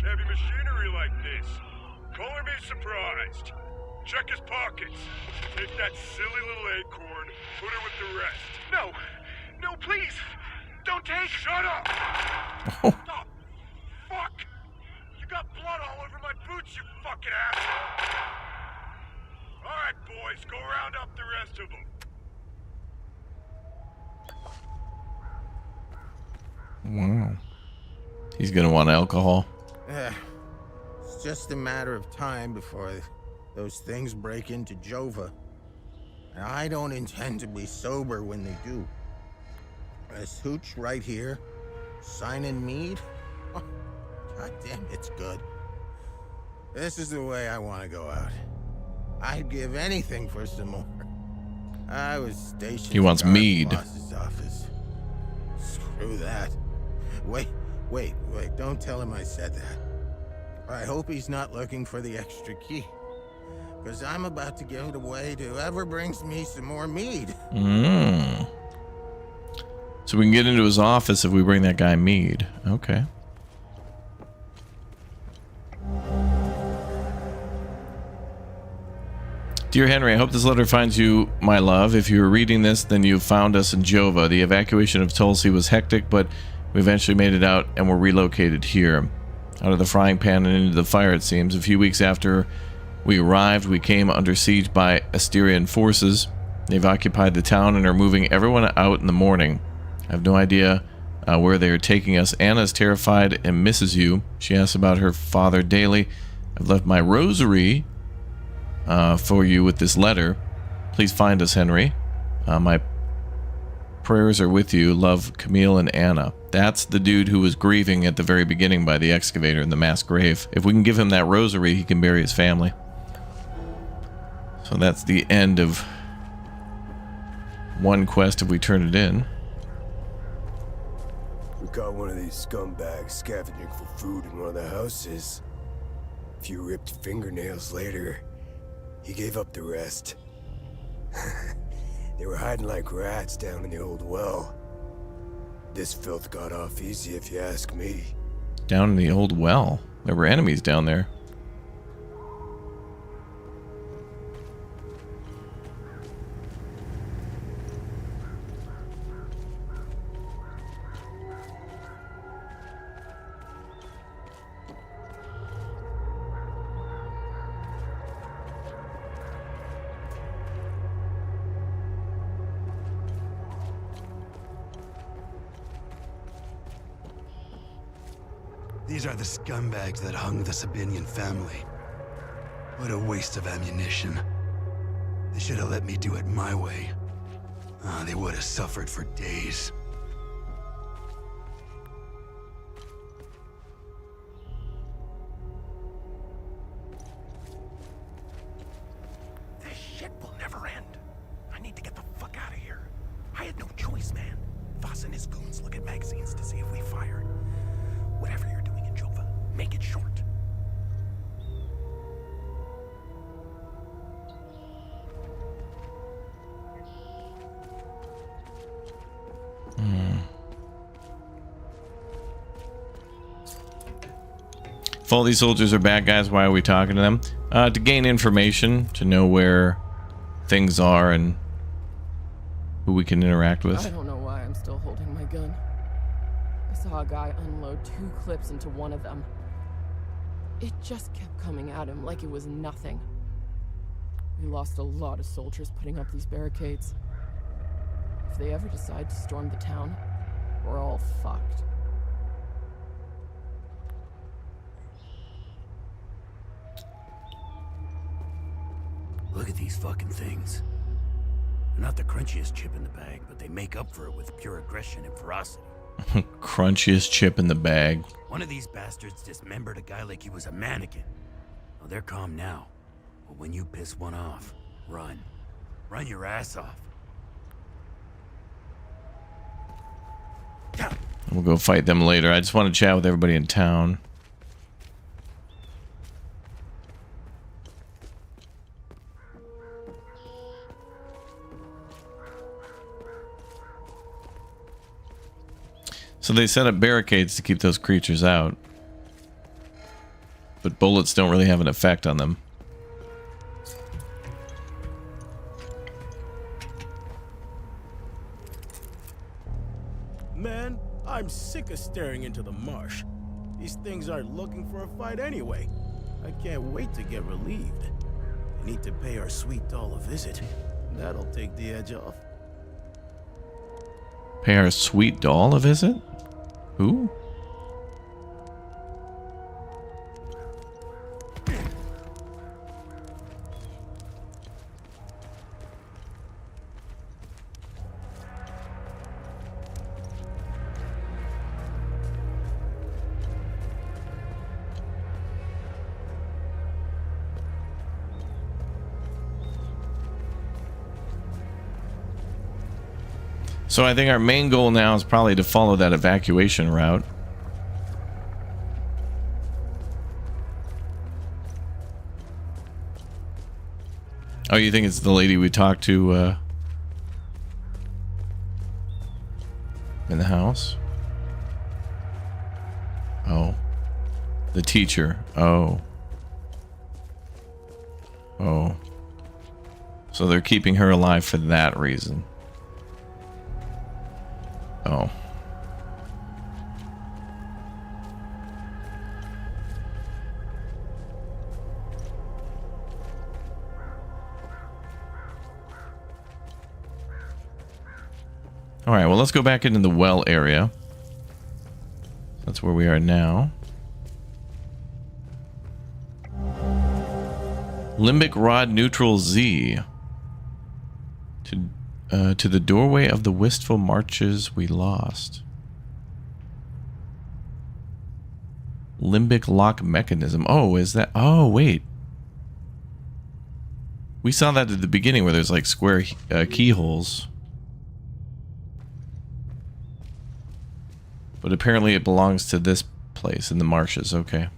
Heavy machinery like this. Color me surprised. Check his pockets. Take that silly little acorn, put it with the rest. No, no, please, don't take. Shut up! Oh, fuck! You got blood all over my boots, you fucking asshole! All right, boys, go round up the rest of them. Wow. He's gonna want alcohol. It's just a matter of time before those things break into Jova. And I don't intend to be sober when they do. This hooch right here, signing mead? Oh, God damn, it's good. This is the way I want to go out. I'd give anything for some more. I was stationed. He wants mead. Boss's office. Screw that. Wait, don't tell him I said that. I hope he's not looking for the extra key. Because I'm about to give it away to whoever brings me some more mead. So we can get into his office if we bring that guy mead. Okay. Dear Henry, I hope this letter finds you, my love. If you are reading this, then you have found us in Jova. The evacuation of Tulsi was hectic, but we eventually made it out and were relocated here. Out of the frying pan and into the fire, it seems. A few weeks after we arrived, we came under siege by Asterian forces. They've occupied the town and are moving everyone out in the morning. I have no idea where they are taking us. Anna is terrified and misses you. She asks about her father daily. I've left my rosary for you with this letter. Please find us, Henry. My prayers are with you. Love, Camille and Anna. That's the dude who was grieving at the very beginning by the excavator in the mass grave. If we can give him that rosary, he can bury his family. So that's the end of one quest if we turn it in. We caught one of these scumbags scavenging for food in one of the houses. A few ripped fingernails later, he gave up the rest. They were hiding like rats down in the old well. This filth got off easy, if you ask me. Down in the old well? There were enemies down there. These are the scumbags that hung the Sabinian family. What a waste of ammunition. They should have let me do it my way. They would have suffered for days. This shit will never end. I need to get the fuck out of here. I had no choice, man. Voss and his goons look at magazines to see if we fired. Whatever you're doing in Jova, make it short. If all these soldiers are bad guys, why are we talking to them? To gain information, to know where things are and who we can interact with. I don't know why I'm still holding my gun. I saw a guy unload 2 clips into one of them. It just kept coming at him like it was nothing. We lost a lot of soldiers putting up these barricades. If they ever decide to storm the town, we're all fucked. Look at these fucking things. They're not the crunchiest chip in the bag, but they make up for it with pure aggression and ferocity. Crunchiest chip in the bag. One of these bastards dismembered a guy like he was a mannequin. Well, they're calm now. But when you piss one off, run. Run your ass off. We'll go fight them later. I just want to chat with everybody in town. So they set up barricades to keep those creatures out. But bullets don't really have an effect on them. Man, I'm sick of staring into the marsh. These things aren't looking for a fight anyway. I can't wait to get relieved. I need to pay our sweet doll a visit. That'll take the edge off. Pay our sweet doll a visit? Who? So I think our main goal now is probably to follow that evacuation route. Oh, you think it's the lady we talked to in the house? Oh. The teacher. Oh. Oh. So they're keeping her alive for that reason. Oh. All right, well, let's go back into the well area. That's where we are now. Limbic rod neutral Z. To the doorway of the wistful marches we lost. Limbic lock mechanism. Oh, is that? Oh, wait. We saw that at the beginning where there's like square keyholes. But apparently it belongs to this place in the marshes. Okay.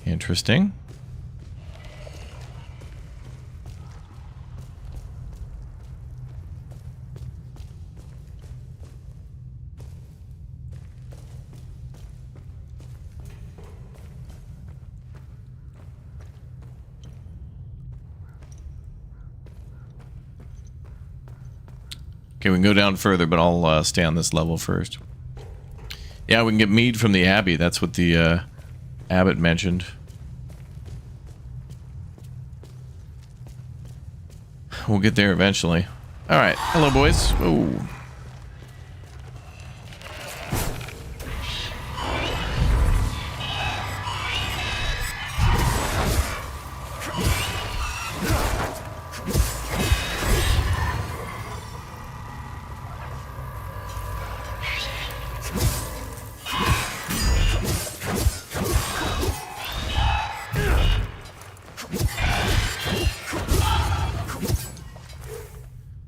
Interesting. Okay, we can go down further, but I'll stay on this level first. Yeah, we can get mead from the Abbey. That's what the abbot mentioned. We'll get there eventually. All right. Hello, boys. Whoa.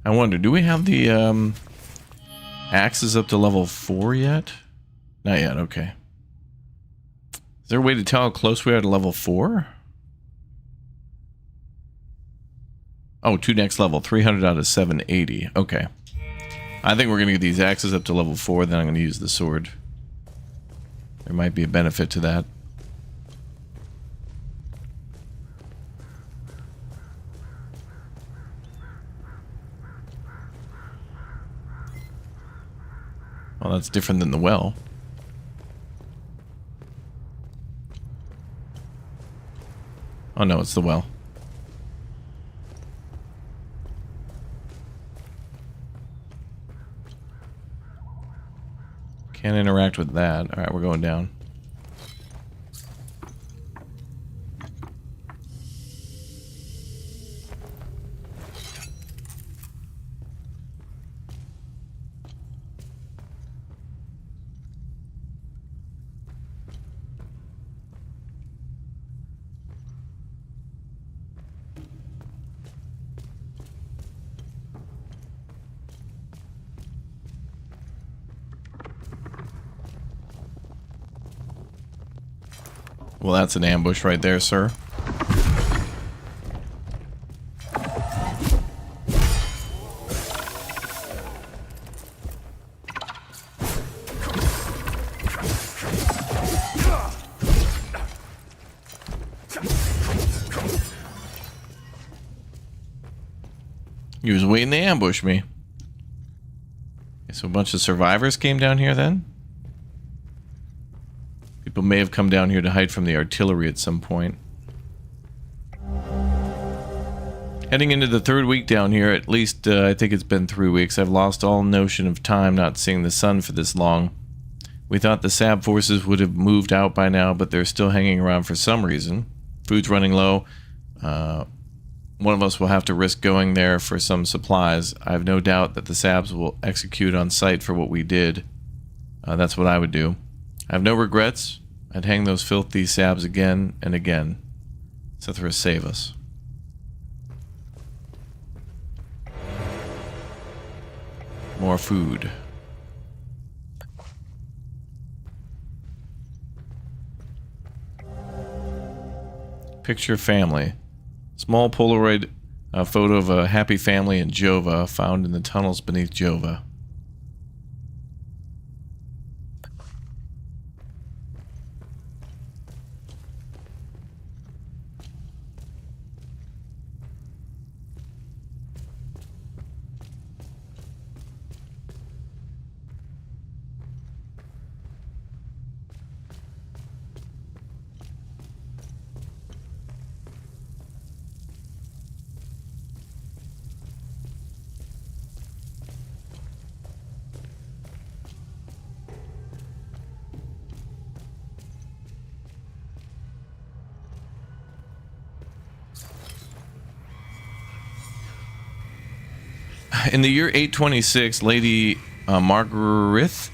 I wonder, do we have the axes up to level 4 yet? Not yet, okay. Is there a way to tell how close we are to level 4? Oh, 2 next level, 300 out of 780. Okay. I think we're going to get these axes up to level 4, then I'm going to use the sword. There might be a benefit to that. Well, that's different than the well. Oh no, it's the well. Can't interact with that. Alright, we're going down. Well, that's an ambush right there, sir. He was waiting to ambush me. Okay, so a bunch of survivors came down here then? People may have come down here to hide from the artillery at some point. Heading into the third week down here, at least I think it's been 3 weeks. I've lost all notion of time not seeing the sun for this long. We thought the SAB forces would have moved out by now, but they're still hanging around for some reason. Food's running low. One of us will have to risk going there for some supplies. I have no doubt that the SABs will execute on sight for what we did. That's what I would do. I have no regrets. I'd hang those filthy SABs again and again. Sethra, save us. More food. Picture family. Small Polaroid photo of a happy family in Jova found in the tunnels beneath Jova. In the year 826, Lady Margaret,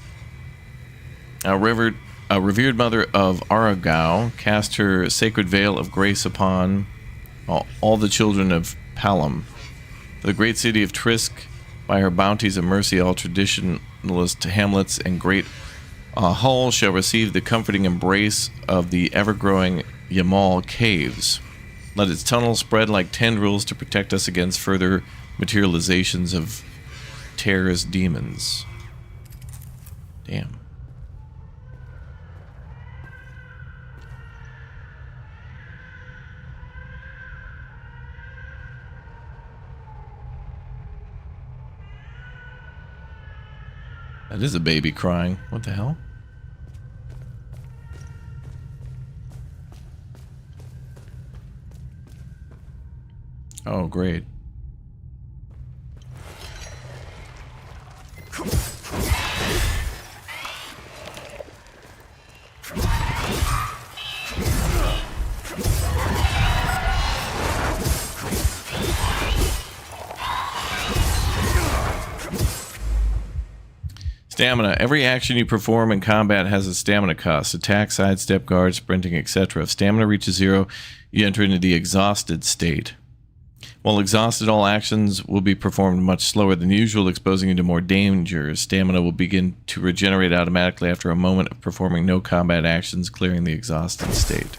a revered mother of Aragao, cast her sacred veil of grace upon all the children of Palam. The great city of Trisk, by her bounties of mercy, all traditionalist hamlets and great Hull shall receive the comforting embrace of the ever-growing Yamal caves. Let its tunnels spread like tendrils to protect us against further materializations of terrorist demons. Damn. That is a baby crying. What the hell? Oh, great. Stamina. Every action you perform in combat has a stamina cost. Attack, sidestep, guard, sprinting, etc. If stamina reaches 0, you enter into the exhausted state. While exhausted, all actions will be performed much slower than usual, exposing you to more dangers. Stamina will begin to regenerate automatically after a moment of performing no combat actions, clearing the exhausted state.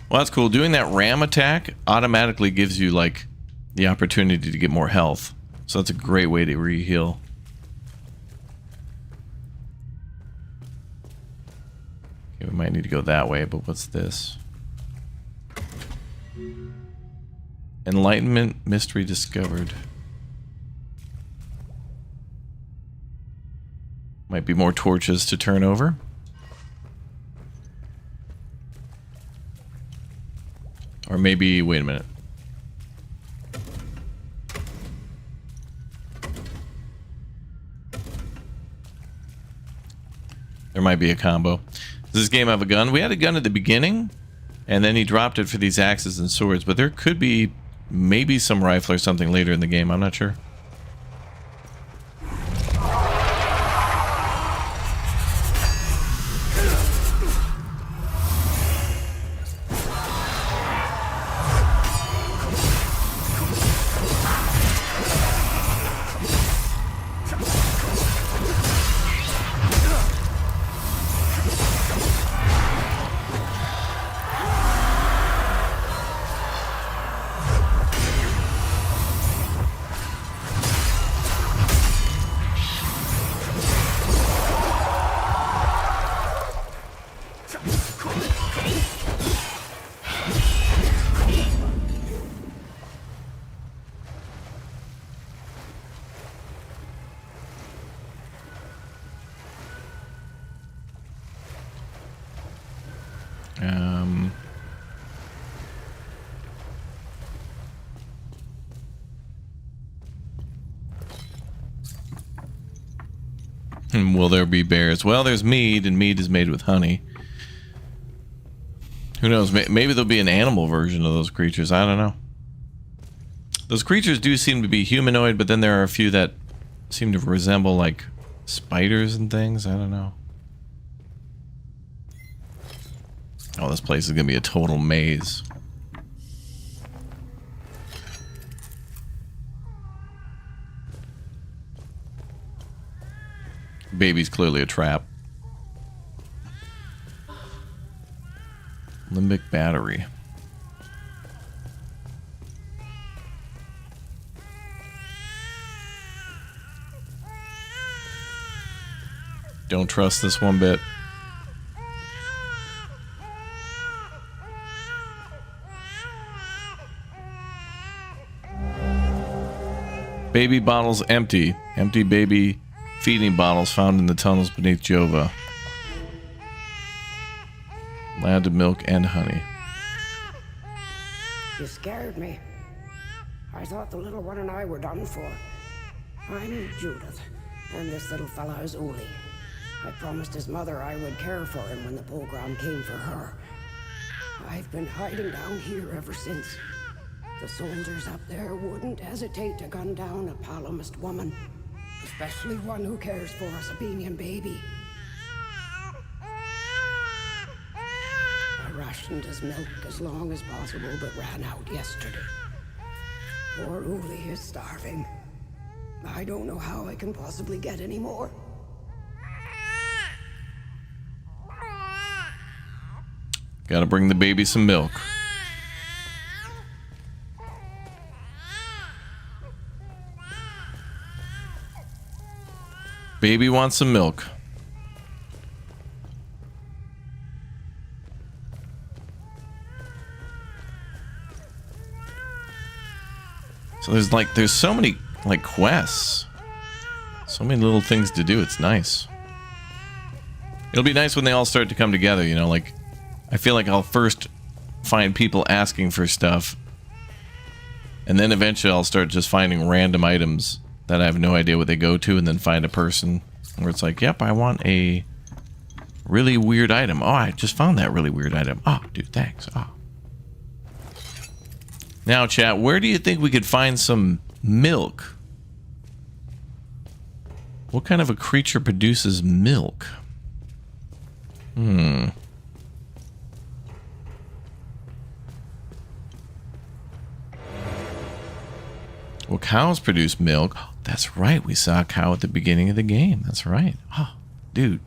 Well, that's cool. Doing that ram attack automatically gives you, like, the opportunity to get more health. So that's a great way to re-heal. We might need to go that way, but what's this? Enlightenment mystery discovered. Might be more torches to turn over. Or maybe, wait a minute. There might be a combo. Does this game have a gun? We had a gun at the beginning, and then he dropped it for these axes and swords, but there could be maybe some rifle or something later in the game. I'm not sure. Will there be bears? Well, there's mead, and mead is made with honey. Who knows? Maybe there'll be an animal version of those creatures. I don't know. Those creatures do seem to be humanoid, but then there are a few that seem to resemble, like, spiders and things. I don't know. Oh, this place is going to be a total maze. Baby's clearly a trap. Limbic battery. Don't trust this one bit. Baby bottles empty. Empty baby feeding bottles found in the tunnels beneath Jova. Land of milk and honey. You scared me. I thought the little one and I were done for. I'm Judith, and this little fella is Uli. I promised his mother I would care for him when the pogrom came for her. I've been hiding down here ever since. The soldiers up there wouldn't hesitate to gun down a Palomist woman, especially one who cares for a Sabinian baby. I rationed his milk as long as possible, but ran out yesterday. Poor Uli is starving. I don't know how I can possibly get any more. Gotta bring the baby some milk. Baby wants some milk. So there's so many like quests. So many little things to do. It's nice. It'll be nice when they all start to come together, you know, like I feel like I'll first find people asking for stuff, and then eventually I'll start just finding random items that I have no idea what they go to, and then find a person where it's like, yep, I want a really weird item. Oh, I just found that really weird item. Oh, dude, thanks. Oh. Now, chat, where do you think we could find some milk? What kind of a creature produces milk? Well, cows produce milk. Oh, that's right. We saw a cow at the beginning of the game. That's right. Oh, dude.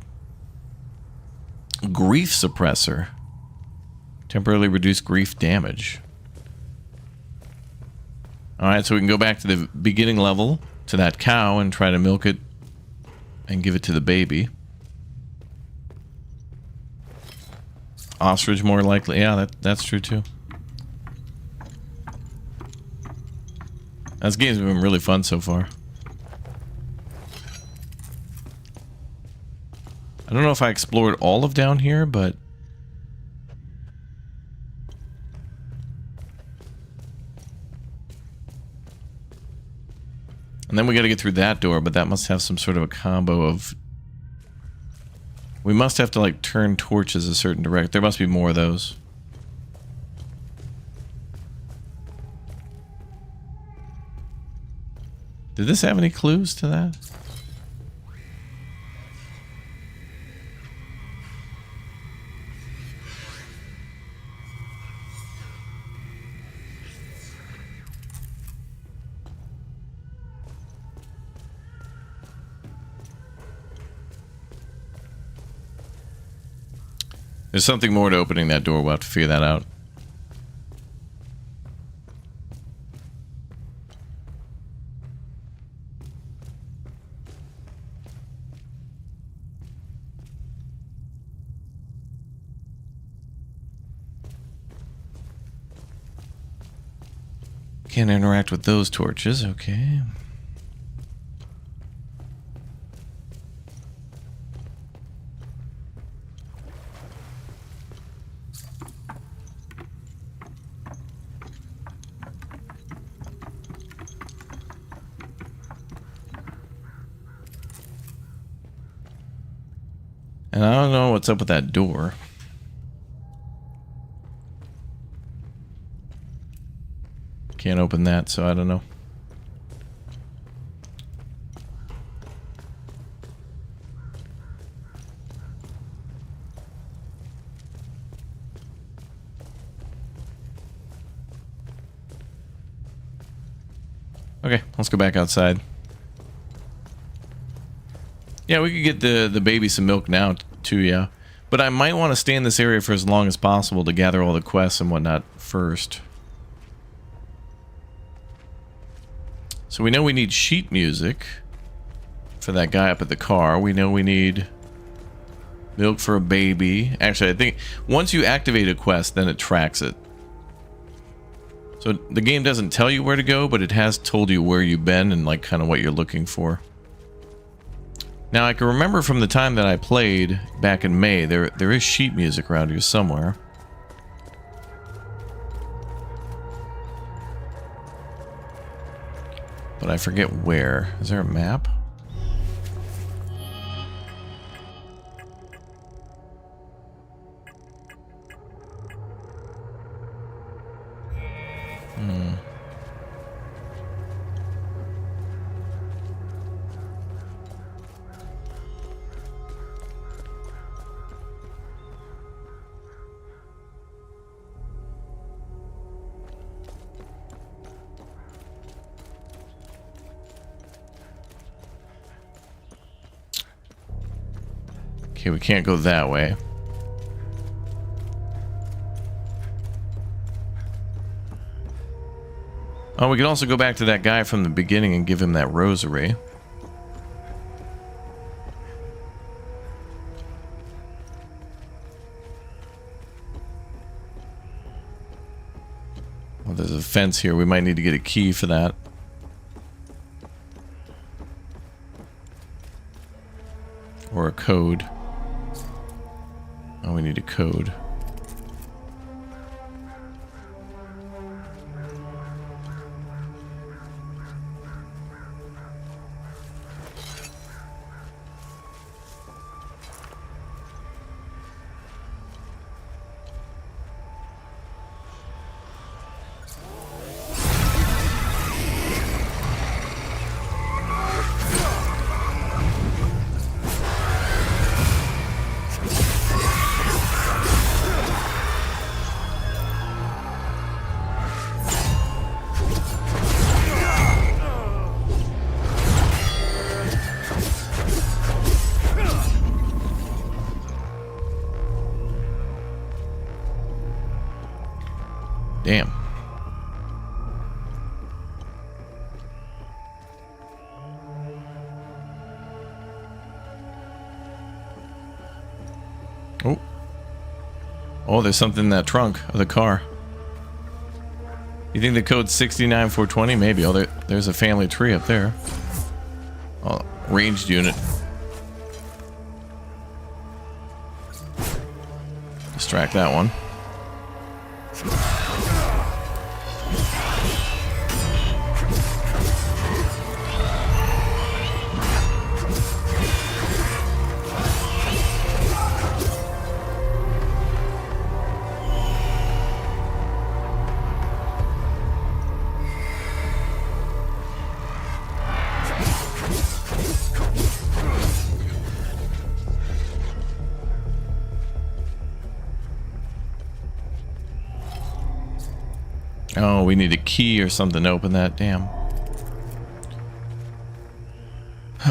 Grief suppressor. Temporarily reduce grief damage. Alright, so we can go back to the beginning level, to that cow, and try to milk it and give it to the baby. Ostrich more likely. Yeah, that's true too. This game's been really fun so far. I don't know if I explored all of down here, but... And then we gotta get through that door, but that must have some sort of a combo of... We must have to, like, turn torches a certain direction. There must be more of those. Did this have any clues to that? There's something more to opening that door. We'll have to figure that out. Can't interact with those torches. Okay. And I don't know what's up with that door. Can't open that, so I don't know. Okay, let's go back outside. Yeah, we could get the baby some milk now, too, yeah. But I might want to stay in this area for as long as possible to gather all the quests and whatnot first. So we know we need sheet music for that guy up at the car. We know we need milk for a baby. Actually, I think once you activate a quest, then it tracks it. So the game doesn't tell you where to go, but it has told you where you've been and like kind of what you're looking for. Now I can remember from the time that I played back in May, there is sheet music around here somewhere. But I forget where. Is there a map? Okay, we can't go that way. Oh, we could also go back to that guy from the beginning and give him that rosary. Well, there's a fence here. We might need to get a key for that. Or a code. Oh, we need a code. Damn. Oh. Oh, there's something in that trunk of the car. You think the code's 69420? Maybe. Oh, there's a family tree up there. Oh, ranged unit. Distract that one. Oh, we need a key or something to open that. Damn.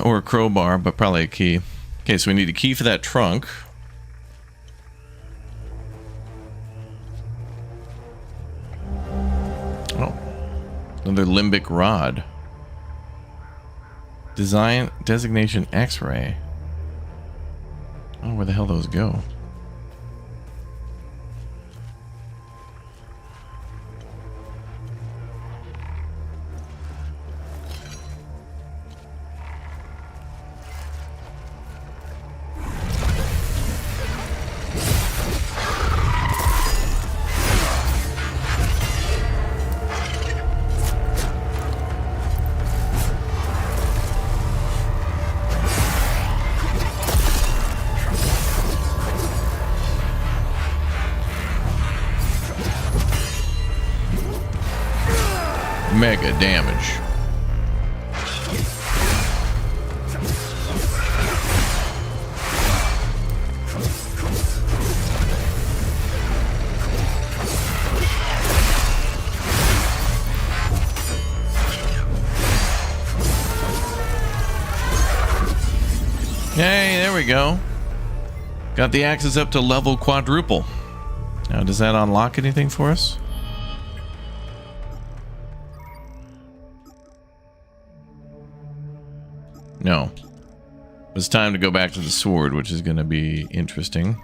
Or a crowbar, but probably a key. Okay, so we need a key for that trunk. Oh. Another limbic rod. Design designation X-ray. Oh, where the hell those go? Mega damage. Hey, there we go. Got the axes up to level quadruple. Now, does that unlock anything for us? No. It's time to go back to the sword, which is going to be interesting.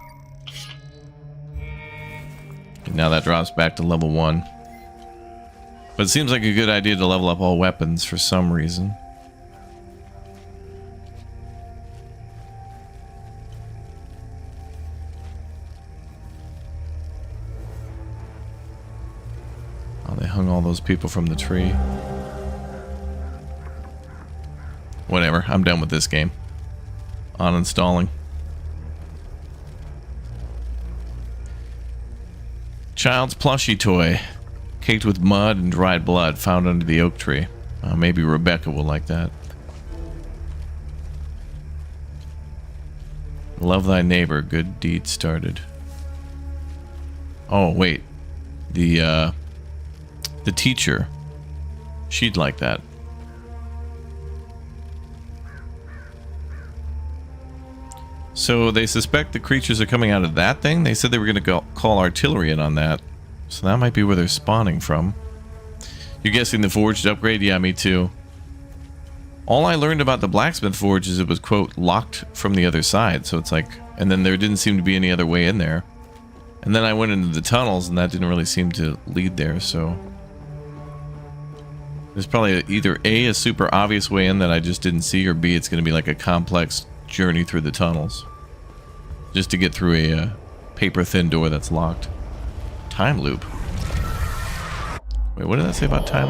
And now that drops back to level 1. But it seems like a good idea to level up all weapons for some reason. Oh, they hung all those people from the tree. Whatever, I'm done with this game. Uninstalling. Child's plushie toy. Caked with mud and dried blood found under the oak tree. Maybe Rebecca will like that. Love thy neighbor, good deed started. Oh, wait. The teacher. She'd like that. So they suspect the creatures are coming out of that thing? They said they were going to call artillery in on that. So that might be where they're spawning from. You're guessing the forged upgrade? Yeah, me too. All I learned about the blacksmith forge is it was, quote, locked from the other side. So it's like, and then there didn't seem to be any other way in there. And then I went into the tunnels and that didn't really seem to lead there, so... There's probably either A, a super obvious way in that I just didn't see, or B, it's going to be like a complex journey through the tunnels just to get through a paper thin door that's locked. Time loop. Wait, what did that say about time?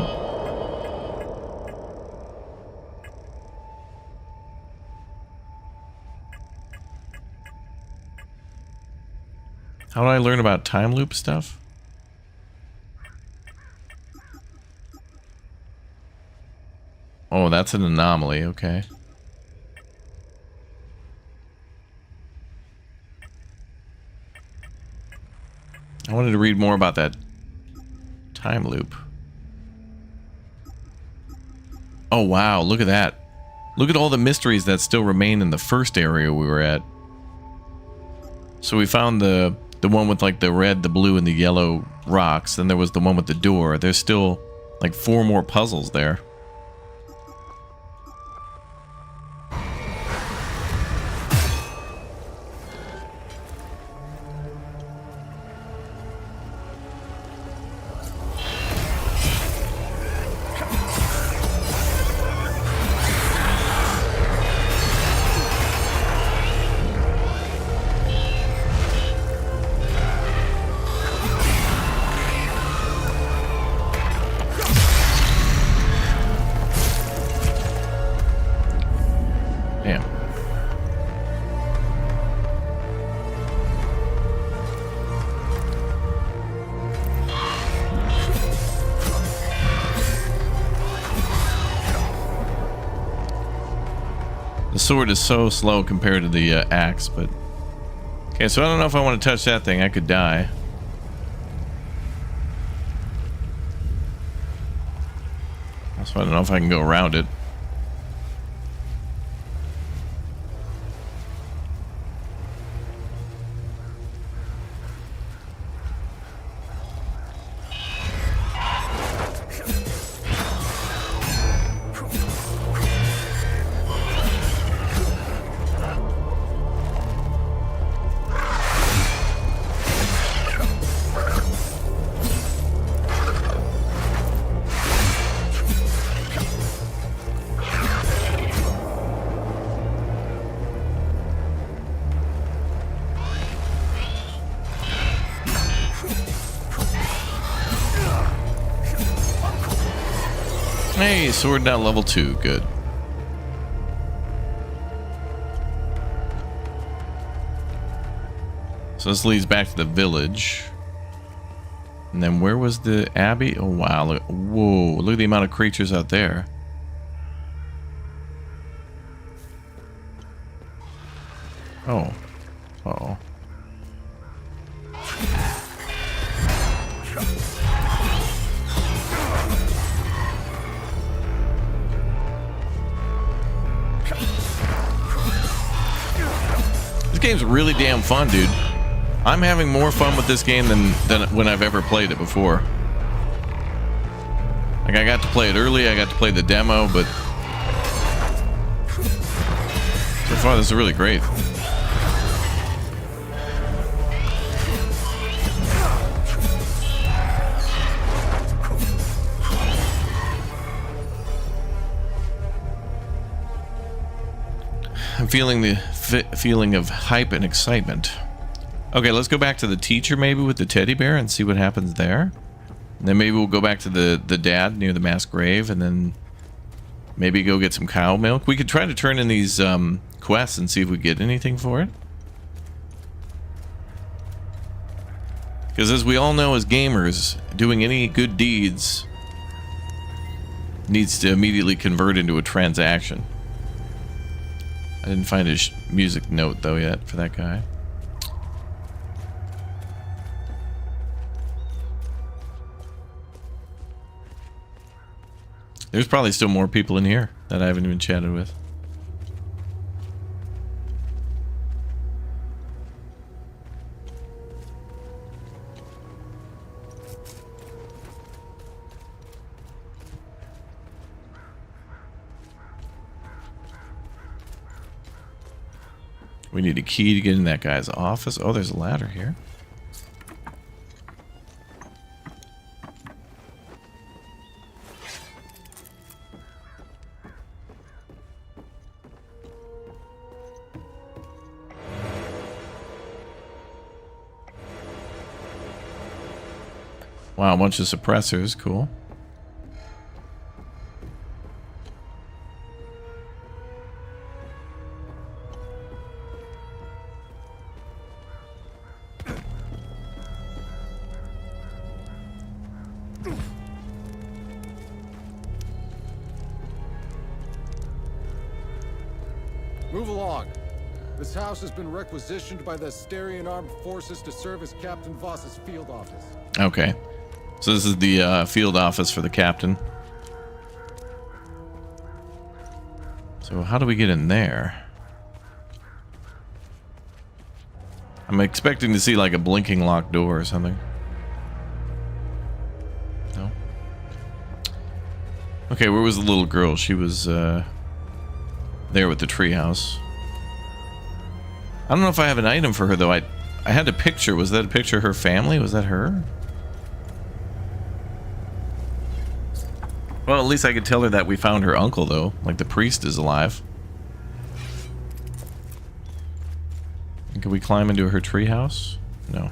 How do I learn about time loop stuff? Oh, that's an anomaly, okay. I wanted to read more about that time loop. Oh wow, look at that. Look at all the mysteries that still remain in the first area we were at. So we found the one with like the red, the blue, and the yellow rocks. Then there was the one with the door. There's still like 4 more puzzles there. sword is so slow compared to the axe, but... Okay, so I don't know if I want to touch that thing. I could die. Also, I don't know if I can go around it. Hey, sword now level 2. Good. So this leads back to the village. And then where was the abbey? Oh, wow. Look, whoa. Look at the amount of creatures out there. Oh. Uh-oh. This game's really damn fun, dude. I'm having more fun with this game than when I've ever played it before. Like, I got to play it early, I got to play the demo, but so far this is really great. I'm feeling the feeling of hype and excitement. Okay, let's go back to the teacher maybe with the teddy bear and see what happens there. And then maybe we'll go back to the dad near the mass grave, and then maybe go get some cow milk. We could try to turn in these quests and see if we get anything for it. Because as we all know as gamers, doing any good deeds needs to immediately convert into a transaction. I didn't find his music note though yet for that guy. There's probably still more people in here that I haven't even chatted with. We need a key to get in that guy's office. Oh, there's a ladder here. Wow, a bunch of suppressors. Cool. Move along. This house has been requisitioned by the Asterian Armed Forces to serve as Captain Voss's field office. Okay. So this is the field office for the captain. So how do we get in there? I'm expecting to see like a blinking locked door or something. No? Okay, where was the little girl? She was there with the treehouse. I don't know if I have an item for her though. I had a picture. Was that a picture of her family? Was that her? Well, at least I could tell her that we found her uncle though. Like the priest is alive. And can we climb into her treehouse? No.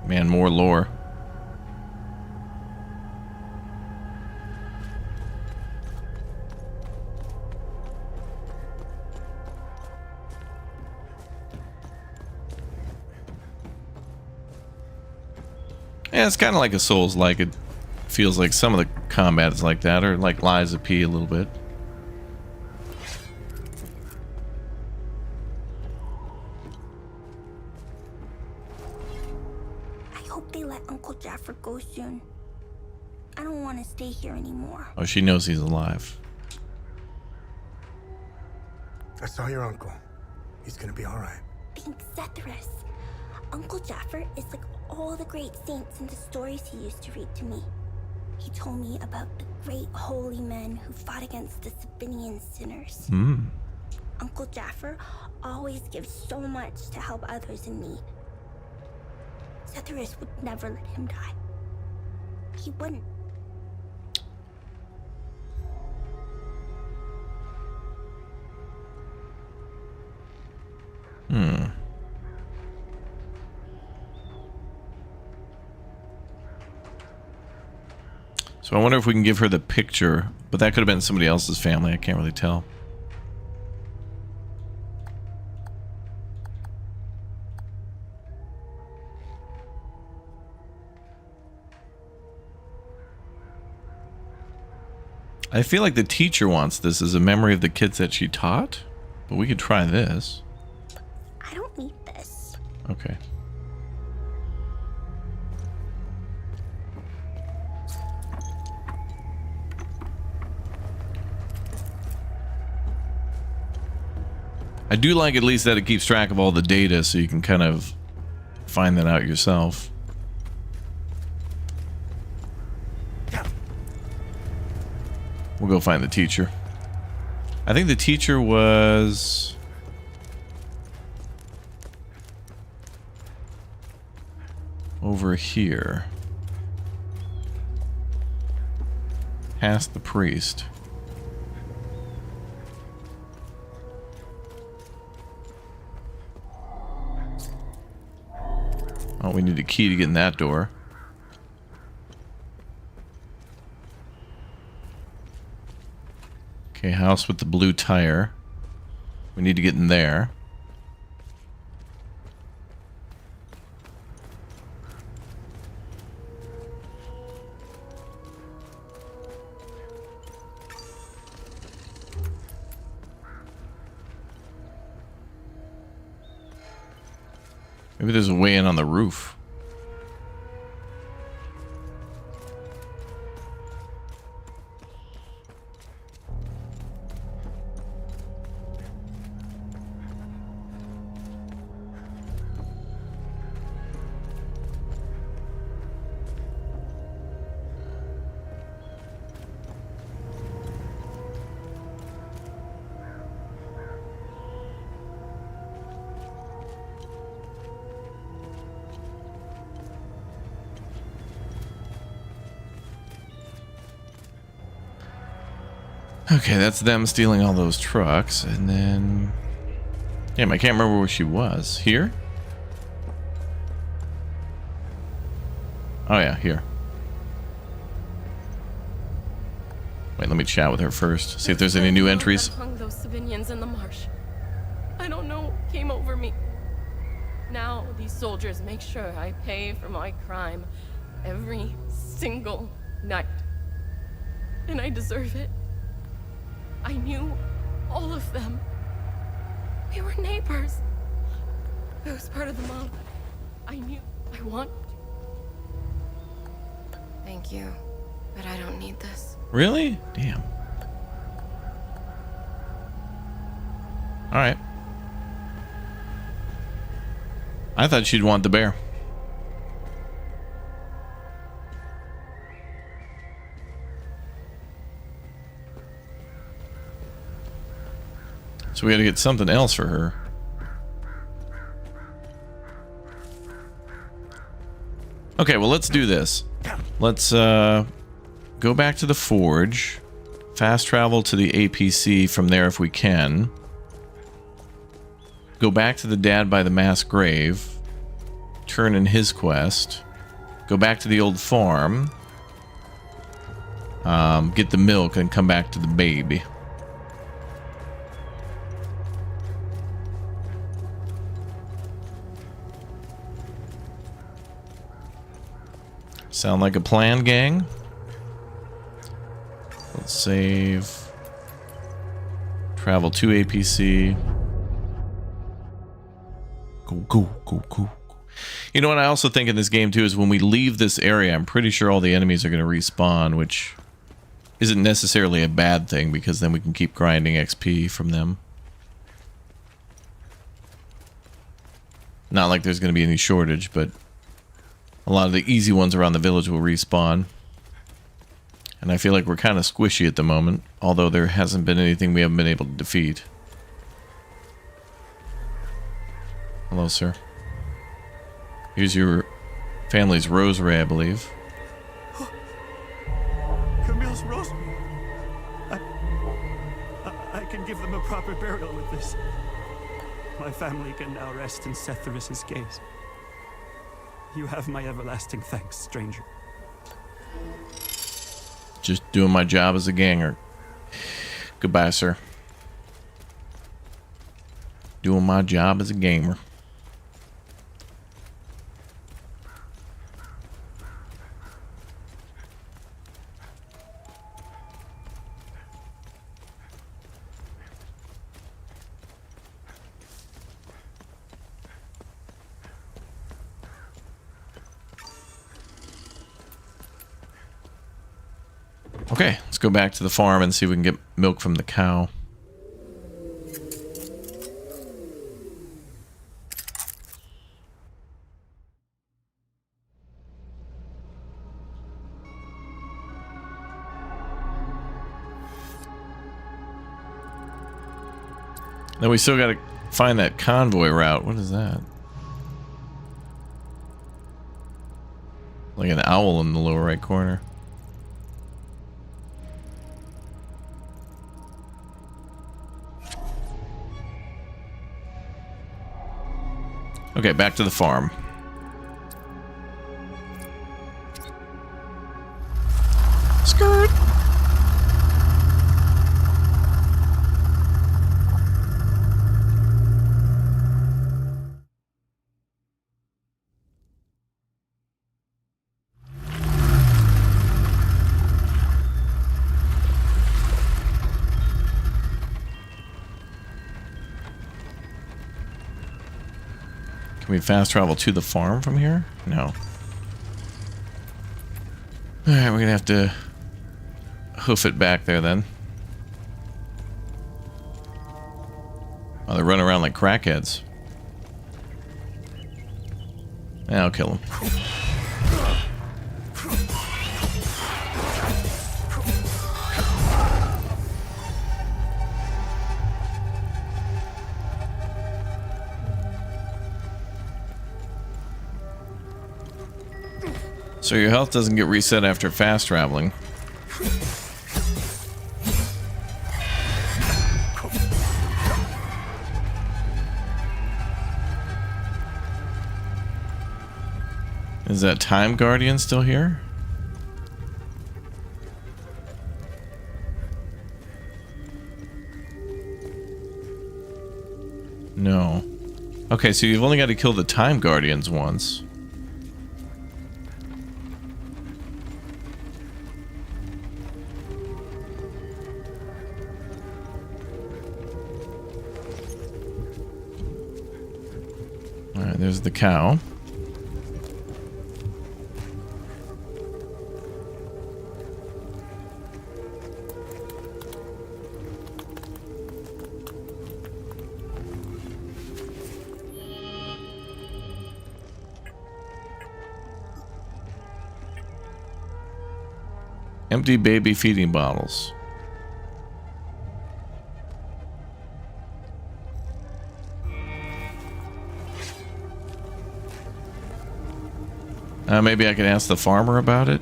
Man, more lore. Yeah, it's kind of like a Souls-like. It feels like some of the combat is like that, or like Lies of P a little bit. I hope they let Uncle Jaffer go soon. I don't want to stay here anymore. Oh, she knows he's alive. I saw your uncle. He's gonna be all right. Thanks, Zethyrus. Uncle Jaffer is like all the great saints in the stories he used to read to me. He told me about the great holy men who fought against the Sabinian sinners. Uncle Jaffer always gives so much to help others in need. Zethyrus would never let him die. He wouldn't. So I wonder if we can give her the picture, but that could have been somebody else's family. I can't really tell. I feel like the teacher wants this as a memory of the kids that she taught, but we could try this. I don't need this. Okay. I do like at least that it keeps track of all the data so you can kind of find that out yourself. We'll go find the teacher. I think the teacher was... over here. Past the priest. Oh, we need a key to get in that door. Okay, house with the blue tire. We need to get in there. Maybe there's a way in on the roof. Okay, that's them stealing all those trucks, and then... Damn, I can't remember where she was. Here? Oh yeah, here. Wait, let me chat with her first. See if there's any new entries. Hung those civilians in the marsh. I don't know what came over me. Now these soldiers make sure I pay for my crime every single night. And I deserve it. I knew all of them. We were neighbors. I was part of the mob. I knew I want. Thank you, but I don't need this. Really? Damn. Alright. I thought she'd want the bear. So we gotta get something else for her. Okay, well, let's do this. Let's go back to the forge. Fast travel to the APC from there if we can. Go back to the dad by the mass grave. Turn in his quest. Go back to the old farm. Get the milk and come back to the baby. Sound like a plan, gang? Let's save. Travel to APC. Go. You know what I also think in this game too is when we leave this area, I'm pretty sure all the enemies are going to respawn, which isn't necessarily a bad thing because then we can keep grinding XP from them. Not like there's going to be any shortage, but a lot of the easy ones around the village will respawn. And I feel like we're kind of squishy at the moment, although there hasn't been anything we haven't been able to defeat. Hello, sir. Here's your family's rosary, I believe. Camille's rosary. I can give them a proper burial with this. My family can now rest in Sethrus's gaze. You have my everlasting thanks, stranger. Just doing my job as a ganger. Goodbye, sir. Doing my job as a gamer. Okay, let's go back to the farm and see if we can get milk from the cow. Then we still gotta find that convoy route. What is that? Like an owl in the lower right corner. Okay, back to the farm. Skirt. Can we fast travel to the farm from here? No. Alright, we're gonna have to hoof it back there then. Oh, they run around like crackheads. Yeah, I'll kill them. So your health doesn't get reset after fast traveling. Is that Time Guardian still here? No. Okay, so you've only got to kill the Time Guardians once. Alright, there's the cow. Empty baby feeding bottles. Maybe I can ask the farmer about it.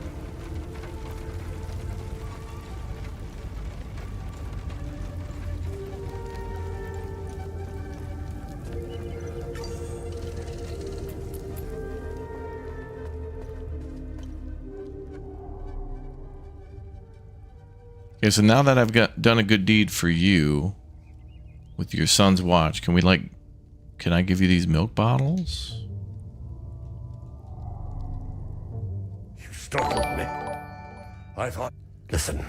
Okay, so now that I've done a good deed for you with your son's watch, can I give you these milk bottles? startled me. I thought, listen,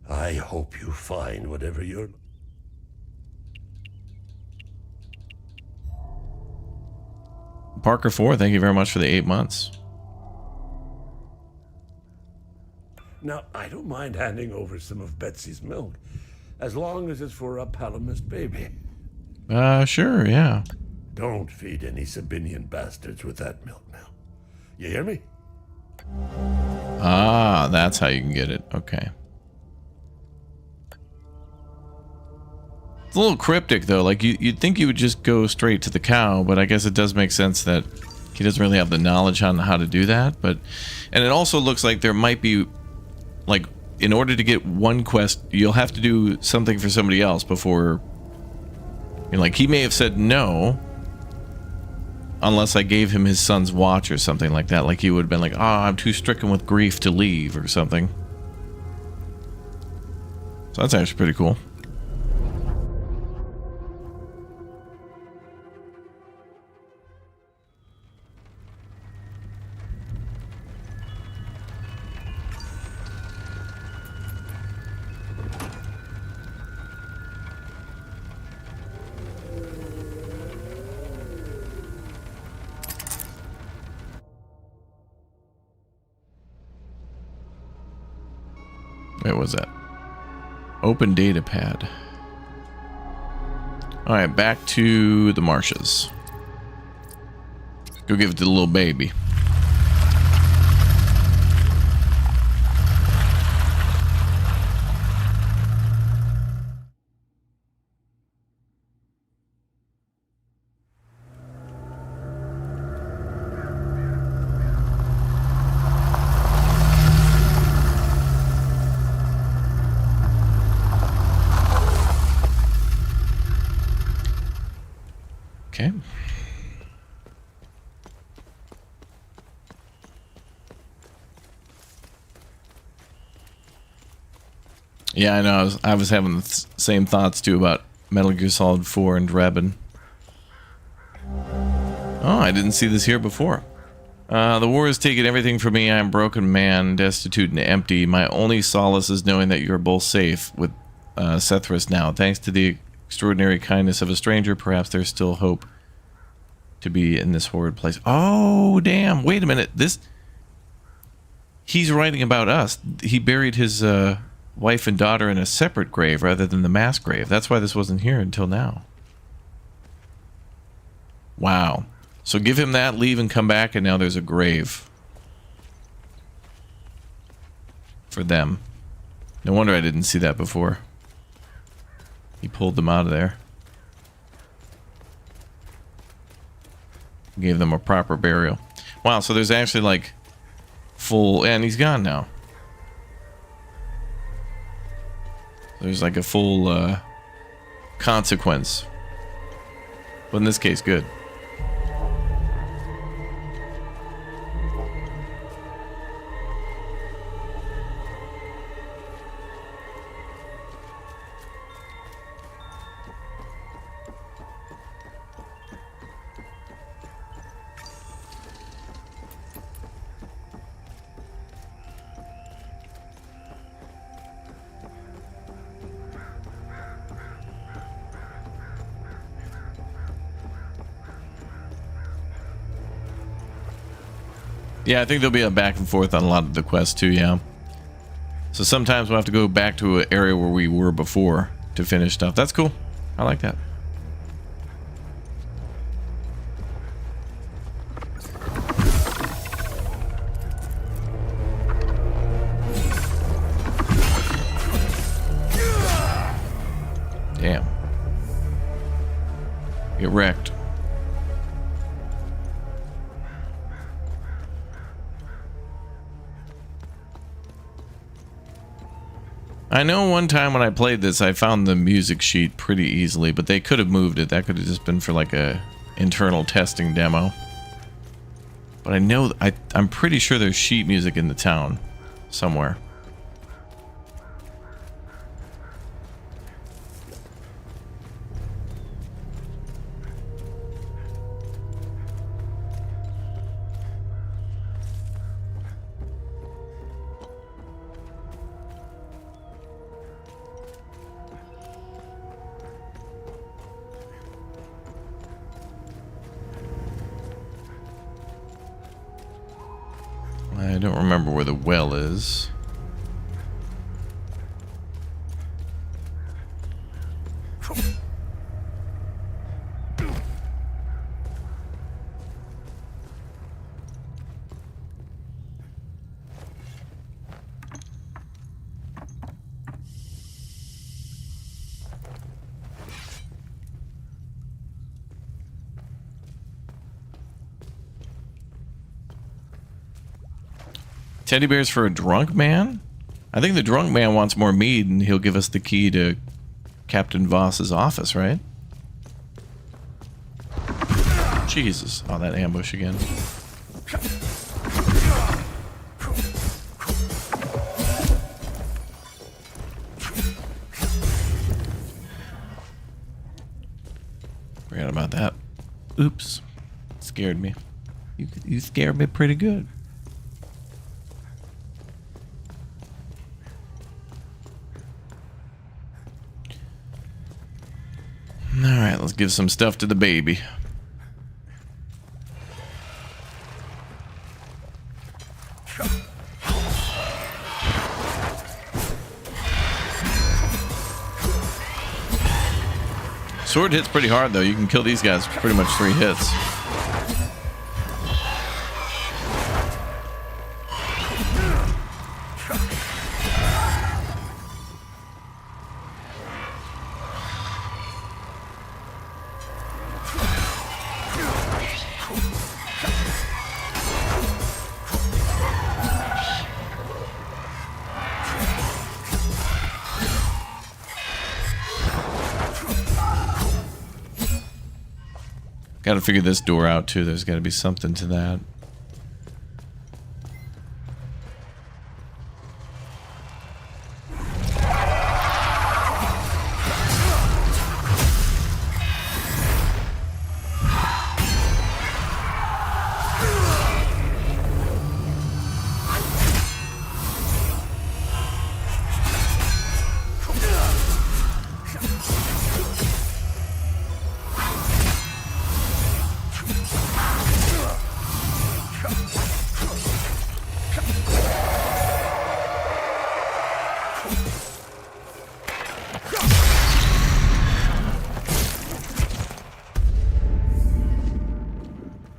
I hope you find whatever you're... Parker 4, thank you very much for the 8 months. Now, I don't mind handing over some of Betsy's milk, as long as it's for a Palamist baby. Sure, yeah. Don't feed any Sabinian bastards with that milk now. You hear me? Ah, that's how you can get it. Okay. It's a little cryptic, though. Like, you'd think you would just go straight to the cow, but I guess it does make sense that he doesn't really have the knowledge on how to do that. But, and it also looks like there might be, like, in order to get one quest, you'll have to do something for somebody else before, you know, like, he may have said no, unless I gave him his son's watch or something like that. Like, he would have been like, oh, I'm too stricken with grief to leave or something. So that's actually pretty cool. Where was that? Open data pad. Alright, back to the marshes. Go give it to the little baby. Okay. Yeah, I know. I was having the same thoughts too about Metal Gear Solid 4 and Drebin. Oh, I didn't see this here before. The war has taken everything from me. I am a broken man, destitute and empty. My only solace is knowing that you are both safe with Sethris now. Thanks to the extraordinary kindness of a stranger, perhaps there's still hope to be in this horrid place. Oh, damn. Wait a minute. He's writing about us. He buried his wife and daughter in a separate grave rather than the mass grave. That's why this wasn't here until now. Wow. So give him that, leave, and come back, and now there's a grave for them. No wonder I didn't see that before. He pulled them out of there. Gave them a proper burial. Wow, so there's actually like full... And he's gone now. There's like a full consequence. But in this case, good. Yeah, I think there'll be a back and forth on a lot of the quests too, yeah. So sometimes we'll have to go back to an area where we were before to finish stuff. That's cool. I like that. Damn. Get wrecked. I know one time when I played this, I found the music sheet pretty easily, but they could have moved it. That could have just been for like a internal testing demo. But I know, I'm pretty sure there's sheet music in the town somewhere. I don't remember where the well is. Teddy bears for a drunk man? I think the drunk man wants more mead and he'll give us the key to Captain Voss's office, right? Jesus. Oh, that ambush again. Forgot about that. Oops. Scared me. You scared me pretty good. Alright, let's give some stuff to the baby. Sword hits pretty hard though. You can kill these guys with pretty much 3 hits. Gotta figure this door out too. There's gotta be something to that.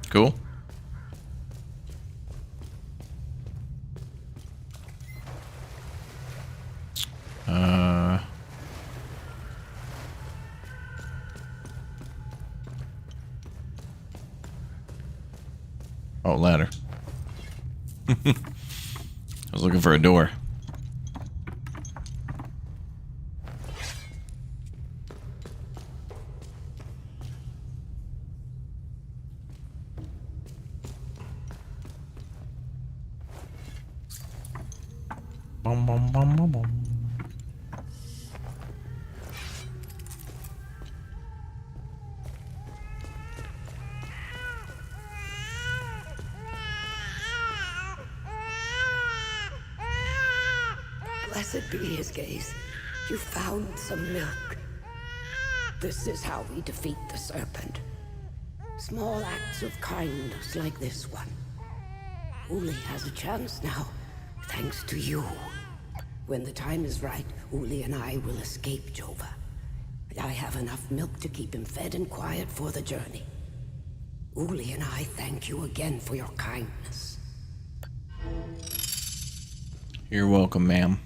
Cool. Oh, ladder. I was looking for a door. Bum, bum, bum, bum, bum. Blessed be his gaze. You found some milk. This is how we defeat the serpent. Small acts of kindness like this one. Uli has a chance now, thanks to you. When the time is right, Uli and I will escape Jova. I have enough milk to keep him fed and quiet for the journey. Uli and I thank you again for your kindness. You're welcome, ma'am.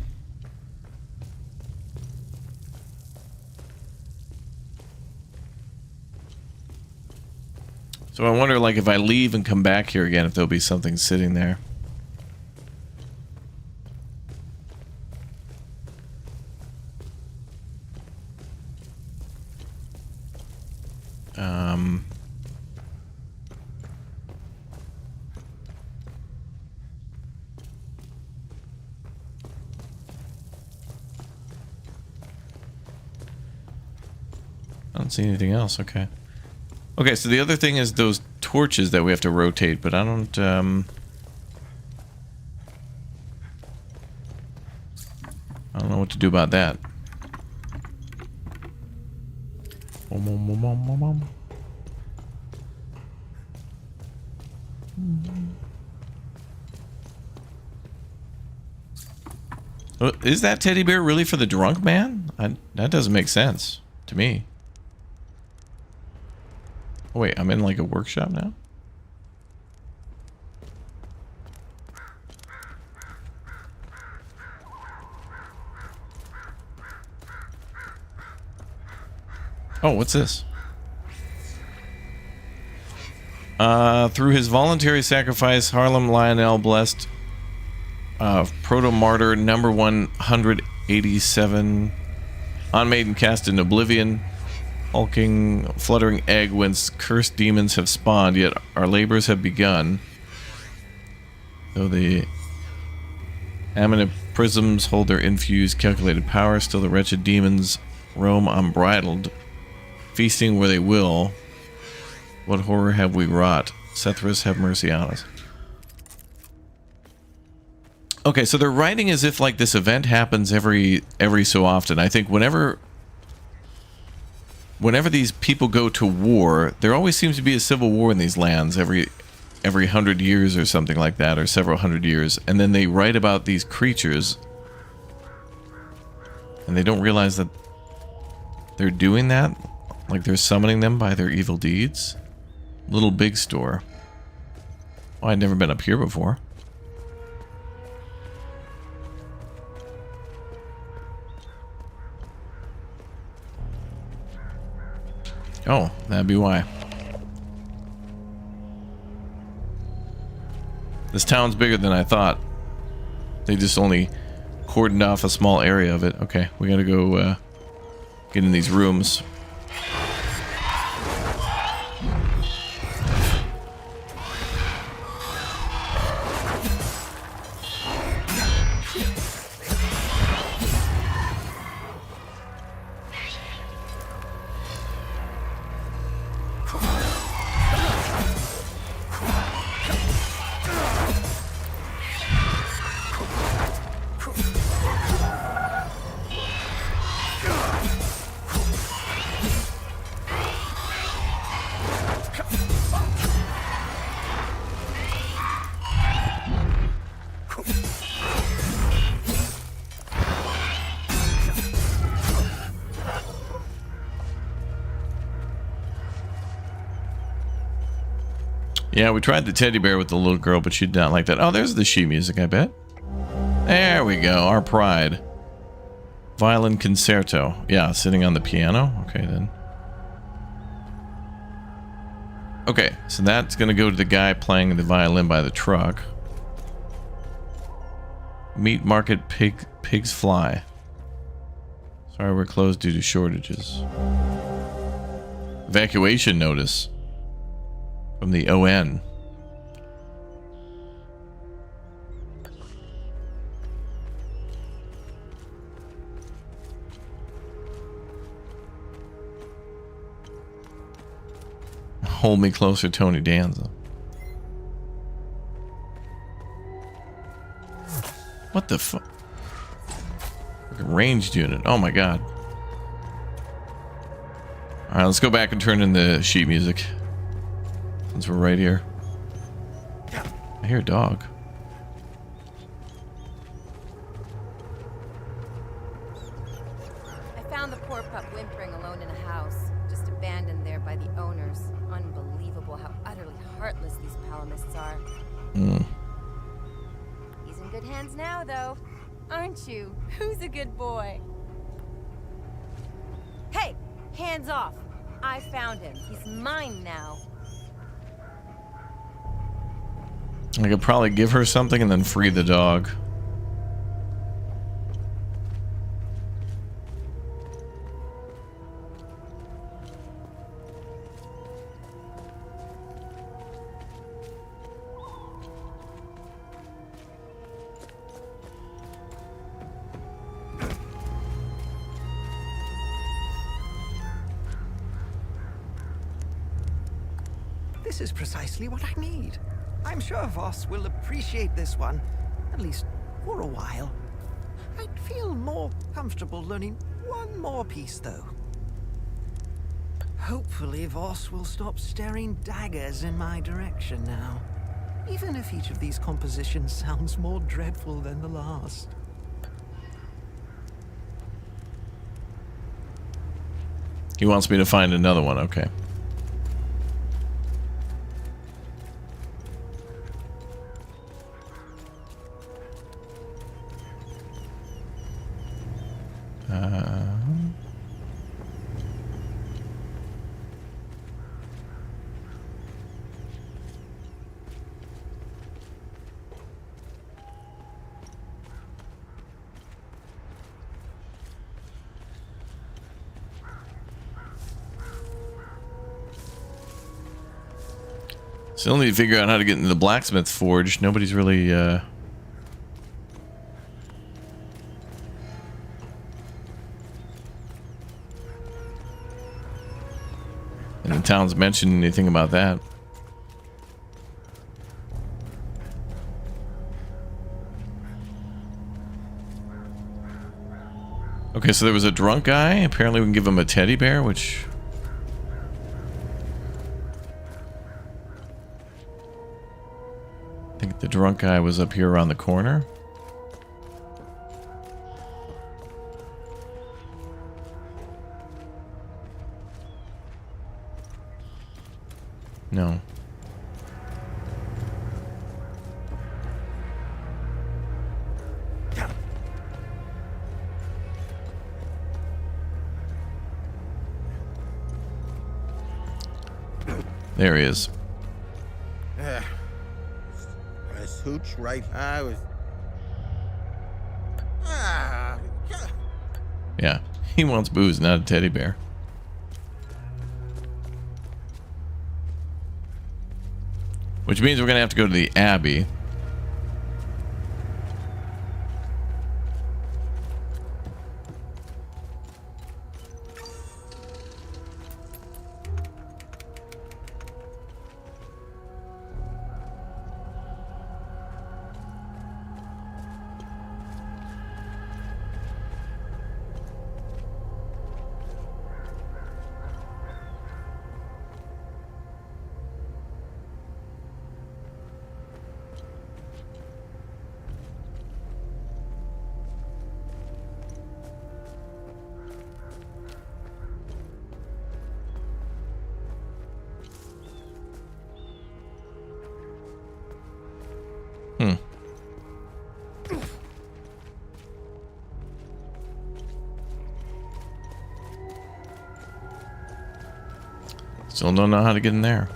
So I wonder, like, if I leave and come back here again, if there'll be something sitting there. I don't see anything else. Okay. Okay, so the other thing is those torches that we have to rotate, but I don't know what to do about that. Is that teddy bear really for the drunk man? That doesn't make sense to me. Oh, wait, I'm in like a workshop now? Oh, what's this? Through his voluntary sacrifice, Harlem Lionel blessed proto-martyr number 187 on maiden cast in oblivion, hulking, fluttering egg whence cursed demons have spawned, yet our labors have begun. Though the eminent prisms hold their infused, calculated power, still the wretched demons roam unbridled, feasting where they will. What horror have we wrought? Sethrus, have mercy on us. Okay, so they're writing as if like this event happens every so often. I think whenever these people go to war, there always seems to be a civil war in these lands every 100 years or something like that, or several hundred years, and then they write about these creatures and they don't realize that they're doing that, like they're summoning them by their evil deeds. Little Big Store. Oh, I'd never been up here before. Oh, that'd be why. This town's bigger than I thought. They just only cordoned off a small area of it. Okay, we gotta go get in these rooms. Yeah, we tried the teddy bear with the little girl, but she did not like that. Oh, there's the sheet music, I bet. There we go, our pride. Violin concerto. Yeah, sitting on the piano. Okay, then. Okay, so that's going to go to the guy playing the violin by the truck. Meat market pigs fly. Sorry, we're closed due to shortages. Evacuation notice. From the ON. Hold me closer, Tony Danza. What the fuck? Like a ranged unit. Oh my god. Alright, let's go back and turn in the sheet music. Since we're right here. I hear a dog. I found the poor pup whimpering alone in a house, just abandoned there by the owners. Unbelievable how utterly heartless these Palamists are. He's in good hands now, though. Aren't you? Who's a good boy? Hey! Hands off! I found him. He's mine now. I could probably give her something and then free the dog. This is precisely what I need. I'm sure Voss will appreciate this one, at least for a while. I'd feel more comfortable learning one more piece, though. Hopefully Voss will stop staring daggers in my direction now, even if each of these compositions sounds more dreadful than the last. He wants me to find another one. Okay. Still need to figure out how to get into the blacksmith's forge. Nobody's really, and the town's mentioned anything about that. Okay, so there was a drunk guy. Apparently we can give him a teddy bear, which... I think the drunk guy was up here around the corner. No. There he is. Hooch, right? I was. Yeah, he wants booze, not a teddy bear. Which means we're gonna have to go to the Abbey. Still don't know how to get in there.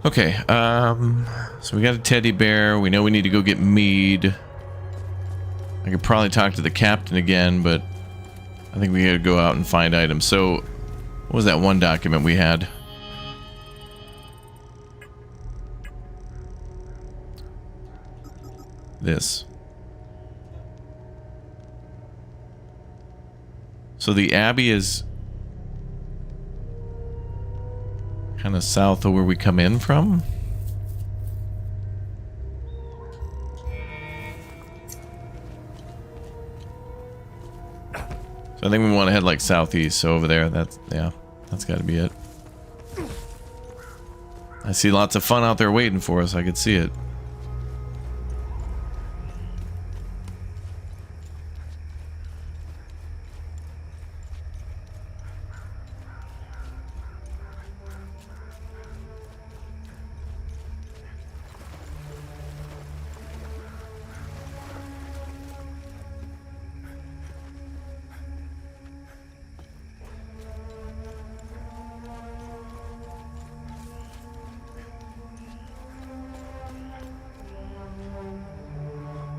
Okay, so we got a teddy bear. We know we need to go get mead. I could probably talk to the captain again, but I think we gotta go out and find items. So, what was that one document we had? This. So the Abbey is kind of south of where we come in from. So I think we want to head like southeast. So over there, that's got to be it. I see lots of fun out there waiting for us. I could see it.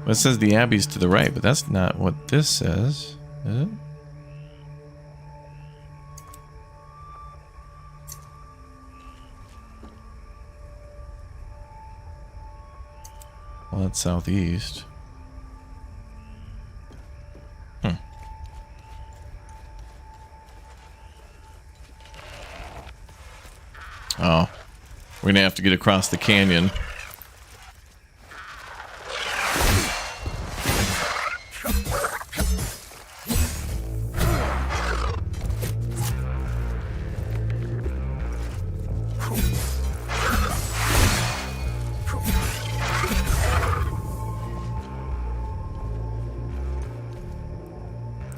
Well, it says the Abbey's to the right, but that's not what this says, is it? Well, that's southeast. Oh, we're gonna have to get across the canyon.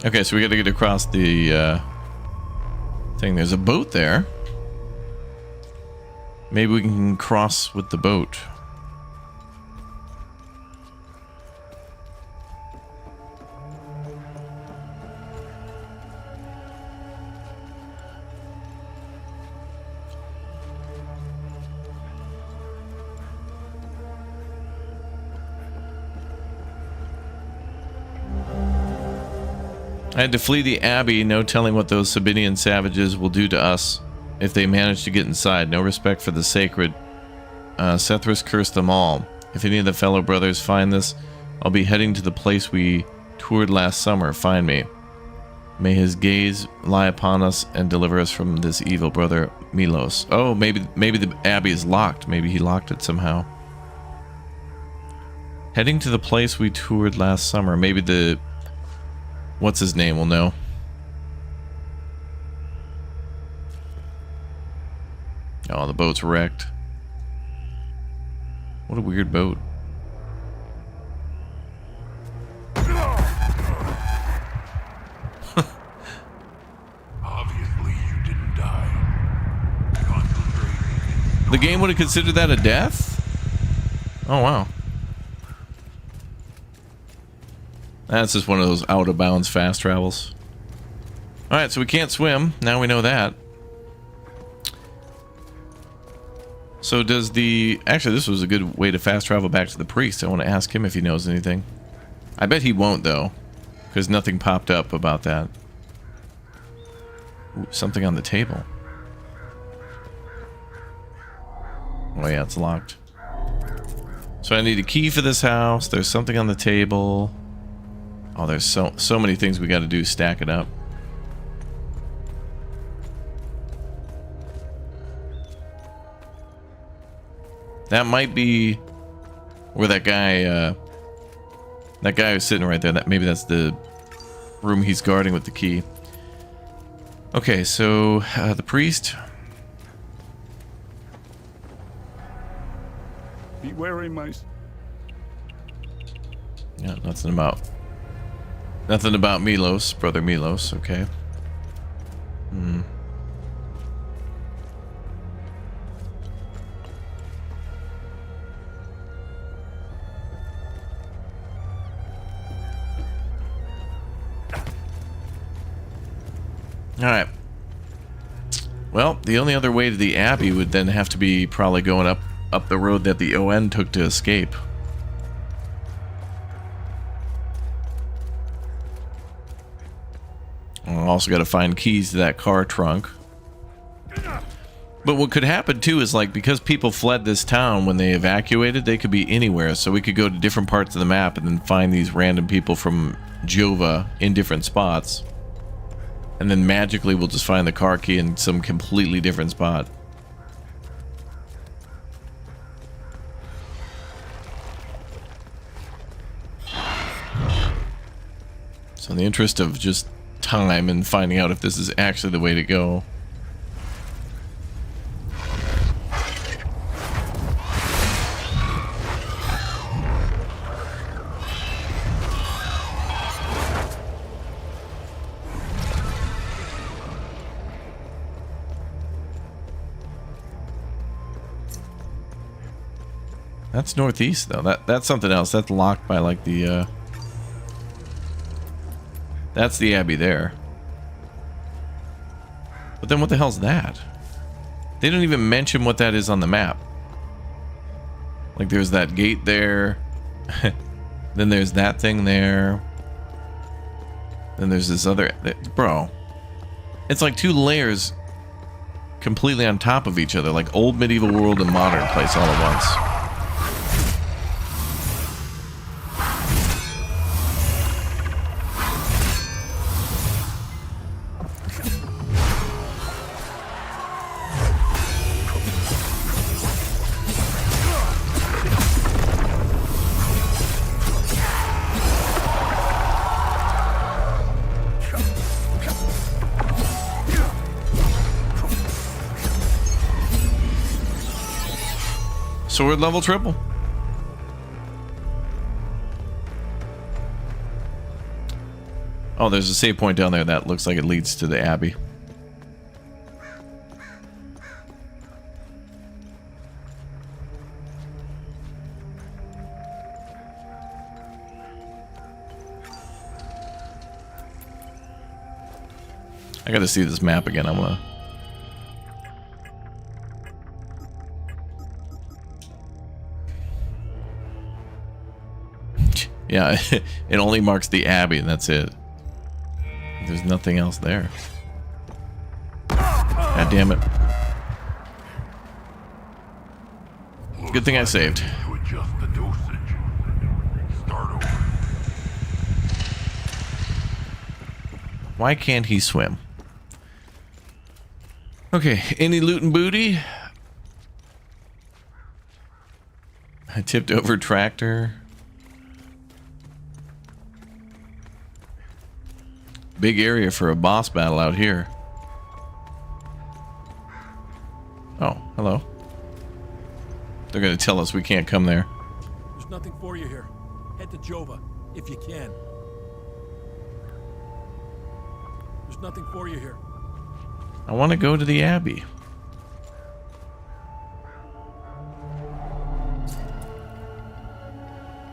Okay, so we got to get across the thing. There's a boat there. Maybe we can cross with the boat. I had to flee the Abbey, no telling what those Sabinian savages will do to us if they manage to get inside. No respect for the sacred. Sethris cursed them all. If any of the fellow brothers find this, I'll be heading to the place we toured last summer. Find me. May his gaze lie upon us and deliver us from this evil brother Milos. Oh, maybe the Abbey is locked. Maybe he locked it somehow. Heading to the place we toured last summer. Maybe the... What's his name? We'll know. Oh, the boat's wrecked. What a weird boat. Obviously, you didn't die. The game would have considered that a death? Oh, wow. That's just one of those out-of-bounds fast travels. Alright, so we can't swim. Now we know that. So does the... Actually, this was a good way to fast travel back to the priest. I want to ask him if he knows anything. I bet he won't, though. Because nothing popped up about that. Ooh, something on the table. Oh yeah, it's locked. So I need a key for this house. There's something on the table. Oh, there's so many things we got to do. Stack it up. That might be where that guy who's sitting right there. Maybe that's the room he's guarding with the key. Okay, so the priest. Be wary, mice. Yeah, nothing about Milos, brother Milos. Okay. Hmm. Alright. Well, the only other way to the Abbey would then have to be probably going up the road that the ON took to escape. Also got to find keys to that car trunk. But what could happen too is, like, because people fled this town when they evacuated, they could be anywhere. So we could go to different parts of the map and then find these random people from Jova in different spots. And then magically we'll just find the car key in some completely different spot. So in the interest of just time and finding out if this is actually the way to go. That's northeast though. That's something else. That's locked by like the that's the Abbey there. But then what the hell's that? They don't even mention what that is on the map. Like there's that gate there. Then there's that thing there. Then there's this other... Bro. It's like two layers completely on top of each other. Like old medieval world and modern place all at once. Sword level triple. Oh, there's a save point down there that looks like it leads to the Abbey. I gotta see this map again. I'm gonna... Yeah, it only marks the Abbey and that's it. There's nothing else there. God damn it. Good thing I saved. Why can't he swim? Okay, any loot and booty? I tipped over tractor. Big area for a boss battle out here. Oh, hello. They're gonna tell us we can't come there. There's nothing for you here. Head to Jova, if you can. There's nothing for you here. I want to go to the Abbey.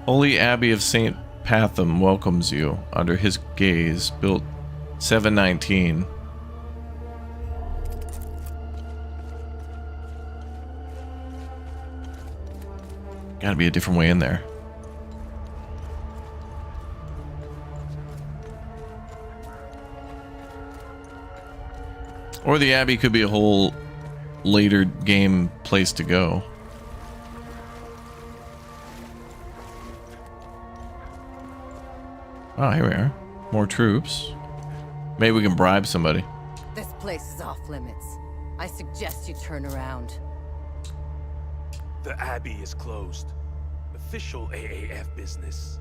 Holy Abbey of St. Patham welcomes you under his gaze, built 719. Gotta be a different way in there. Or the Abbey could be a whole later game place to go. Oh, here we are. More troops. Maybe we can bribe somebody. This place is off limits. I suggest you turn around. The Abbey is closed. Official AAF business.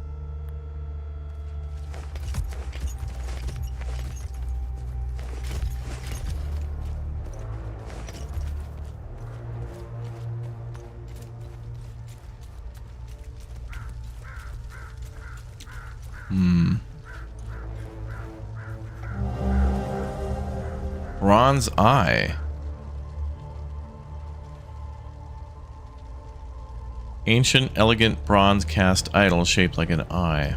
Bronze eye. Ancient, elegant bronze cast idol shaped like an eye.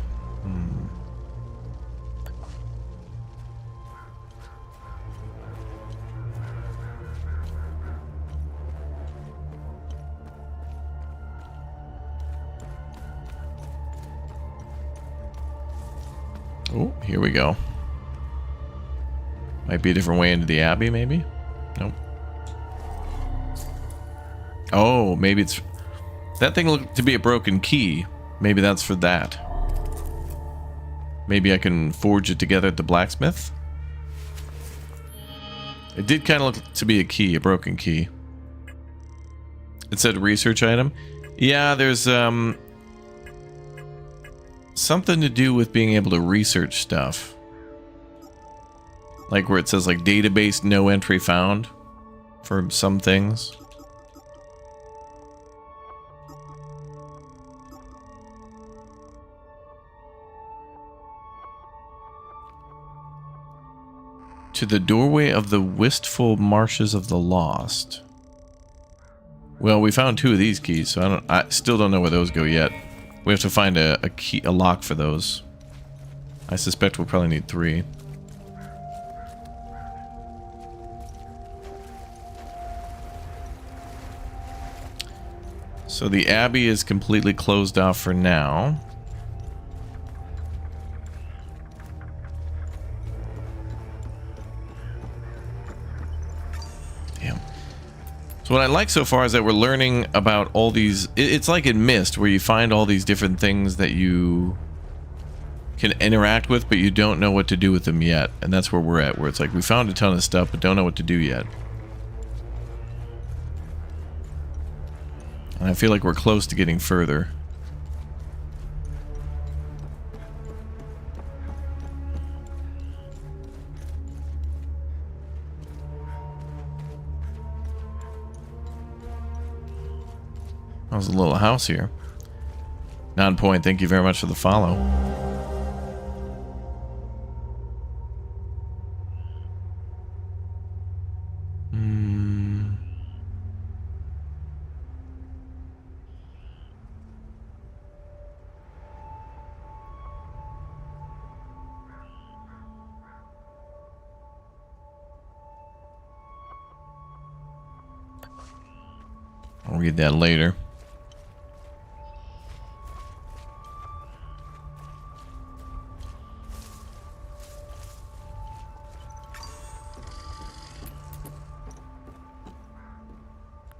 Oh, here we go. Might be a different way into the Abbey, maybe? Nope. Oh, maybe it's... That thing looked to be a broken key. Maybe that's for that. Maybe I can forge it together at the blacksmith? It did kind of look to be a key, a broken key. It said research item. Yeah, there's something to do with being able to research stuff. Like where it says like database no entry found for some things. To the doorway of the wistful marshes of the lost. Well, we found 2 of these keys, so I still don't know where those go yet. We have to find a key, a lock for those. I suspect we'll probably need 3. So the Abbey is completely closed off for now. Damn. So what I like so far is that we're learning about all these... It's like in Myst, where you find all these different things that you can interact with, but you don't know what to do with them yet. And that's where we're at, where it's like we found a ton of stuff, but don't know what to do yet. And I feel like we're close to getting further. How's the little house here? Non-point, thank you very much for the follow. I'll read that later.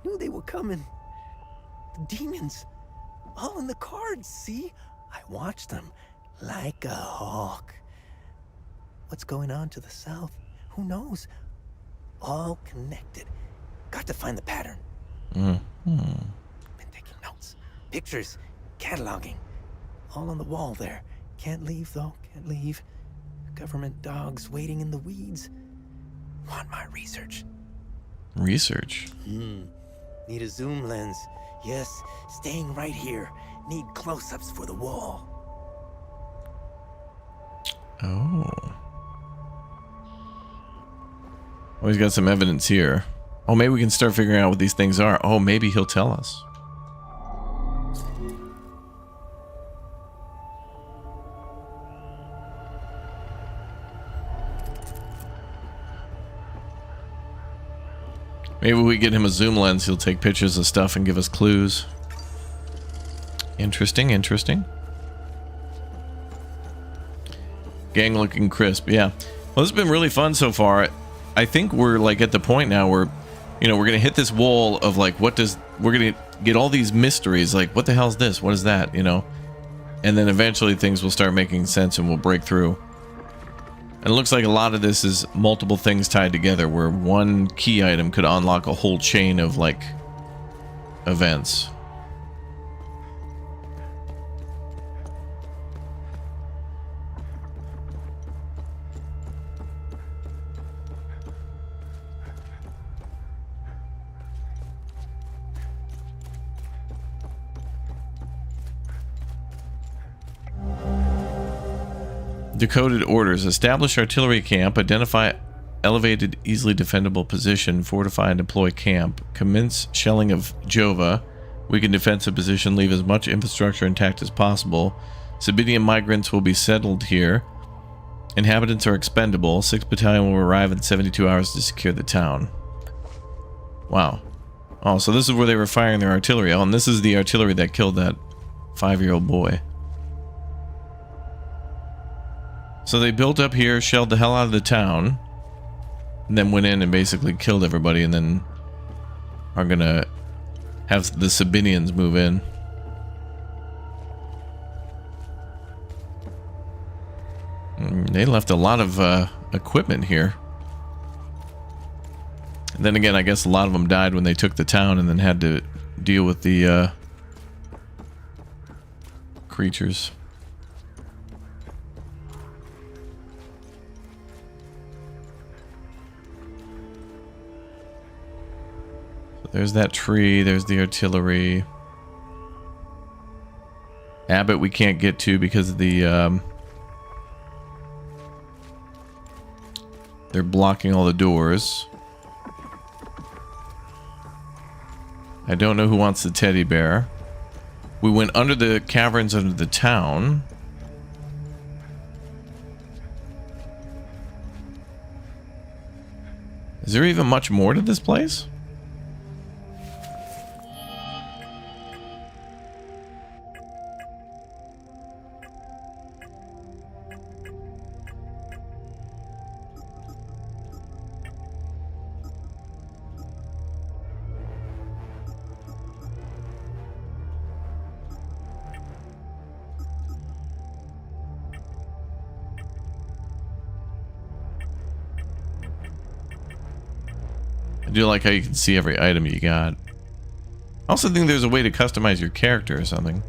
Knew they were coming. The demons. All in the cards, see? I watched them like a hawk. What's going on to the south? Who knows? All connected. Got to find the pattern. Been taking notes. Pictures. Cataloging. All on the wall there. Can't leave, though. Can't leave. Government dogs waiting in the weeds. Want my research. Research? Need a zoom lens. Yes, staying right here. Need close-ups for the wall. Oh. Oh, he's got some evidence here. Oh, maybe we can start figuring out what these things are. Oh, maybe he'll tell us. Maybe we get him a zoom lens, he'll take pictures of stuff and give us clues. Interesting, interesting. Gang looking crisp, yeah. Well, this has been really fun so far. I think we're like at the point now where, you know, we're gonna hit this wall of like, we're gonna get all these mysteries, like what the hell's this? What is that? You know? And then eventually things will start making sense and we'll break through. And it looks like a lot of this is multiple things tied together where one key item could unlock a whole chain of like events. Decoded orders. Establish artillery camp. Identify elevated, easily defendable position. Fortify and deploy camp. Commence shelling of Jova. Weaken defensive position. Leave as much infrastructure intact as possible. Sabinian migrants will be settled here. Inhabitants are expendable. 6th Battalion will arrive in 72 hours to secure the town. Wow. Oh, so this is where they were firing their artillery. Oh, and this is the artillery that killed that 5-year-old boy. So they built up here, shelled the hell out of the town, and then went in and basically killed everybody, and then are gonna have the Sabinians move in. They left a lot of equipment here. And then again, I guess a lot of them died when they took the town and then had to deal with the creatures. There's that tree, there's the artillery. Abbott we can't get to because of the they're blocking all the doors. I don't know who wants the teddy bear. We went under the caverns under the town. Is there even much more to this place? I do like how you can see every item you got. I also think there's a way to customize your character or something.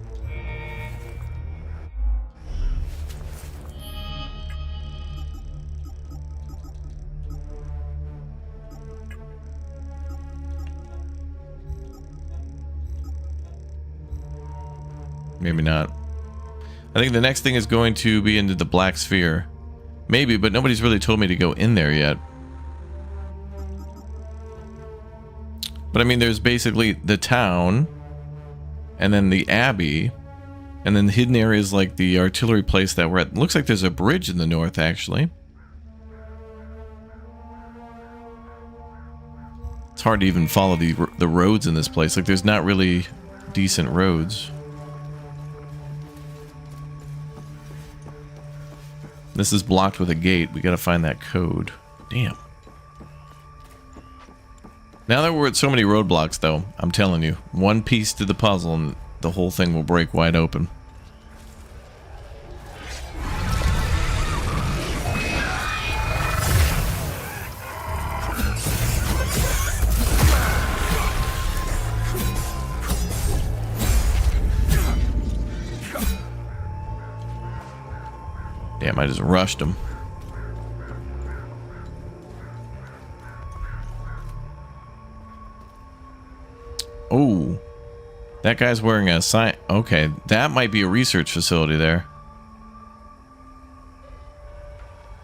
Maybe not. I think the next thing is going to be into the Black Sphere. Maybe, but nobody's really told me to go in there yet. But I mean, there's basically the town, and then the Abbey, and then the hidden areas like the artillery place that we're at. Looks like there's a bridge in the north, actually. It's hard to even follow the roads in this place. Like, there's not really decent roads. This is blocked with a gate. We gotta find that code. Damn. Now that we're at so many roadblocks, though, I'm telling you, one piece to the puzzle and the whole thing will break wide open. Damn, I just rushed him. Oh, that guy's wearing a sign. Okay, that might be a research facility there.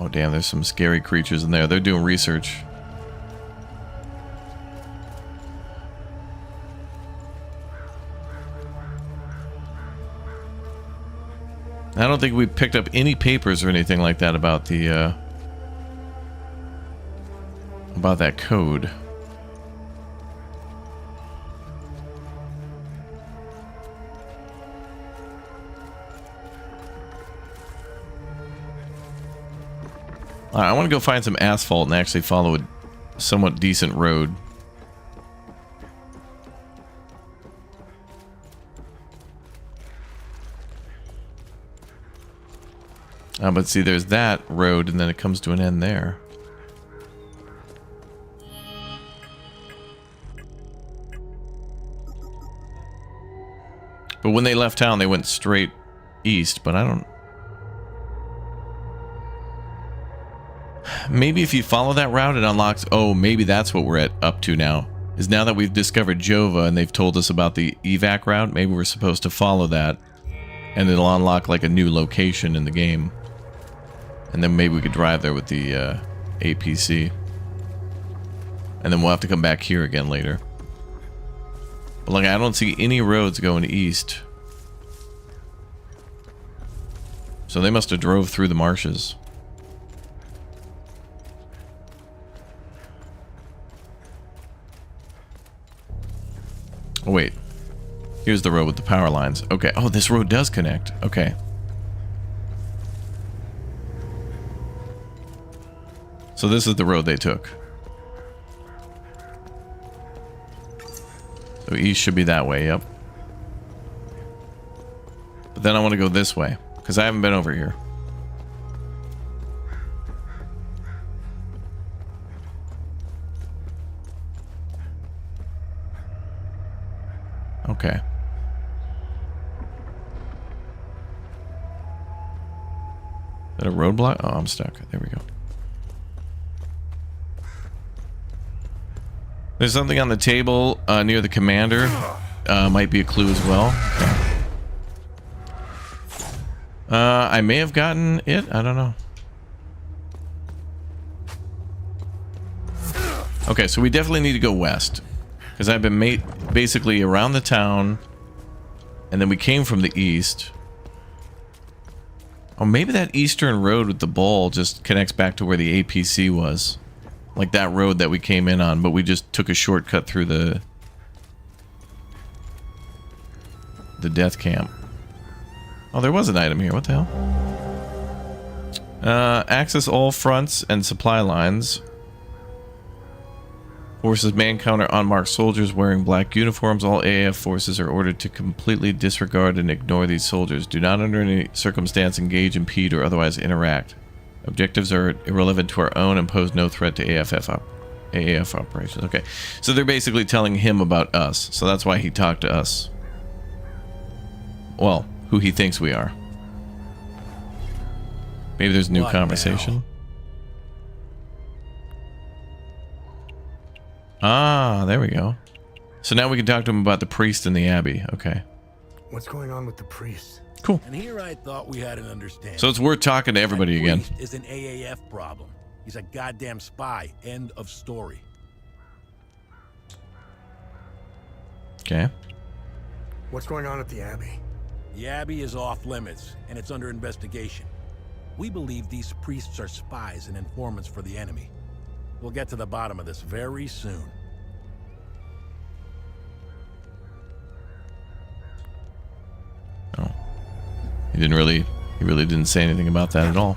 Oh, damn, there's some scary creatures in there. They're doing research. I don't think we picked up any papers or anything like that about the about that code. All right, I want to go find some asphalt and actually follow a somewhat decent road. But see, there's that road, and then it comes to an end there. But when they left town, they went straight east, but I don't... Maybe if you follow that route, it unlocks... Oh, maybe that's what we're up to now. Is now that we've discovered Jova, and they've told us about the evac route, maybe we're supposed to follow that, and it'll unlock, like, a new location in the game. And then maybe we could drive there with the APC. And then we'll have to come back here again later. But like, I don't see any roads going east. So they must have drove through the marshes. Oh, wait. Here's the road with the power lines. Okay. Oh, this road does connect. Okay. So this is the road they took. So east should be that way, yep. But then I want to go this way, because I haven't been over here. Okay. Is that a roadblock? Oh, I'm stuck. There we go. There's something on the table near the commander. Might be a clue as well. Okay. I may have gotten it. I don't know. Okay, so we definitely need to go west. Because I've been basically around the town. And then we came from the east. Oh, maybe that eastern road with the ball just connects back to where the APC was. Like that road that we came in on, but we just took a shortcut through the death camp. Oh, there was an item here. What the hell? Access all fronts and supply lines. Forces man counter unmarked soldiers wearing black uniforms. All AAF forces are ordered to completely disregard and ignore these soldiers. Do not under any circumstance engage, impede, or otherwise interact. Objectives are irrelevant to our own and pose no threat to AAF operations. Okay, so they're basically telling him about us. So that's why he talked to us. Well, who he thinks we are. Maybe there's a new conversation. Ah, there we go. So now we can talk to him about the priest and the abbey. Okay. What's going on with the priest? Cool. And here I thought we had an understanding. So it's worth talking to everybody again. That priest is an AAF problem. He's a goddamn spy. End of story. Okay. What's going on at the abbey? The abbey is off limits, and it's under investigation. We believe these priests are spies and informants for the enemy. We'll get to the bottom of this very soon. He really didn't say anything about that at all.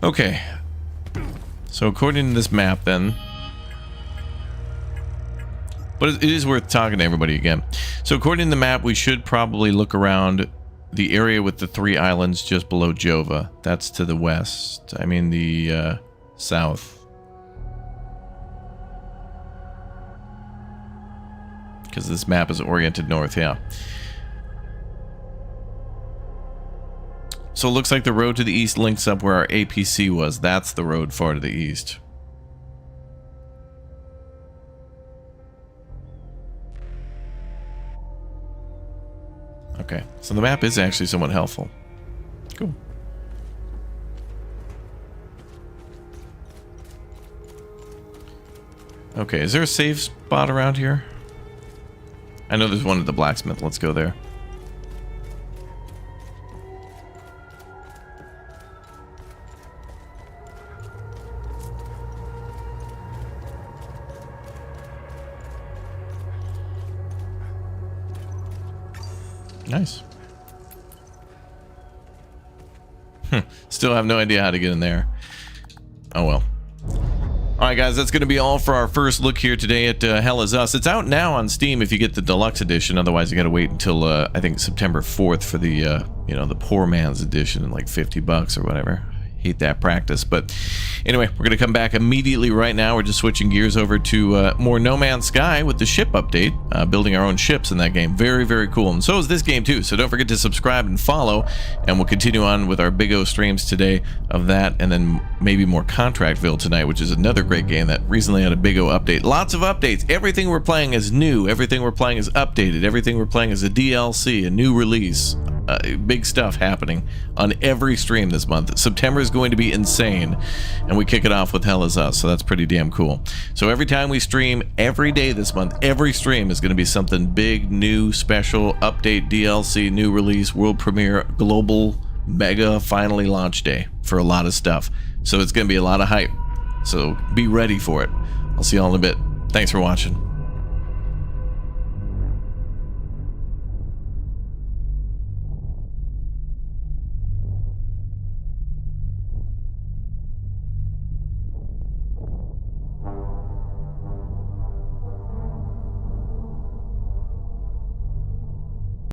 Okay. So according to this map then, but it is worth talking to everybody again. So according to the map, we should probably look around the area with the 3 islands just below Jova. That's to the west. I mean the south. Because this map is oriented north, yeah. So it looks like the road to the east links up where our APC was. That's the road far to the east. Okay, so the map is actually somewhat helpful. Cool. Okay, is there a safe spot around here? I know there's one at the blacksmith. Let's go there. Nice. Still have no idea how to get in there. Oh well. Alright guys, that's going to be all for our first look here today at Hell Is Us. It's out now on Steam if you get the deluxe edition. Otherwise you got to wait until I think September 4th for the you know, the poor man's edition, like $50 or whatever. Hate that practice. But anyway, we're going to come back immediately right now. We're just switching gears over to more No Man's Sky with the ship update. Building our own ships in that game. Very, very cool. And so is this game too. So don't forget to subscribe and follow. And we'll continue on with our Big O streams today of that. And then maybe more Contractville tonight, which is another great game that recently had a Big O update. Lots of updates. Everything we're playing is new. Everything we're playing is updated. Everything we're playing is a DLC, a new release. Big stuff happening on every stream this month. September is going to be insane, and we kick it off with Hell Is Us, so that's pretty damn cool. So every time we stream, every day this month, every stream is going to be something big, new, special, update, DLC, new release, world premiere, global, mega, finally launch day for a lot of stuff. So it's going to be a lot of hype. So be ready for it. I'll see y'all in a bit. Thanks for watching.